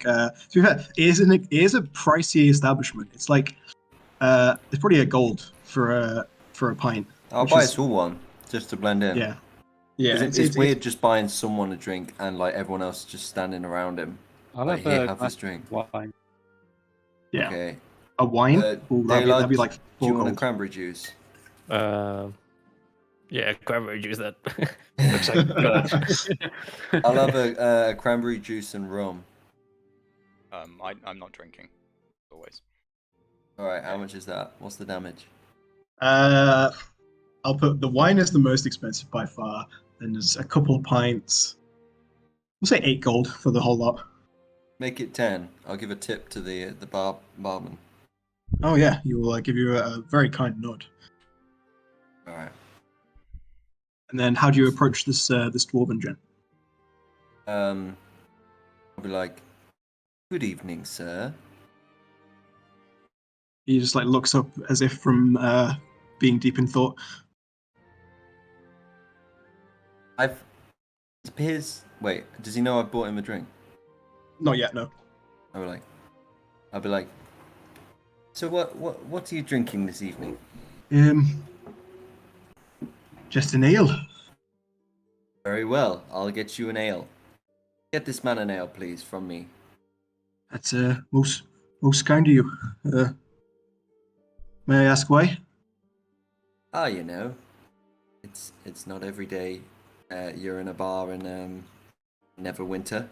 Speaker 1: be fair, it is a pricey establishment. It's it's probably a gold for a pint.
Speaker 5: I'll
Speaker 1: Which
Speaker 5: buy
Speaker 1: is-
Speaker 5: a tall one just to blend in.
Speaker 1: Yeah. Yeah.
Speaker 5: 'Cause it's weird just buying someone a drink and everyone else just standing around him.
Speaker 3: I'll
Speaker 5: Like,
Speaker 3: have
Speaker 5: here,
Speaker 3: a
Speaker 5: have
Speaker 3: glass
Speaker 5: this drink.
Speaker 3: of wine.
Speaker 1: Yeah.
Speaker 5: Okay.
Speaker 1: A wine? Ooh,
Speaker 5: Daylight,
Speaker 1: that'd be like
Speaker 5: do
Speaker 1: 4
Speaker 5: you want a
Speaker 1: gold.
Speaker 5: cranberry juice?
Speaker 2: Yeah, cranberry juice. That looks like good.
Speaker 5: I'll have a cranberry juice and rum.
Speaker 4: I'm not drinking. Always.
Speaker 5: All right. How much is that? What's the damage?
Speaker 1: I'll put the wine is the most expensive by far. Then there's a couple of pints. We'll say 8 gold for the whole lot.
Speaker 5: Make it 10. I'll give a tip to the barman.
Speaker 1: Oh yeah, he will give you a very kind nod.
Speaker 5: All right.
Speaker 1: And then, how do you approach this dwarven gent?
Speaker 5: I'll be like, "Good evening, sir."
Speaker 1: He just looks up as if from being deep in thought.
Speaker 5: It appears. Wait, does he know I bought him a drink?
Speaker 1: Not yet, no.
Speaker 5: I'll be like, "So what are you drinking this evening?"
Speaker 1: Just an ale.
Speaker 5: Very well. I'll get you an ale. Get this man an ale, please, from me.
Speaker 1: That's most kind of you. May I ask why?
Speaker 5: You know, it's not every day you're in a bar in Neverwinter.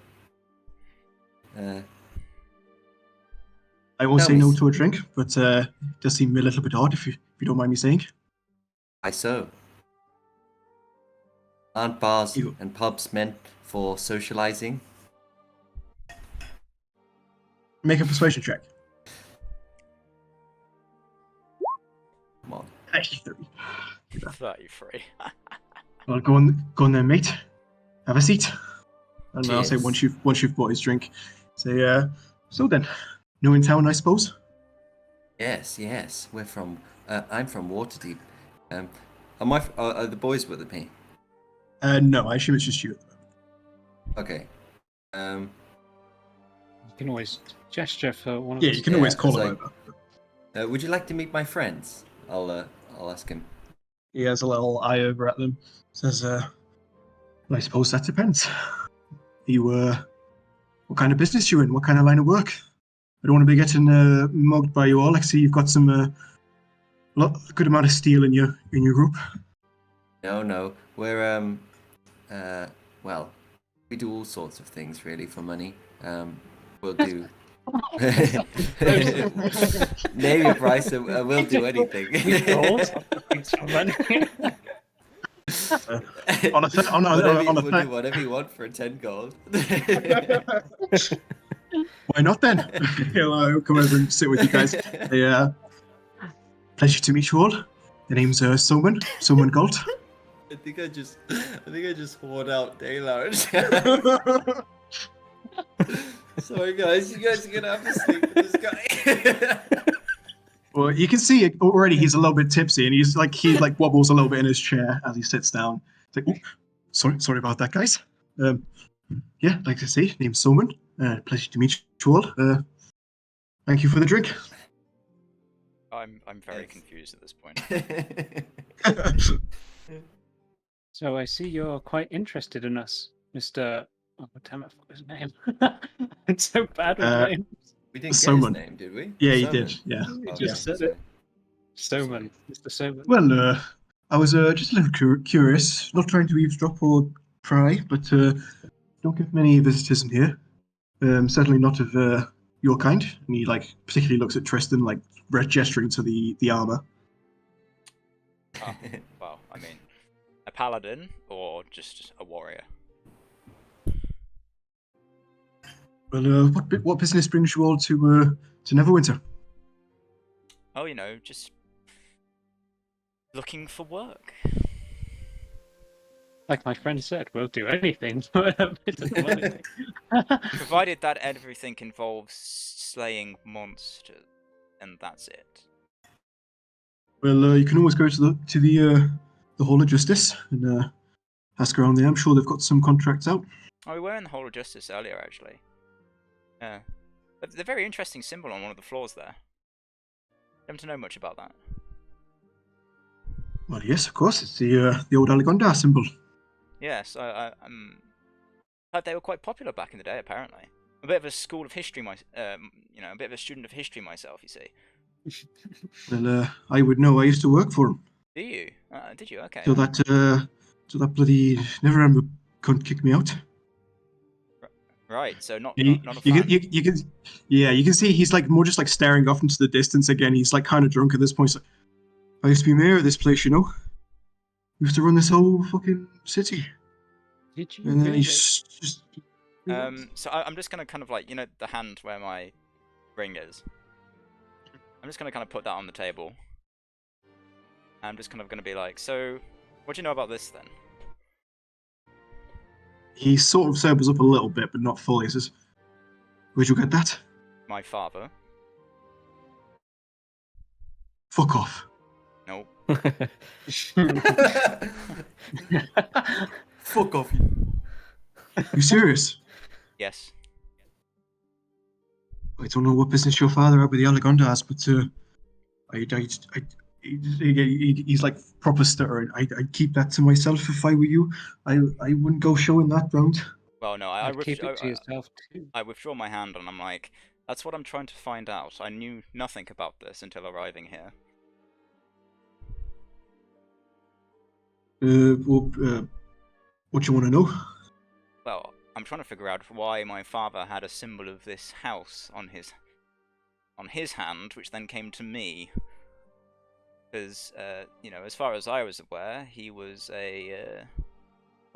Speaker 1: I won't
Speaker 5: Tell
Speaker 1: say
Speaker 5: me,
Speaker 1: no
Speaker 5: s-
Speaker 1: to a drink, but it does seem a little bit odd if you don't mind me saying.
Speaker 5: Why so? Aren't bars
Speaker 1: You-
Speaker 5: and pubs meant for socializing?
Speaker 1: Make a persuasion check.
Speaker 5: Come on.
Speaker 1: 33.
Speaker 4: 33.
Speaker 1: Well, go on then, mate. Have a seat. And I'll say
Speaker 5: Cheers.
Speaker 1: once you've bought his drink, say, so then, new in town, I suppose.
Speaker 5: Yes. We're from. I'm from Waterdeep. Are the boys with me?
Speaker 1: No, I assume it's just you.
Speaker 5: Okay.
Speaker 3: You can always gesture for one of
Speaker 1: Yeah,
Speaker 3: us.
Speaker 1: you can always
Speaker 5: Yeah,
Speaker 1: call
Speaker 5: it's
Speaker 1: him over.
Speaker 5: Would you like to meet my friends? I'll ask him.
Speaker 1: He has a little eye over at them. Says, well, I suppose that depends. You, what kind of business you in? What kind of line of work? I don't want to be getting mugged by you all. I see you've got some a good amount of steel in your group.
Speaker 5: No. We're well, we do all sorts of things really for money. We'll do Name your price and we'll do anything.
Speaker 3: Gold? Thanks for money.
Speaker 1: On a th- on a-
Speaker 5: Whatever,
Speaker 1: on a
Speaker 5: we'll
Speaker 1: th-
Speaker 5: do whatever you want for 10 gold.
Speaker 1: Why not then? I'll come over and sit with you guys. Pleasure to meet you all. The name's Soman Gold.
Speaker 5: I think I just hoard out daylight. Sorry guys, you guys are gonna have to sleep with this guy.
Speaker 1: Well, you can see it already. He's a little bit tipsy, and he wobbles a little bit in his chair as he sits down. It's like, sorry about that, guys. Yeah, like I say, name's Soman. Pleasure to meet you all. Thank you for the drink.
Speaker 4: I'm very confused at this point.
Speaker 3: So I see you're quite interested in us, Mr. Oh, damn it, I forgot his name. It's so bad with names.
Speaker 5: We didn't get
Speaker 1: Someone.
Speaker 5: his name, did we?
Speaker 1: Yeah, you
Speaker 5: Someone.
Speaker 1: did. Yeah.
Speaker 3: You
Speaker 5: Oh,
Speaker 3: just
Speaker 5: okay,
Speaker 3: said it. Soman, Mr. Soman.
Speaker 1: Well, I was just a little curious, not trying to eavesdrop or pry, but don't get many visitors in here. Certainly not of your kind. And he particularly looks at Tristan, gesturing to the armor.
Speaker 4: Oh, well, I mean, a paladin or just a warrior?
Speaker 1: Well, what business brings you all to Neverwinter?
Speaker 4: Oh, just looking for work.
Speaker 3: Like my friend said, we'll do anything for a bit of money.
Speaker 4: Provided that everything involves slaying monsters, and that's it.
Speaker 1: Well, you can always go to the Hall of Justice and ask around there. I'm sure they've got some contracts out.
Speaker 4: Oh, we were in the Hall of Justice earlier, actually. Yeah. There's a very interesting symbol on one of the floors there. You happen to know much about that?
Speaker 1: Well, yes, of course. It's the old Alagondar symbol.
Speaker 4: Yes, I heard they were quite popular back in the day, apparently. A bit of a school of history, a bit of a student of history myself, you see.
Speaker 1: Well, I would know. I used to work for him.
Speaker 4: Do you? Did you? Okay.
Speaker 1: So that bloody Neverember couldn't kick me out.
Speaker 4: Right, so not
Speaker 1: You
Speaker 4: a fan.
Speaker 1: can see he's more just staring off into the distance again. He's kind of drunk at this point. He's like, I used to be mayor of this place, We used to run this whole fucking city.
Speaker 3: Did you
Speaker 1: And then
Speaker 3: really?
Speaker 1: he's just
Speaker 4: So I'm just gonna kind of the hand where my ring is. I'm just gonna kind of put that on the table. I'm just kind of gonna be like, so, what do you know about this then?
Speaker 1: he sort of sobers up a little bit, but not fully. He says, "Where'd you get that?"
Speaker 4: My father.
Speaker 1: Fuck off.
Speaker 4: No.
Speaker 5: Fuck off.
Speaker 1: You serious?
Speaker 4: Yes.
Speaker 1: I don't know what business your father had with the Alagondars, but he's proper stuttering. I'd keep that to myself if I were you. I wouldn't go showing that round.
Speaker 4: Well, no,
Speaker 3: I'd keep it to yourself too.
Speaker 4: I withdraw my hand and I'm like, that's what I'm trying to find out. I knew nothing about this until arriving here.
Speaker 1: What do you want to know?
Speaker 4: Well, I'm trying to figure out why my father had a symbol of this house on his hand, which then came to me. Because, as far as I was aware, he was a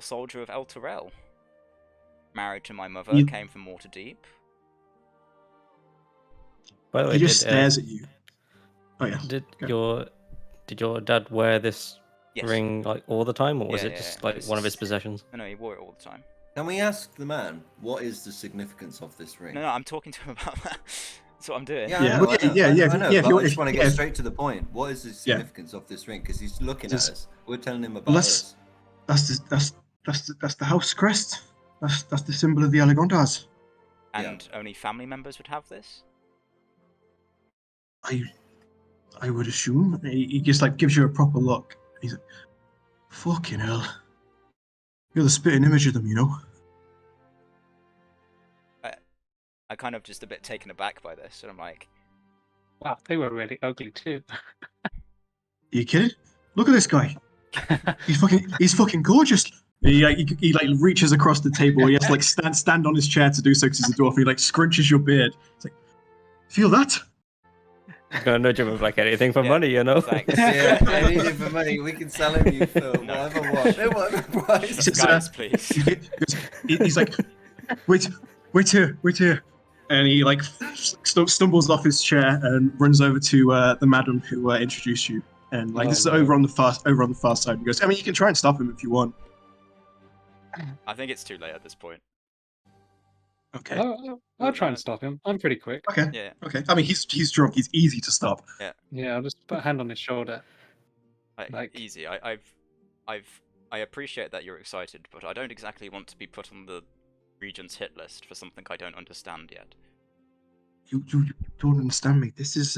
Speaker 4: soldier of El Terrell. Married to my mother, came from Waterdeep.
Speaker 2: By the way,
Speaker 1: He just stares at you. Oh yeah.
Speaker 2: Did your dad wear this
Speaker 4: Yes.
Speaker 2: ring all the time, or was
Speaker 4: Yeah,
Speaker 2: it just
Speaker 4: yeah,
Speaker 2: one of his possessions?
Speaker 4: No, he wore it all the time.
Speaker 5: Can we ask the man what is the significance of this ring?
Speaker 4: No, I'm talking to him about that. That's what I'm doing.
Speaker 5: Yeah,
Speaker 1: Yeah,
Speaker 5: I know,
Speaker 1: well,
Speaker 5: I know,
Speaker 1: yeah,
Speaker 5: I know,
Speaker 1: yeah,
Speaker 5: I know,
Speaker 1: yeah, if
Speaker 5: but
Speaker 1: you-
Speaker 5: I just
Speaker 1: if-
Speaker 5: want to
Speaker 1: yeah,
Speaker 5: get
Speaker 1: if-
Speaker 5: straight to the point. What is the significance of this ring? Because he's looking at
Speaker 1: Just-
Speaker 5: us. We're telling him about
Speaker 1: Well,
Speaker 5: us.
Speaker 1: that's the house crest. That's the symbol of the Alagondars.
Speaker 4: And only family members would have this?
Speaker 1: I would assume. He just gives you a proper look. He's like, fucking hell. You're the spitting image of them,
Speaker 4: I kind of just a bit taken aback by this, and I'm like,
Speaker 3: Wow, they were really ugly too.
Speaker 1: Are you kidding? Look at this guy. He's fucking gorgeous. He like reaches across the table. He has to like stand on his chair to do so because he's a dwarf. He like scrunches your beard. It's like, feel that?
Speaker 2: I'm gonna nudge him with like anything for
Speaker 4: Yeah,
Speaker 2: money, you know.
Speaker 4: thanks.
Speaker 5: Yeah, anything for money. We can sell him you for
Speaker 4: No.
Speaker 5: whatever price.
Speaker 1: He says,
Speaker 4: Guys, please.
Speaker 1: He's like, wait here, and he like stumbles off his chair and runs over to the madam who introduced you, and like this is over on the far side. He goes, I mean, you can try and stop him if you want.
Speaker 4: I think it's too late at this point.
Speaker 1: Okay.
Speaker 3: I'll try and stop him. I'm pretty quick.
Speaker 1: Okay.
Speaker 4: Yeah.
Speaker 1: Okay. I mean, he's drunk. He's easy to stop.
Speaker 3: Yeah, I'll just put a hand on his shoulder.
Speaker 4: Like easy. I appreciate that you're excited, but I don't exactly want to be put on the Regent's hit list for something I don't understand yet.
Speaker 1: You don't understand me. This is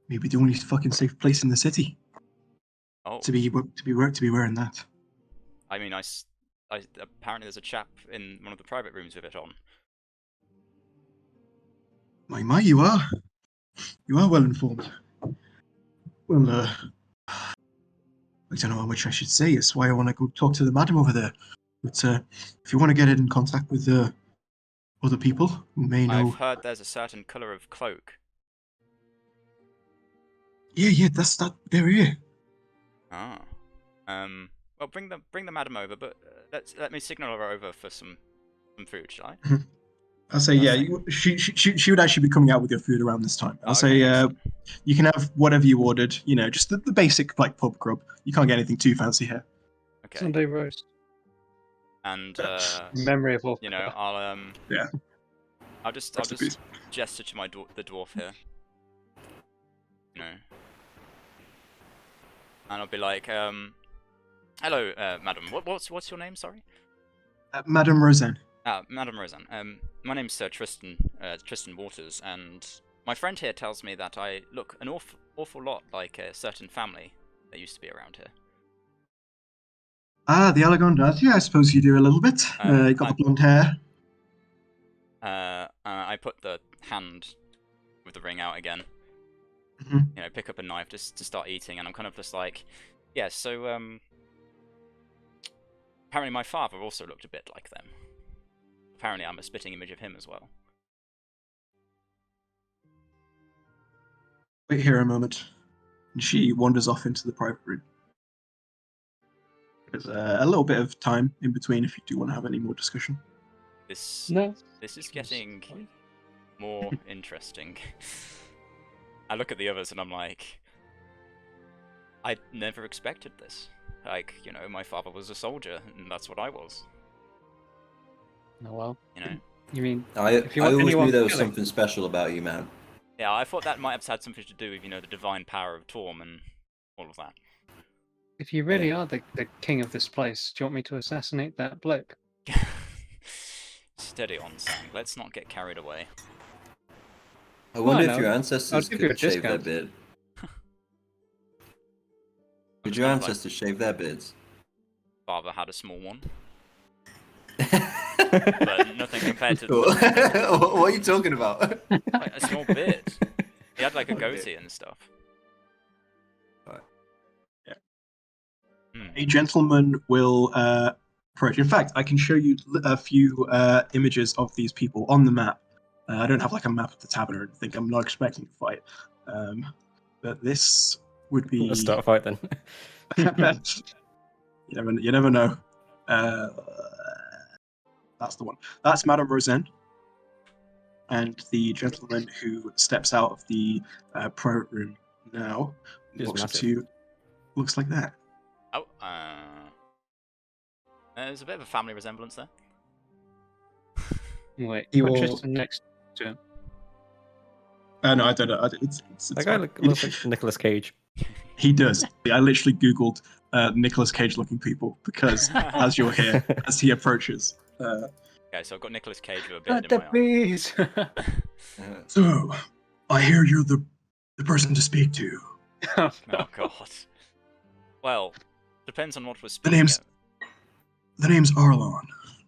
Speaker 1: maybe the only fucking safe place in the city.
Speaker 4: Oh.
Speaker 1: To be wearing that.
Speaker 4: I mean, I apparently there's a chap in one of the private rooms with it on.
Speaker 1: My, you are well informed. Well, I don't know how much I should say. That's why I want to go talk to the madam over there. But if you want to get in contact with other people who may know...
Speaker 4: I've heard there's a certain colour of cloak.
Speaker 1: Yeah, that's that. They're here.
Speaker 4: Ah. Well, bring the madam over, but let me signal her over for some food, shall I?
Speaker 1: I'll say, she would actually be coming out with your food around this time. I'll say,
Speaker 4: excellent.
Speaker 1: you can have whatever you ordered. You know, just the basic like pub grub. You can't get anything too fancy here.
Speaker 4: Okay.
Speaker 3: Sunday roast.
Speaker 4: And
Speaker 3: Memory of all.
Speaker 4: you know, I'll
Speaker 1: Yeah.
Speaker 4: I'll just
Speaker 1: Recipes.
Speaker 4: gesture to the dwarf here. You know. And I'll be like, hello, madam. What's your name? Sorry.
Speaker 1: Madam Roseanne.
Speaker 4: Madam Roseanne. My name's Sir Tristan Waters, and my friend here tells me that I look an awful lot like a certain family that used to be around here.
Speaker 1: Ah, the Alagondars. Yeah, I suppose you do a little bit. You got the blonde hair.
Speaker 4: I put the hand with the ring out again.
Speaker 1: Mm-hmm.
Speaker 4: You know, pick up a knife just to start eating, and I'm kind of just like, yeah. So apparently my father also looked a bit like them. Apparently I'm a spitting image of him as well.
Speaker 1: Wait here a moment. And she wanders off into the private room. There's a little bit of time in between if you do want to have any more discussion.
Speaker 4: This is getting more interesting. I look at the others and I'm like, I never expected this. Like, you know, my father was a soldier, and that's what I was.
Speaker 3: Oh well.
Speaker 4: You know.
Speaker 3: You mean
Speaker 6: I
Speaker 3: if you
Speaker 6: always
Speaker 3: want
Speaker 6: knew
Speaker 3: anyone
Speaker 6: there was
Speaker 3: killing-
Speaker 6: something special about you, man.
Speaker 4: Yeah, I thought that might have had something to do with, you know, the divine power of Torm and all of that.
Speaker 3: If you really are the king of this place, do you want me to assassinate that bloke?
Speaker 4: Steady on, Sang. Let's not get carried away.
Speaker 6: I wonder
Speaker 3: no.
Speaker 6: if your
Speaker 3: I'll
Speaker 6: ancestors
Speaker 3: give you a
Speaker 6: could shave their
Speaker 3: discount.
Speaker 6: beard. Could
Speaker 4: It's
Speaker 6: your
Speaker 4: kind of like
Speaker 6: ancestors shave their beards?
Speaker 4: Father had a small one, but nothing compared to
Speaker 6: What are you talking about?
Speaker 4: like, a small beard. He had like a goatee and stuff.
Speaker 1: Yeah.
Speaker 4: Hmm.
Speaker 1: A gentleman will approach. In fact, I can show you a few images of these people on the map. I don't have like a map of the tavern or anything. I'm not expecting to fight. But this would be...
Speaker 2: Let's start a fight then.
Speaker 1: You never know. That's the one. That's Madame Roseanne. And the gentleman who steps out of the private room now
Speaker 2: He's
Speaker 1: walks up
Speaker 2: massive.
Speaker 1: to you. Looks like that.
Speaker 4: Oh, there's a bit of a family resemblance there.
Speaker 3: Wait,
Speaker 1: He
Speaker 3: put
Speaker 1: will-
Speaker 3: Tristan next to him.
Speaker 1: No, I don't know. It's
Speaker 2: That guy
Speaker 1: fine.
Speaker 2: looks like Nicolas Cage.
Speaker 1: He does. I literally googled Nicolas Cage looking people because as you're here, as he approaches.
Speaker 4: Okay, so I've got Nicolas Cage with a beard
Speaker 3: The
Speaker 4: in my eye.
Speaker 3: bees!
Speaker 1: So, I hear you're the person to speak to.
Speaker 4: Oh god. Well, depends on what we're
Speaker 1: The
Speaker 4: speaking
Speaker 1: name's
Speaker 4: of.
Speaker 1: the name's Arlon.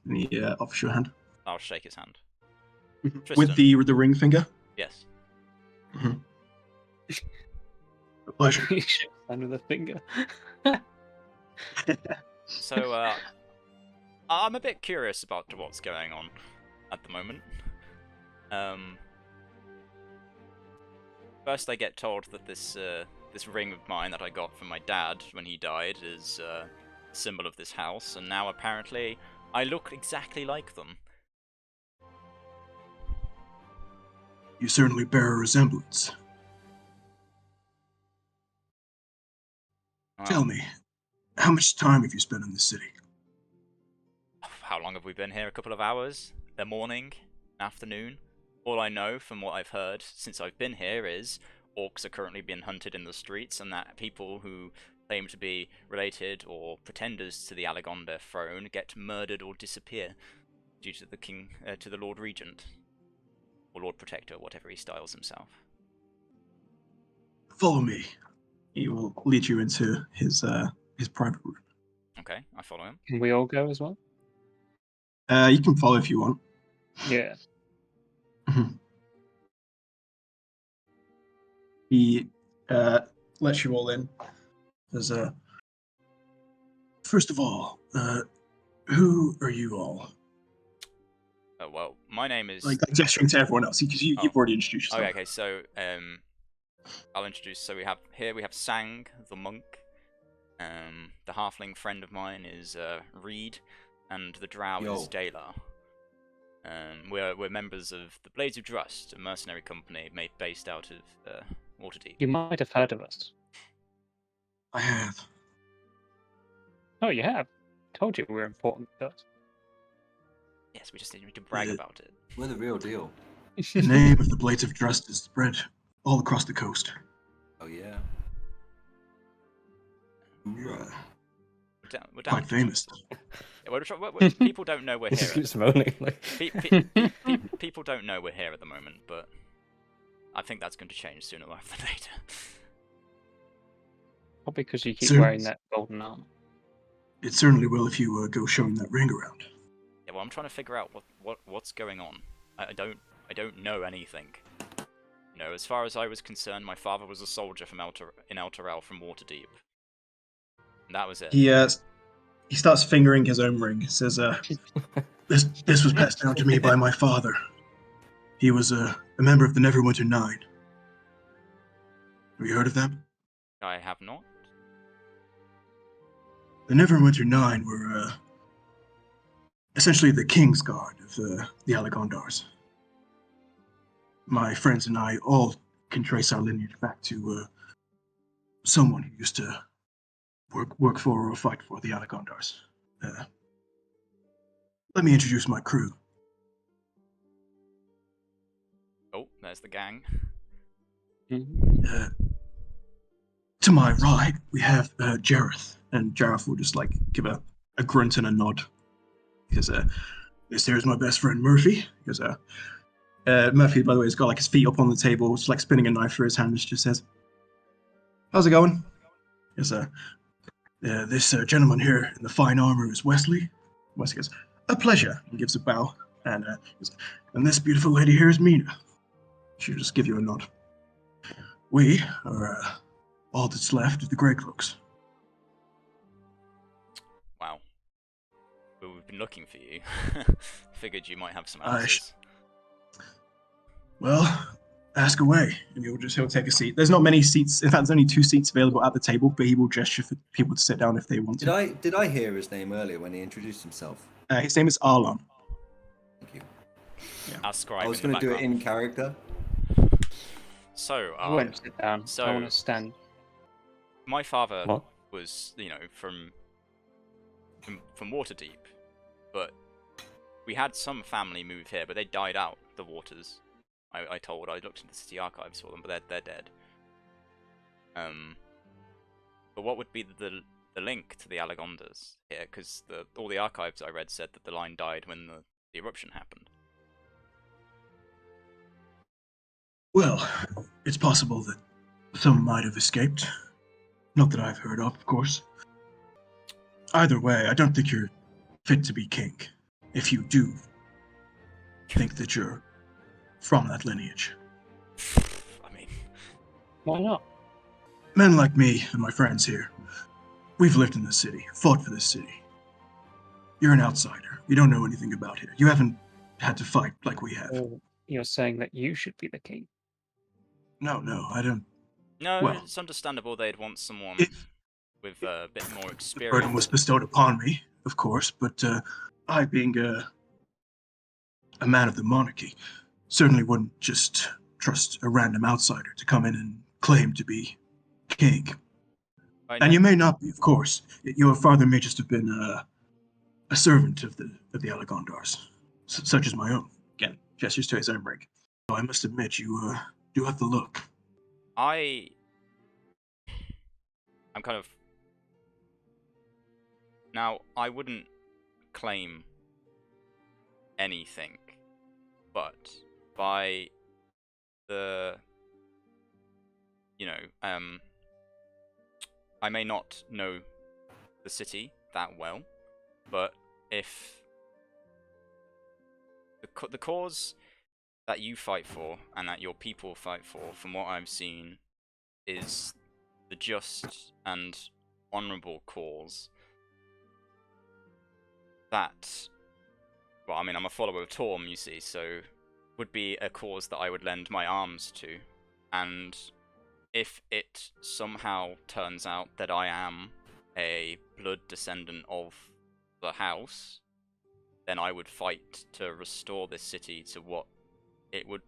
Speaker 1: And he offers you a hand
Speaker 4: I'll shake his hand.
Speaker 1: with the ring finger.
Speaker 4: Yes.
Speaker 1: A pleasure.
Speaker 3: He shakes hand with a finger.
Speaker 4: So, I'm a bit curious about what's going on at the moment. First, I get told that this ring of mine that I got from my dad when he died is a symbol of this house, and now apparently I look exactly like them.
Speaker 1: You certainly bear a resemblance. Tell
Speaker 4: Well,
Speaker 1: me, how much time have you spent in this city?
Speaker 4: how long have we been here? A couple of hours? A morning? Afternoon? All I know from what I've heard since I've been here is orcs are currently being hunted in the streets, and that people who claim to be related or pretenders to the Alagonder throne get murdered or disappear due to the king, to the Lord Regent or Lord Protector, whatever he styles himself.
Speaker 1: Follow me. He will lead you into his private room.
Speaker 4: Okay, I follow him.
Speaker 3: Can we all go as well?
Speaker 1: You can follow if you want.
Speaker 3: Yeah.
Speaker 1: He lets you all in. There's first of all, who are you all?
Speaker 4: Oh, well, my name is...
Speaker 1: Like gesturing to everyone else, because you've already introduced yourself.
Speaker 4: Okay, so I'll introduce. So we have Sang, the monk. The halfling friend of mine is Reed, and the drow is Dalar. We're members of the Blades of Drrust, a mercenary company based out of Waterdeep.
Speaker 3: You might have heard of us.
Speaker 1: I have.
Speaker 3: Oh, you have? Told you we were important to us.
Speaker 4: Yes, we just need to brag about it.
Speaker 6: We're the real deal.
Speaker 1: The name of the Blades of Drrust is spread all across the coast.
Speaker 6: Oh yeah.
Speaker 1: You're
Speaker 4: We're down
Speaker 1: quite famous.
Speaker 4: Yeah, people don't know we're
Speaker 2: He just
Speaker 4: here.
Speaker 2: keeps moaning. Like...
Speaker 4: People don't know we're here at the moment, but I think that's going to change sooner rather than later.
Speaker 3: Probably because you keep
Speaker 1: Soon.
Speaker 3: wearing that golden armor.
Speaker 1: It certainly will if you go showing that ring around.
Speaker 4: Yeah, well, I'm trying to figure out what's going on. I don't know anything. You know, as far as I was concerned, my father was a soldier from in Elturel from Waterdeep. And that was it.
Speaker 1: He starts fingering his own ring. He says, this was passed down to me by my father. He was a member of the Neverwinter 9. Have you heard of them?
Speaker 4: I have not.
Speaker 1: The Neverwinter 9 were essentially the King's Guard of the Alagondars. My friends and I all can trace our lineage back to someone who used to work for or fight for the Alagondars. Let me introduce my crew.
Speaker 4: Oh, there's the gang.
Speaker 1: To my right, we have Jareth, and Jareth will just give a grunt and a nod. Because this here is my best friend Murphy. Because Murphy, by the way, has got his feet up on the table, just spinning a knife through his hand, and just says, "How's it going?" Because this gentleman here in the fine armor is Wesley. Wesley goes, "A pleasure," and gives a bow. And this beautiful lady here is Mina. She'll just give you a nod. We are all that's left of the Grey Cloaks.
Speaker 4: Wow. Well, we've been looking for you. Figured you might have some answers.
Speaker 1: Well, ask away, and he'll take a seat. There's not many seats. In fact, there's only 2 seats available at the table, but he will gesture for people to sit down if they want to.
Speaker 6: Did I hear his name earlier when he introduced himself?
Speaker 1: His name is Arlon.
Speaker 6: Thank you.
Speaker 4: Our scribe
Speaker 6: I was
Speaker 4: going to
Speaker 6: do it in character.
Speaker 4: So,
Speaker 3: I won't sit down.
Speaker 4: so-
Speaker 3: I want to stand.
Speaker 4: my father
Speaker 2: What?
Speaker 4: was, from Waterdeep, but we had some family move here, but they died out the waters. I looked into the city archives for them, but they're dead. But what would be the link to the Alagondars here? Because all the archives I read said that the line died when the eruption happened.
Speaker 1: Well, it's possible that some might have escaped. Not that I've heard of course. Either way, I don't think you're fit to be king. If you do think that you're from that lineage.
Speaker 4: I mean,
Speaker 3: Why not?
Speaker 1: Men like me and my friends here, we've lived in this city, fought for this city. You're an outsider. You don't know anything about here. You haven't had to fight like we have.
Speaker 3: Or you're saying that you should be the king?
Speaker 1: No, I don't.
Speaker 4: No,
Speaker 1: Well,
Speaker 4: it's understandable they'd want someone
Speaker 1: if
Speaker 4: with a bit more
Speaker 1: the burden was
Speaker 4: experience.
Speaker 1: bestowed upon me, of course, but I, being a man of the monarchy, certainly wouldn't just trust a random outsider to come in and claim to be king.
Speaker 4: I
Speaker 1: And
Speaker 4: know.
Speaker 1: you may not be, of course. Your father may just have been a servant of the Alagondars, such as my own. Again, gestures to his Emmerich. So I must admit, you do have the look.
Speaker 4: I'm kind of... Now, I wouldn't claim anything, but by the... I may not know the city that well, but if the cause that you fight for and that your people fight for, from what I've seen, is the just and honourable cause that, well, I mean, I'm a follower of Torm, you see, so would be a cause that I would lend my arms to, and if it somehow turns out that I am a blood descendant of the house, then I would fight to restore this city to what it would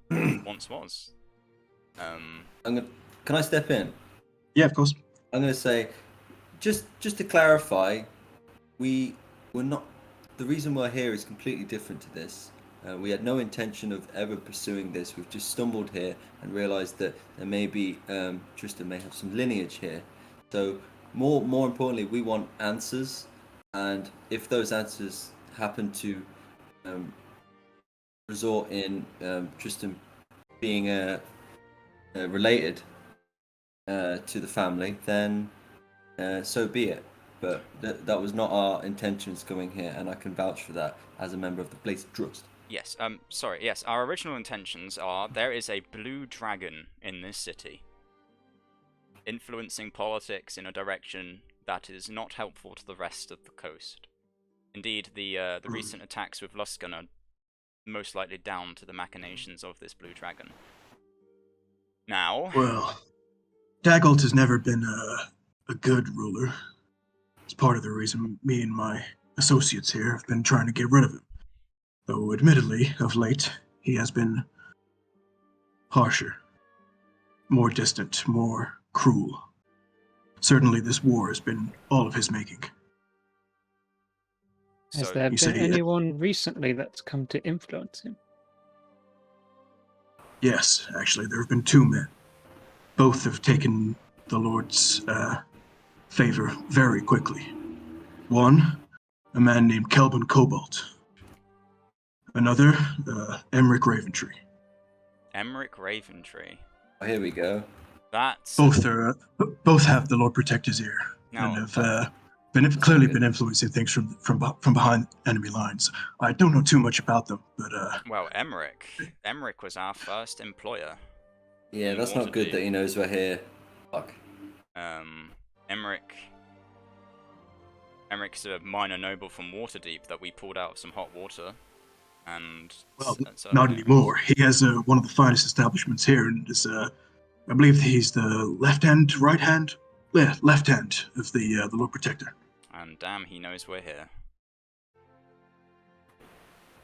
Speaker 4: once was.
Speaker 6: Can I step in?
Speaker 1: Yeah, of course.
Speaker 6: I'm going to say, just to clarify, we're not. The reason we're here is completely different to this. We had no intention of ever pursuing this. We've just stumbled here and realised that there may be Tristan may have some lineage here. So more importantly, we want answers, and if those answers happen to resort in Tristan being related to the family, then so be it. But that was not our intentions coming here, and I can vouch for that as a member of the Blades of Drrust.
Speaker 4: Yes, sorry, yes, our original intentions are, there is a blue dragon in this city, influencing politics in a direction that is not helpful to the rest of the coast. Indeed, the recent attacks with Luskan are most likely down to the machinations of this blue dragon. Now...
Speaker 1: Well, Dagult has never been a good ruler. It's part of the reason me and my associates here have been trying to get rid of him. Though, admittedly, of late, he has been harsher, more distant, more cruel. Certainly this war has been all of his making.
Speaker 3: Has
Speaker 4: So,
Speaker 3: there
Speaker 1: you
Speaker 3: been
Speaker 1: say,
Speaker 3: anyone recently that's come to influence him?
Speaker 1: Yes, actually, there have been two men. Both have taken the Lord's favor very quickly. One, a man named Kelvin Cobalt. Another, Emmerich Raventree.
Speaker 4: Emmerich Raventree.
Speaker 6: Oh, here we go.
Speaker 4: That's...
Speaker 1: Both have the Lord Protector's ear,
Speaker 4: Now,
Speaker 1: and have clearly been influencing things from behind enemy lines. I don't know too much about them, but
Speaker 4: well, Emmerich was our first employer.
Speaker 6: Yeah,
Speaker 4: in
Speaker 6: that's not good
Speaker 4: Waterdeep.
Speaker 6: that he knows we're here. Fuck.
Speaker 4: Emmerich's a minor noble from Waterdeep that we pulled out of some hot water, and...
Speaker 1: well, not anymore. He has one of the finest establishments here, and is I believe he's the left hand of the Lord Protector.
Speaker 4: And damn, he knows we're here.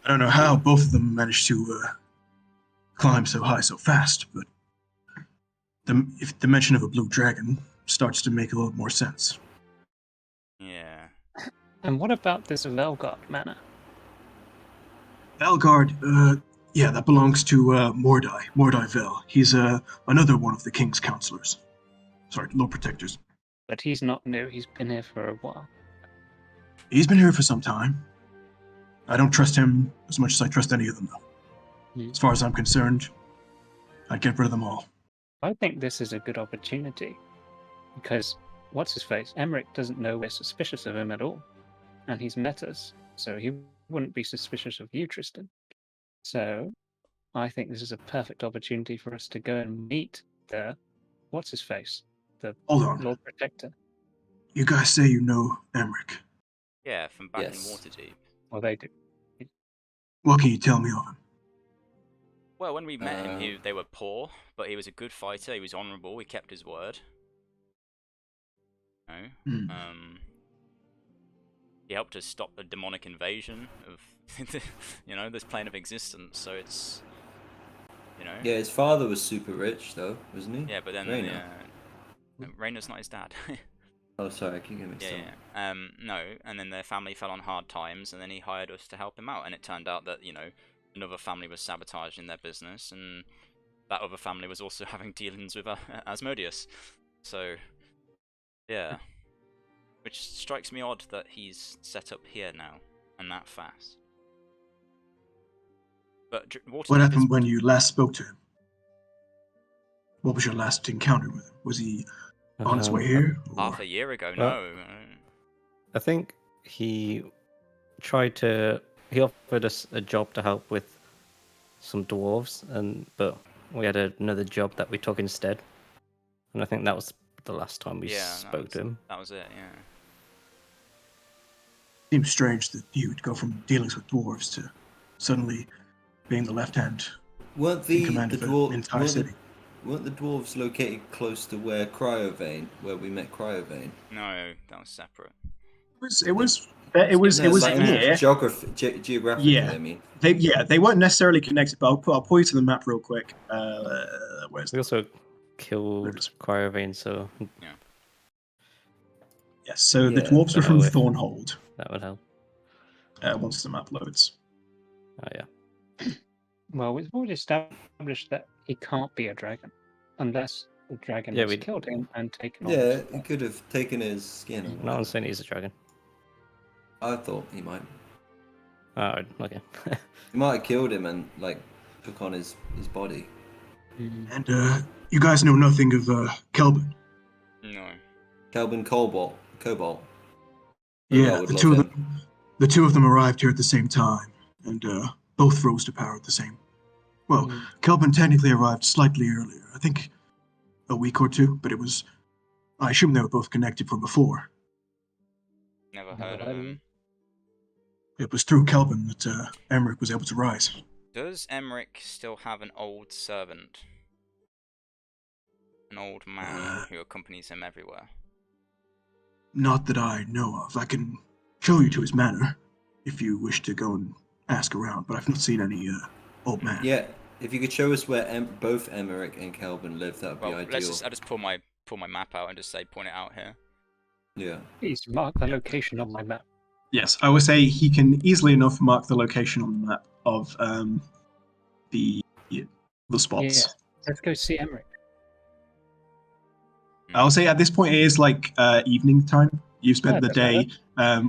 Speaker 1: I don't know how both of them managed to climb so high so fast, but if the mention of a blue dragon starts to make a little more sense.
Speaker 4: Yeah.
Speaker 3: And what about this Velgard manor?
Speaker 1: Valgard, yeah, that belongs to Mordai Vel. He's another one of the king's counselors. Sorry, Lord Protectors.
Speaker 3: But he's not new, he's been here for a while.
Speaker 1: He's been here for some time. I don't trust him as much as I trust any of them, though. As far as I'm concerned, I'd get rid of them all.
Speaker 3: I think this is a good opportunity, because what's his face? Emmerich doesn't know we're suspicious of him at all, and he's met us, so he wouldn't be suspicious of you, Tristan. So, I think this is a perfect opportunity for us to go and meet the what's his face, the
Speaker 1: Hold on.
Speaker 3: Lord Protector.
Speaker 1: You guys say you know Emmerich.
Speaker 4: Yeah, from back in
Speaker 6: Yes.
Speaker 4: Waterdeep.
Speaker 3: Well, they do.
Speaker 1: What can you tell me of him?
Speaker 4: Well, when we met him, they were poor, but he was a good fighter. He was honourable. He kept his word. No.
Speaker 1: Hmm.
Speaker 4: He helped us stop a demonic invasion of, this plane of existence. So it's,
Speaker 6: Yeah, his father was super rich, though, wasn't he?
Speaker 4: Yeah, but then
Speaker 6: Rayna.
Speaker 4: Rayna's not his dad.
Speaker 6: Oh, sorry, I keep getting mixed up.
Speaker 4: Yeah. No, and then their family fell on hard times, and then he hired us to help him out. And it turned out that another family was sabotaging their business, and that other family was also having dealings with Asmodeus. So, yeah. Which strikes me odd that he's set up here now, and that fast. But
Speaker 1: What
Speaker 4: Waterdeep
Speaker 1: happened
Speaker 4: is...
Speaker 1: when you last spoke to him? What was your last encounter with him? Was he on his way here?
Speaker 4: Half
Speaker 1: Or...
Speaker 4: a year ago,
Speaker 2: Well-
Speaker 4: no.
Speaker 2: I think he offered us a job to help with some dwarves, but we had another job that we took instead. And I think that was the last time we spoke to him.
Speaker 4: That was it, yeah.
Speaker 1: Seems strange that you would go from dealings with dwarves to suddenly being the left hand
Speaker 6: Weren't
Speaker 1: in
Speaker 6: the
Speaker 1: command of an
Speaker 6: dwarves
Speaker 1: entire city.
Speaker 6: weren't the dwarves located close to where we met Cryovane?
Speaker 4: No, that was separate.
Speaker 1: It was
Speaker 6: No, like,
Speaker 1: near.
Speaker 6: geographically,
Speaker 1: Yeah.
Speaker 6: I mean.
Speaker 1: They weren't necessarily connected, but I'll pull you to the map real quick. Where's
Speaker 2: We also killed Cryovane, so
Speaker 1: yes? So the
Speaker 6: Yeah,
Speaker 1: dwarves were from
Speaker 2: so if-
Speaker 1: Thornhold.
Speaker 2: that would help.
Speaker 1: Once the map loads.
Speaker 2: Oh yeah.
Speaker 3: Well, we've already established that he can't be a dragon unless the dragon
Speaker 2: Yeah,
Speaker 3: has
Speaker 2: we-
Speaker 3: killed him and taken on
Speaker 6: Yeah,
Speaker 3: his
Speaker 6: he could have taken his skin. Or
Speaker 2: No
Speaker 6: whatever.
Speaker 2: one's saying he's a dragon.
Speaker 6: I thought he might.
Speaker 2: Oh, okay.
Speaker 6: He might have killed him and took on his body.
Speaker 1: And you guys know nothing of Kelvin.
Speaker 4: No.
Speaker 6: Kelvin Cobalt.
Speaker 1: Yeah,
Speaker 6: would
Speaker 1: the
Speaker 6: love
Speaker 1: two of
Speaker 6: him.
Speaker 1: them. The two of them arrived here at the same time, and both rose to power at the same. Well, Kelvin technically arrived slightly earlier. I think a week or two, but it was. I assume they were both connected from before.
Speaker 4: Never heard of him.
Speaker 1: It was through Kelvin that Emmerich was able to rise.
Speaker 4: Does Emmerich still have an old servant? An old man who accompanies him everywhere?
Speaker 1: Not that I know of. I can show you to his manor if you wish to go and ask around, but I've not seen any old man.
Speaker 6: Yeah, if you could show us where both Emmerich and Kelvin live, that would be ideal.
Speaker 4: I'll just pull my map out and just say point it out here.
Speaker 6: Yeah.
Speaker 3: Please mark the location on my map.
Speaker 1: Yes, I would say he can easily enough mark the location on the map of the spots.
Speaker 3: Yeah, let's go see Emmerich.
Speaker 1: I would say at this point it is like evening time. You've spent the day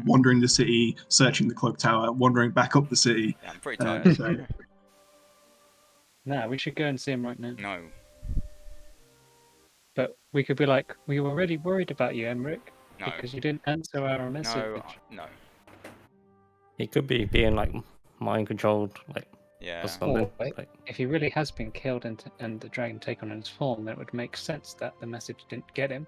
Speaker 1: wandering the city, searching the cloak tower, wandering back up the city.
Speaker 4: Yeah, I'm pretty tired.
Speaker 1: So,
Speaker 3: Nah, we should go and see him right now.
Speaker 4: No.
Speaker 3: But we could be like, we were already worried about you, Emmerich,
Speaker 4: No.
Speaker 3: because you didn't answer our message.
Speaker 4: No.
Speaker 2: He could be being mind controlled,
Speaker 4: Yeah.
Speaker 2: or something.
Speaker 3: Or, if he really has been killed and the dragon taken on his form, then it would make sense that the message didn't get him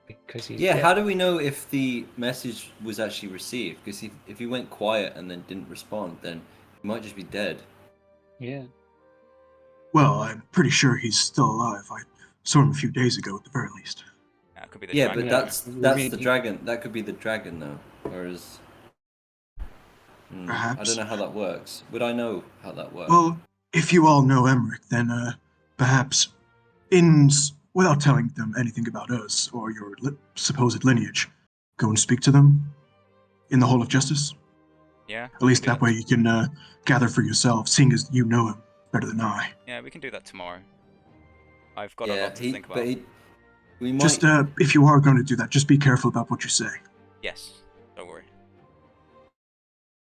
Speaker 3: because he's dead.
Speaker 6: How do we know if the message was actually received? Because if he went quiet and then didn't respond, then he might just be dead.
Speaker 3: Yeah.
Speaker 1: well, I'm pretty sure he's still alive. I saw him a few days ago, at the very least.
Speaker 4: Yeah, it could be the
Speaker 6: Yeah,
Speaker 4: dragon.
Speaker 6: but that's
Speaker 3: Maybe-
Speaker 6: the dragon. That could be the dragon, though. Whereas, I
Speaker 1: Perhaps.
Speaker 6: don't know how that works. Would I know how that works?
Speaker 1: Well, if you all know Emmerich, then perhaps, without telling them anything about us or your supposed lineage, go and speak to them in the Hall of Justice.
Speaker 4: Yeah.
Speaker 1: At least
Speaker 4: we can
Speaker 1: that way you can gather for yourself, seeing as you know him better than I.
Speaker 4: Yeah, we can do that tomorrow. I've got a lot to think about.
Speaker 6: But we might.
Speaker 1: Just, if you are going to do that, just be careful about what you say.
Speaker 4: Yes. Don't worry.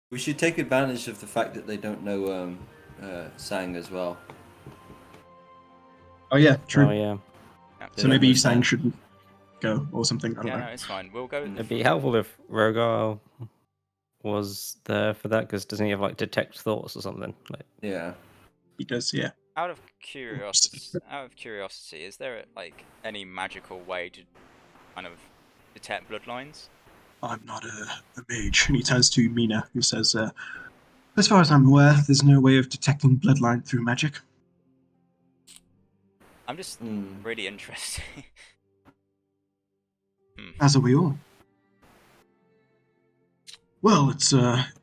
Speaker 6: We should take advantage of the fact that they don't know Sang as well.
Speaker 1: Oh yeah, true.
Speaker 2: Oh yeah.
Speaker 4: Yeah.
Speaker 1: So maybe
Speaker 6: Yeah.
Speaker 1: Sang shouldn't go or something. I don't
Speaker 4: Yeah,
Speaker 1: know.
Speaker 4: no, it's fine. We'll go.
Speaker 2: It'd be helpful if Rogar was there for that, because doesn't he have detect thoughts or something?
Speaker 6: Yeah.
Speaker 1: He does, yeah.
Speaker 4: Out of curiosity, is there any magical way to kind of detect bloodlines?
Speaker 1: I'm not a mage. And he turns to Mina, who says, as far as I'm aware, there's no way of detecting bloodline through magic.
Speaker 4: I'm just really interested.
Speaker 1: As are we all. Well, it's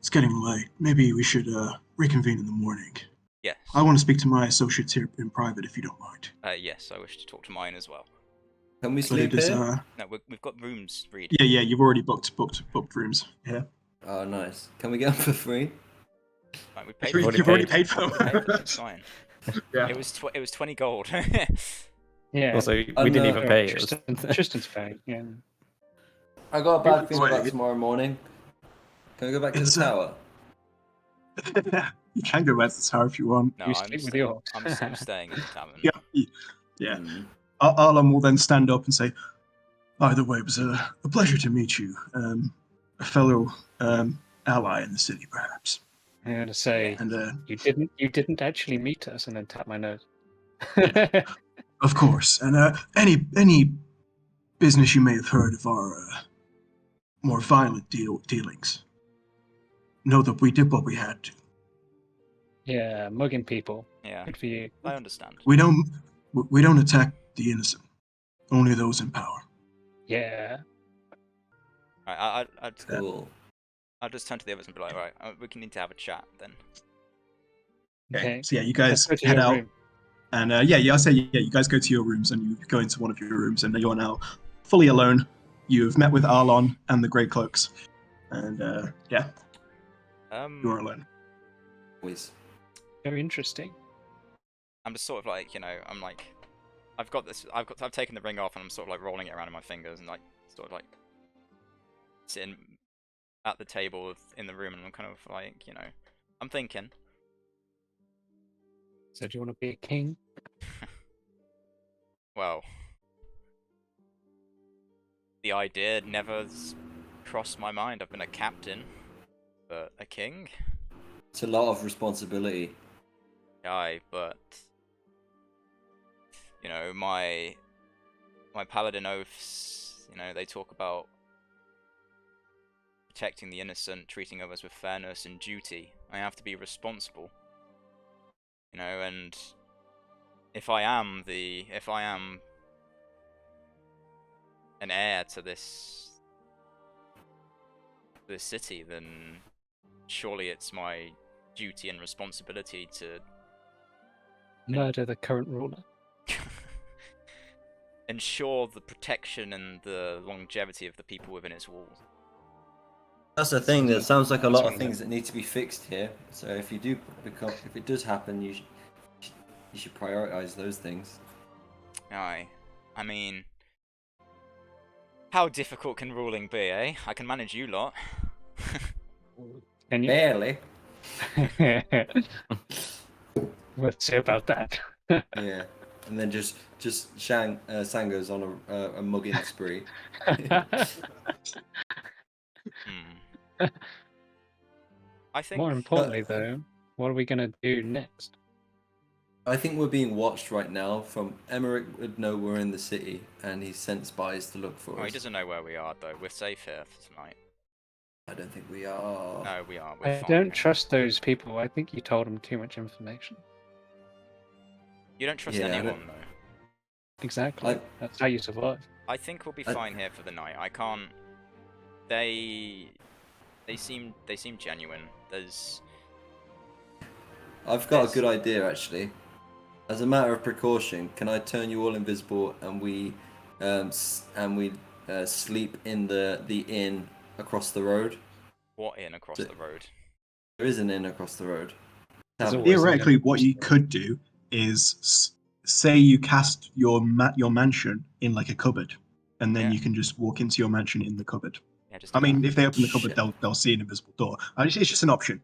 Speaker 1: getting late. Maybe we should reconvene in the morning.
Speaker 4: Yes.
Speaker 1: I want to speak to my associates here in private, if you don't mind.
Speaker 4: Yes, I wish to talk to mine as well.
Speaker 6: Can we
Speaker 1: But
Speaker 6: sleep
Speaker 1: it is,
Speaker 6: here?
Speaker 4: No, we've got rooms, Reed.
Speaker 1: yeah, you've already booked rooms. Yeah.
Speaker 6: Oh, nice. Can we get them for free?
Speaker 4: Right, we paid.
Speaker 1: You've already paid for them.
Speaker 4: It's fine.
Speaker 1: Yeah.
Speaker 4: It was 20 gold.
Speaker 3: Yeah.
Speaker 2: Also, we
Speaker 6: Oh,
Speaker 2: didn't
Speaker 6: no.
Speaker 2: even pay. It was-
Speaker 3: Tristan's paying. Yeah.
Speaker 6: I got a bad feeling
Speaker 1: Wait.
Speaker 6: about tomorrow morning. Can we go back to the
Speaker 1: It's,
Speaker 6: tower?
Speaker 1: You can go back to the tower if you want.
Speaker 4: No,
Speaker 3: You
Speaker 4: I'm
Speaker 3: sleep with
Speaker 4: staying,
Speaker 3: the orcs.
Speaker 4: I'm staying in the tavern.
Speaker 1: Yeah.
Speaker 6: Mm.
Speaker 1: Arlen will then stand up and say, by the way, it was a pleasure to meet you. A fellow ally in the city, perhaps.
Speaker 3: I'm gonna say
Speaker 1: And
Speaker 3: you didn't actually meet us, and then tap my nose.
Speaker 1: of course, and any business you may have heard of our more violent dealings, know that we did what we had to.
Speaker 3: Yeah, mugging people.
Speaker 4: Yeah,
Speaker 3: Good for you.
Speaker 4: I understand.
Speaker 1: We don't attack the innocent, only those in power.
Speaker 3: Yeah.
Speaker 4: Right,
Speaker 6: Cool.
Speaker 4: I'll just turn to the others and be like, right, we can need to have a chat then.
Speaker 3: Okay.
Speaker 1: So yeah, you
Speaker 3: Let's
Speaker 1: guys
Speaker 3: go to
Speaker 1: head
Speaker 3: your
Speaker 1: out,
Speaker 3: room.
Speaker 1: and you guys go to your rooms, and you go into one of your rooms, and you are now fully alone. You've met with Arlon and the Grey Cloaks, and you are alone.
Speaker 6: Always.
Speaker 3: Very interesting.
Speaker 4: I'm just sort of like, I'm like, I've taken the ring off and I'm sort of like rolling it around in my fingers and like sort of like sitting at the table in the room and I'm kind of like, I'm thinking.
Speaker 3: So do you want to be a king?
Speaker 4: Well, the idea never crossed my mind. I've been a captain, but a king?
Speaker 6: It's a lot of responsibility.
Speaker 4: Aye, but my paladin oaths, they talk about protecting the innocent, treating others with fairness and duty. I have to be responsible. And if I am an heir to this city, then surely it's my duty and responsibility to
Speaker 3: Murder the current ruler.
Speaker 4: ensure the protection and the longevity of the people within its walls.
Speaker 6: That's the thing. There sounds like a lot of
Speaker 3: Swing
Speaker 6: things that need to be fixed here. So if it does happen, you should prioritize those things.
Speaker 4: Aye. I mean, how difficult can ruling be, eh? I can manage you lot.
Speaker 3: Can you?
Speaker 6: Barely.
Speaker 3: We'll see about that.
Speaker 6: Yeah. And then just Sang goes on a mugging spree.
Speaker 4: I think.
Speaker 3: More importantly, though, what are we gonna do next?
Speaker 6: I think we're being watched right now. From Emmerich would know we're in the city, and he sent spies to look for
Speaker 4: Well,
Speaker 6: us.
Speaker 4: he doesn't know where we are, though. We're safe here for tonight.
Speaker 6: I don't think we are.
Speaker 4: No, we are. We're
Speaker 3: I
Speaker 4: fine.
Speaker 3: don't trust those people. I think you told them too much information.
Speaker 4: You don't trust
Speaker 6: Yeah, I
Speaker 4: anyone,
Speaker 6: don't-
Speaker 4: though.
Speaker 3: Exactly. That's how you survive.
Speaker 4: I think we'll be fine here for the night. I can't. They seem genuine.
Speaker 6: I've got a good idea actually. As a matter of precaution, can I turn you all invisible and we sleep in the inn across the road?
Speaker 4: What inn across the road?
Speaker 6: There is an inn across the road.
Speaker 3: There's
Speaker 6: Tavern.
Speaker 3: always-
Speaker 1: Theoretically, what you could do is say you cast your mansion in like a cupboard, and then
Speaker 4: Yeah.
Speaker 1: you can just walk into your mansion in the cupboard.
Speaker 4: Yeah, just.
Speaker 1: I
Speaker 4: do
Speaker 1: mean,
Speaker 4: that.
Speaker 1: if they open the cupboard,
Speaker 6: Shit.
Speaker 1: they'll see an invisible door. It's just an option.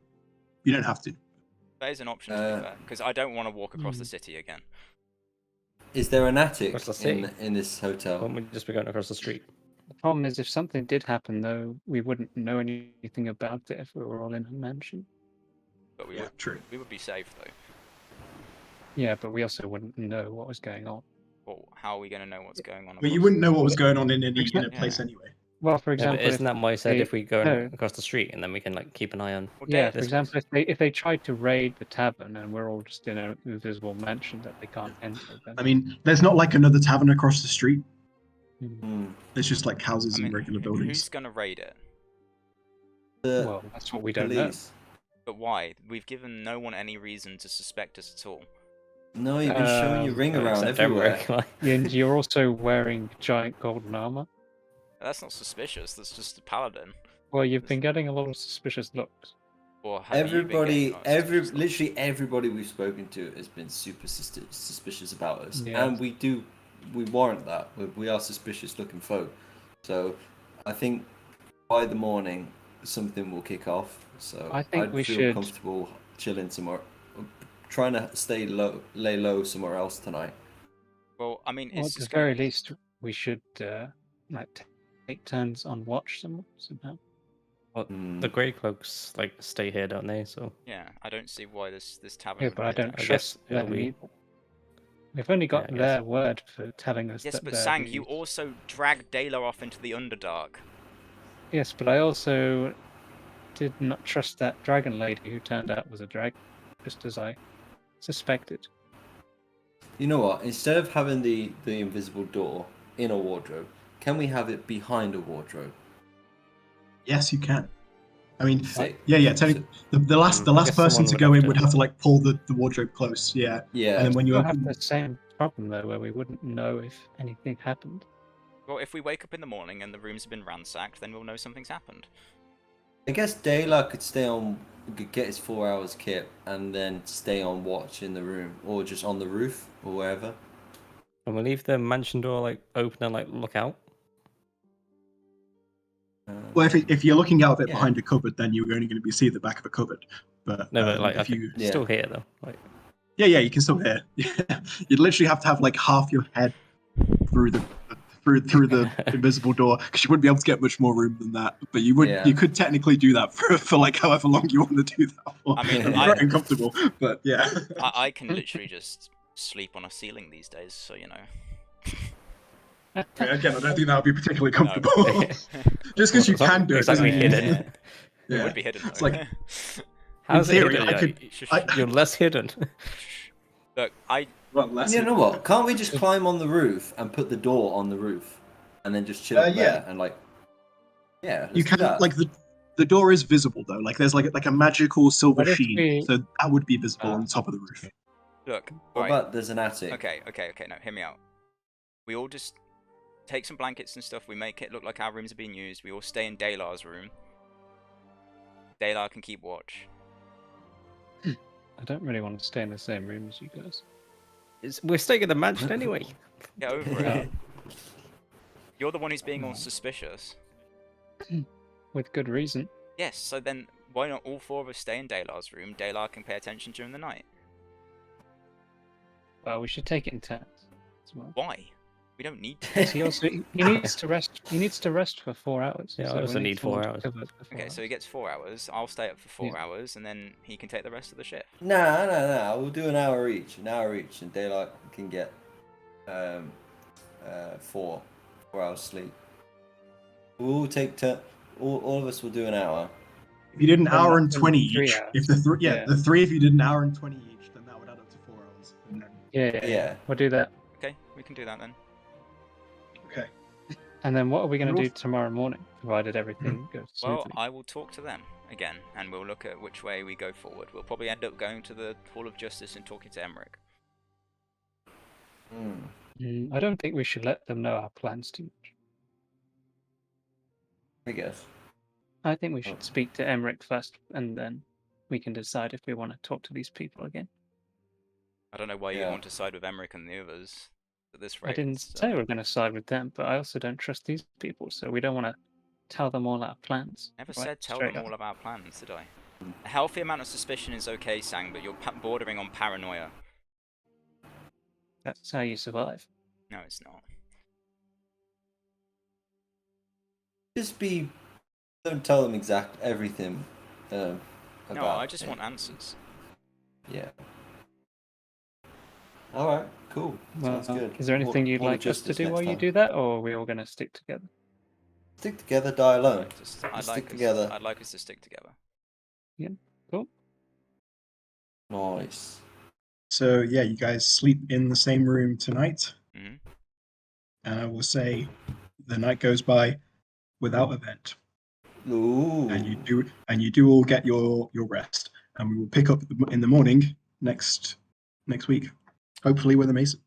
Speaker 1: You don't have to.
Speaker 4: That is an option to be fair, because I don't want to walk across the city again.
Speaker 6: Is there an attic
Speaker 2: Across the city?
Speaker 6: in this hotel?
Speaker 2: Why don't we just be going across the street?
Speaker 3: The problem is, if something did happen, though, we wouldn't know anything about it if we were all in a mansion.
Speaker 4: But we
Speaker 1: True.
Speaker 4: would be safe though.
Speaker 3: Yeah, but we also wouldn't know what was going on.
Speaker 4: Well, how are we going to know what's going on?
Speaker 1: But you
Speaker 4: across-
Speaker 1: wouldn't know what was going on in any
Speaker 3: Exactly.
Speaker 1: place anyway.
Speaker 3: Well, for
Speaker 2: Yeah,
Speaker 3: example,
Speaker 2: but isn't that why I said
Speaker 3: they-
Speaker 2: if we go
Speaker 3: no.
Speaker 2: across the street and then we can like keep an eye on?
Speaker 4: Well,
Speaker 3: Yeah,
Speaker 4: Dale-
Speaker 3: for
Speaker 2: this
Speaker 3: example, if they try to raid the tavern and we're all just in an invisible mansion that they can't enter, then
Speaker 1: I mean, there's not like another tavern across the street.
Speaker 6: Hmm.
Speaker 1: It's just like houses
Speaker 4: I mean,
Speaker 1: and regular
Speaker 4: who's
Speaker 1: buildings.
Speaker 4: gonna raid it?
Speaker 6: The
Speaker 3: well, that's what we don't know.
Speaker 6: police.
Speaker 4: But why? We've given no one any reason to suspect us at all.
Speaker 6: No, you've been showing your ring around
Speaker 2: Except
Speaker 6: everywhere.
Speaker 2: Emmerich, like-
Speaker 3: And you're also wearing giant golden armor.
Speaker 4: That's not suspicious. That's just a paladin.
Speaker 3: Well, you've been getting a lot of suspicious looks.
Speaker 4: Or have you been getting lots of suspicious looks?
Speaker 6: Literally everybody we've spoken to has been super suspicious about us,
Speaker 3: Yeah.
Speaker 6: and we warrant that. We are suspicious looking folk. So, I think by the morning something will kick off. So
Speaker 3: I think
Speaker 6: I'd
Speaker 3: we
Speaker 6: feel
Speaker 3: should-
Speaker 6: comfortable chilling somewhere, trying to lay low somewhere else tonight.
Speaker 4: Well, I mean,
Speaker 3: Well, at
Speaker 4: it's
Speaker 3: the
Speaker 4: just
Speaker 3: very
Speaker 4: gonna...
Speaker 3: least, we should take turns on watch somehow.
Speaker 2: Well,
Speaker 6: Hmm.
Speaker 2: the grey cloaks like stay here, don't they? So
Speaker 4: Yeah, I don't see why this tavern.
Speaker 3: Yeah,
Speaker 4: would
Speaker 3: but I
Speaker 4: be
Speaker 3: don't
Speaker 4: attacked.
Speaker 2: I
Speaker 3: trust
Speaker 2: guess it'll
Speaker 3: them
Speaker 2: be-
Speaker 3: either. We've only got
Speaker 2: I guess.
Speaker 3: their word for telling us
Speaker 4: Yes,
Speaker 3: that
Speaker 4: but
Speaker 3: they're
Speaker 4: Sang, you
Speaker 3: these-
Speaker 4: also dragged Dela off into the Underdark.
Speaker 3: Yes, but I also did not trust that dragon lady who turned out was a dragon, just as I suspected.
Speaker 6: You know what? Instead of having the invisible door in a wardrobe, can we have it behind a wardrobe?
Speaker 1: Yes, you can. I mean,
Speaker 6: Sick.
Speaker 1: yeah. The last
Speaker 2: I
Speaker 1: person
Speaker 2: guess someone
Speaker 1: to
Speaker 2: would
Speaker 1: go
Speaker 2: have
Speaker 1: in
Speaker 2: to-
Speaker 1: would have to like pull the wardrobe close. Yeah,
Speaker 6: Yeah.
Speaker 1: and then when you
Speaker 3: We'll
Speaker 1: open,
Speaker 3: have the same problem though, where we wouldn't know if anything happened.
Speaker 4: Well, if we wake up in the morning and the rooms have been ransacked, then we'll know something's happened.
Speaker 6: I guess Dayla could get his 4 hours kit and then stay on watch in the room, or just on the roof, or wherever.
Speaker 2: and we'll leave the mansion door like open and like look out.
Speaker 1: well, if you're looking out of it
Speaker 6: Yeah.
Speaker 1: behind a cupboard, then you're only going to be see the back of a cupboard. But
Speaker 2: No, but like I
Speaker 1: if
Speaker 2: could
Speaker 1: you,
Speaker 6: Yeah.
Speaker 2: still hear though. Like
Speaker 1: yeah, you can still hear. Yeah, you'd literally have to have like half your head through the invisible door because you wouldn't be able to get much more room than that. But you would,
Speaker 6: Yeah.
Speaker 1: you could technically do that for like however long you want to do that for.
Speaker 4: I mean,
Speaker 1: It'd be
Speaker 4: I-
Speaker 1: very uncomfortable, but yeah.
Speaker 4: I can literally just sleep on a ceiling these days, so you know.
Speaker 1: Again, I don't think that would be particularly
Speaker 4: No.
Speaker 1: comfortable. Just because you
Speaker 2: it's not
Speaker 1: can do it,
Speaker 2: exactly
Speaker 1: doesn't mean-
Speaker 2: hidden.
Speaker 4: It
Speaker 1: Yeah.
Speaker 4: would be hidden though.
Speaker 1: It's like-
Speaker 2: How's
Speaker 1: In
Speaker 2: it
Speaker 1: theory,
Speaker 2: hidden?
Speaker 1: I
Speaker 2: Yeah,
Speaker 1: could-
Speaker 2: y- You're less hidden.
Speaker 4: Look, I
Speaker 1: Well, less
Speaker 6: You know what? Can't we just climb on the roof and put the door on the roof, and then just chill up
Speaker 1: yeah.
Speaker 6: there and like, yeah, let's
Speaker 1: you
Speaker 6: do
Speaker 1: can
Speaker 6: that.
Speaker 1: like the door is visible though. Like there's like a magical silver
Speaker 3: What if
Speaker 1: sheen,
Speaker 3: we-
Speaker 1: so that would be visible
Speaker 6: Ah.
Speaker 1: on top of the roof.
Speaker 4: look.
Speaker 6: What
Speaker 4: Right.
Speaker 6: about there's an attic?
Speaker 4: Okay. No, hear me out. We all just take some blankets and stuff. We make it look like our rooms are being used. We all stay in Dalar's room. Dalar can keep watch.
Speaker 3: I don't really want to stay in the same room as you guys.
Speaker 2: We're staying in the mansion anyway.
Speaker 4: Get over it. You're the one who's being all suspicious.
Speaker 3: With good reason.
Speaker 4: Yes, so then why not all four of us stay in Dalar's room? Dalar can pay attention during the night.
Speaker 3: Well, we should take it in turns as well.
Speaker 4: Why? We don't need to.
Speaker 3: 'Cause he needs to rest. He needs to rest for 4 hours.
Speaker 2: Yeah, I
Speaker 3: we
Speaker 2: also need 4
Speaker 3: someone to
Speaker 2: hours.
Speaker 3: cover it for 4
Speaker 4: Okay, so he
Speaker 3: hours.
Speaker 4: gets 4 hours. I'll stay up for 4
Speaker 3: Yeah.
Speaker 4: hours, and then he can take the rest of the shift.
Speaker 6: Nah. We'll do an hour each, and Daylight can get 4 hours sleep. We'll all take all of us will do an hour.
Speaker 1: If you did an
Speaker 3: Then
Speaker 1: hour
Speaker 3: that's
Speaker 1: and 20
Speaker 3: 3
Speaker 1: each,
Speaker 3: hours.
Speaker 1: if the
Speaker 3: Yeah.
Speaker 1: the three of you did an hour and 20 each, then that would add up to 4 hours. And then,
Speaker 3: Yeah.
Speaker 6: Yeah.
Speaker 3: We'll do that.
Speaker 4: Okay, we can do that then.
Speaker 1: okay.
Speaker 3: And then what are we going to
Speaker 1: You're
Speaker 3: do tomorrow morning, provided everything goes
Speaker 4: Well,
Speaker 3: smoothly?
Speaker 4: I will talk to them again, and we'll look at which way we go forward. We'll probably end up going to the Hall of Justice and talking to Emmerich.
Speaker 3: I don't think we should let them know our plans too much.
Speaker 6: I guess.
Speaker 3: I think we should
Speaker 6: Oh.
Speaker 3: speak to Emmerich first, and then we can decide if we want to talk to these people again.
Speaker 4: I don't know why you
Speaker 6: Yeah.
Speaker 4: want to side with Emmerich and the others at this rate.
Speaker 3: I didn't
Speaker 4: so-
Speaker 3: say we were going to side with them, but I also don't trust these people, so we don't want to tell them all our plans.
Speaker 4: Never
Speaker 3: right,
Speaker 4: said tell
Speaker 3: straight
Speaker 4: them
Speaker 3: up.
Speaker 4: all of our plans, did I? A healthy amount of suspicion is okay, Sang, but you're bordering on paranoia.
Speaker 3: That's how you survive.
Speaker 4: No, it's not.
Speaker 6: Just don't tell them everything.
Speaker 4: No,
Speaker 6: About
Speaker 4: I just
Speaker 6: it.
Speaker 4: want answers.
Speaker 6: Yeah. All right. Cool.
Speaker 3: Well,
Speaker 6: Sounds good.
Speaker 3: is there anything you'd
Speaker 6: Hall of
Speaker 3: like us to
Speaker 6: Justice
Speaker 3: do
Speaker 6: next
Speaker 3: while you
Speaker 6: time.
Speaker 3: do that, or are we all going to stick together?
Speaker 6: Stick together, die alone.
Speaker 4: I'd
Speaker 6: stick
Speaker 4: like
Speaker 6: together.
Speaker 4: I'd like us to stick together.
Speaker 3: Cool.
Speaker 6: Nice.
Speaker 1: So yeah, you guys sleep in the same room tonight,
Speaker 4: Hmm.
Speaker 1: and I will say the night goes by without event,
Speaker 6: Ooh.
Speaker 1: and you do all get your rest, and we will pick up in the morning next week, hopefully with a mason.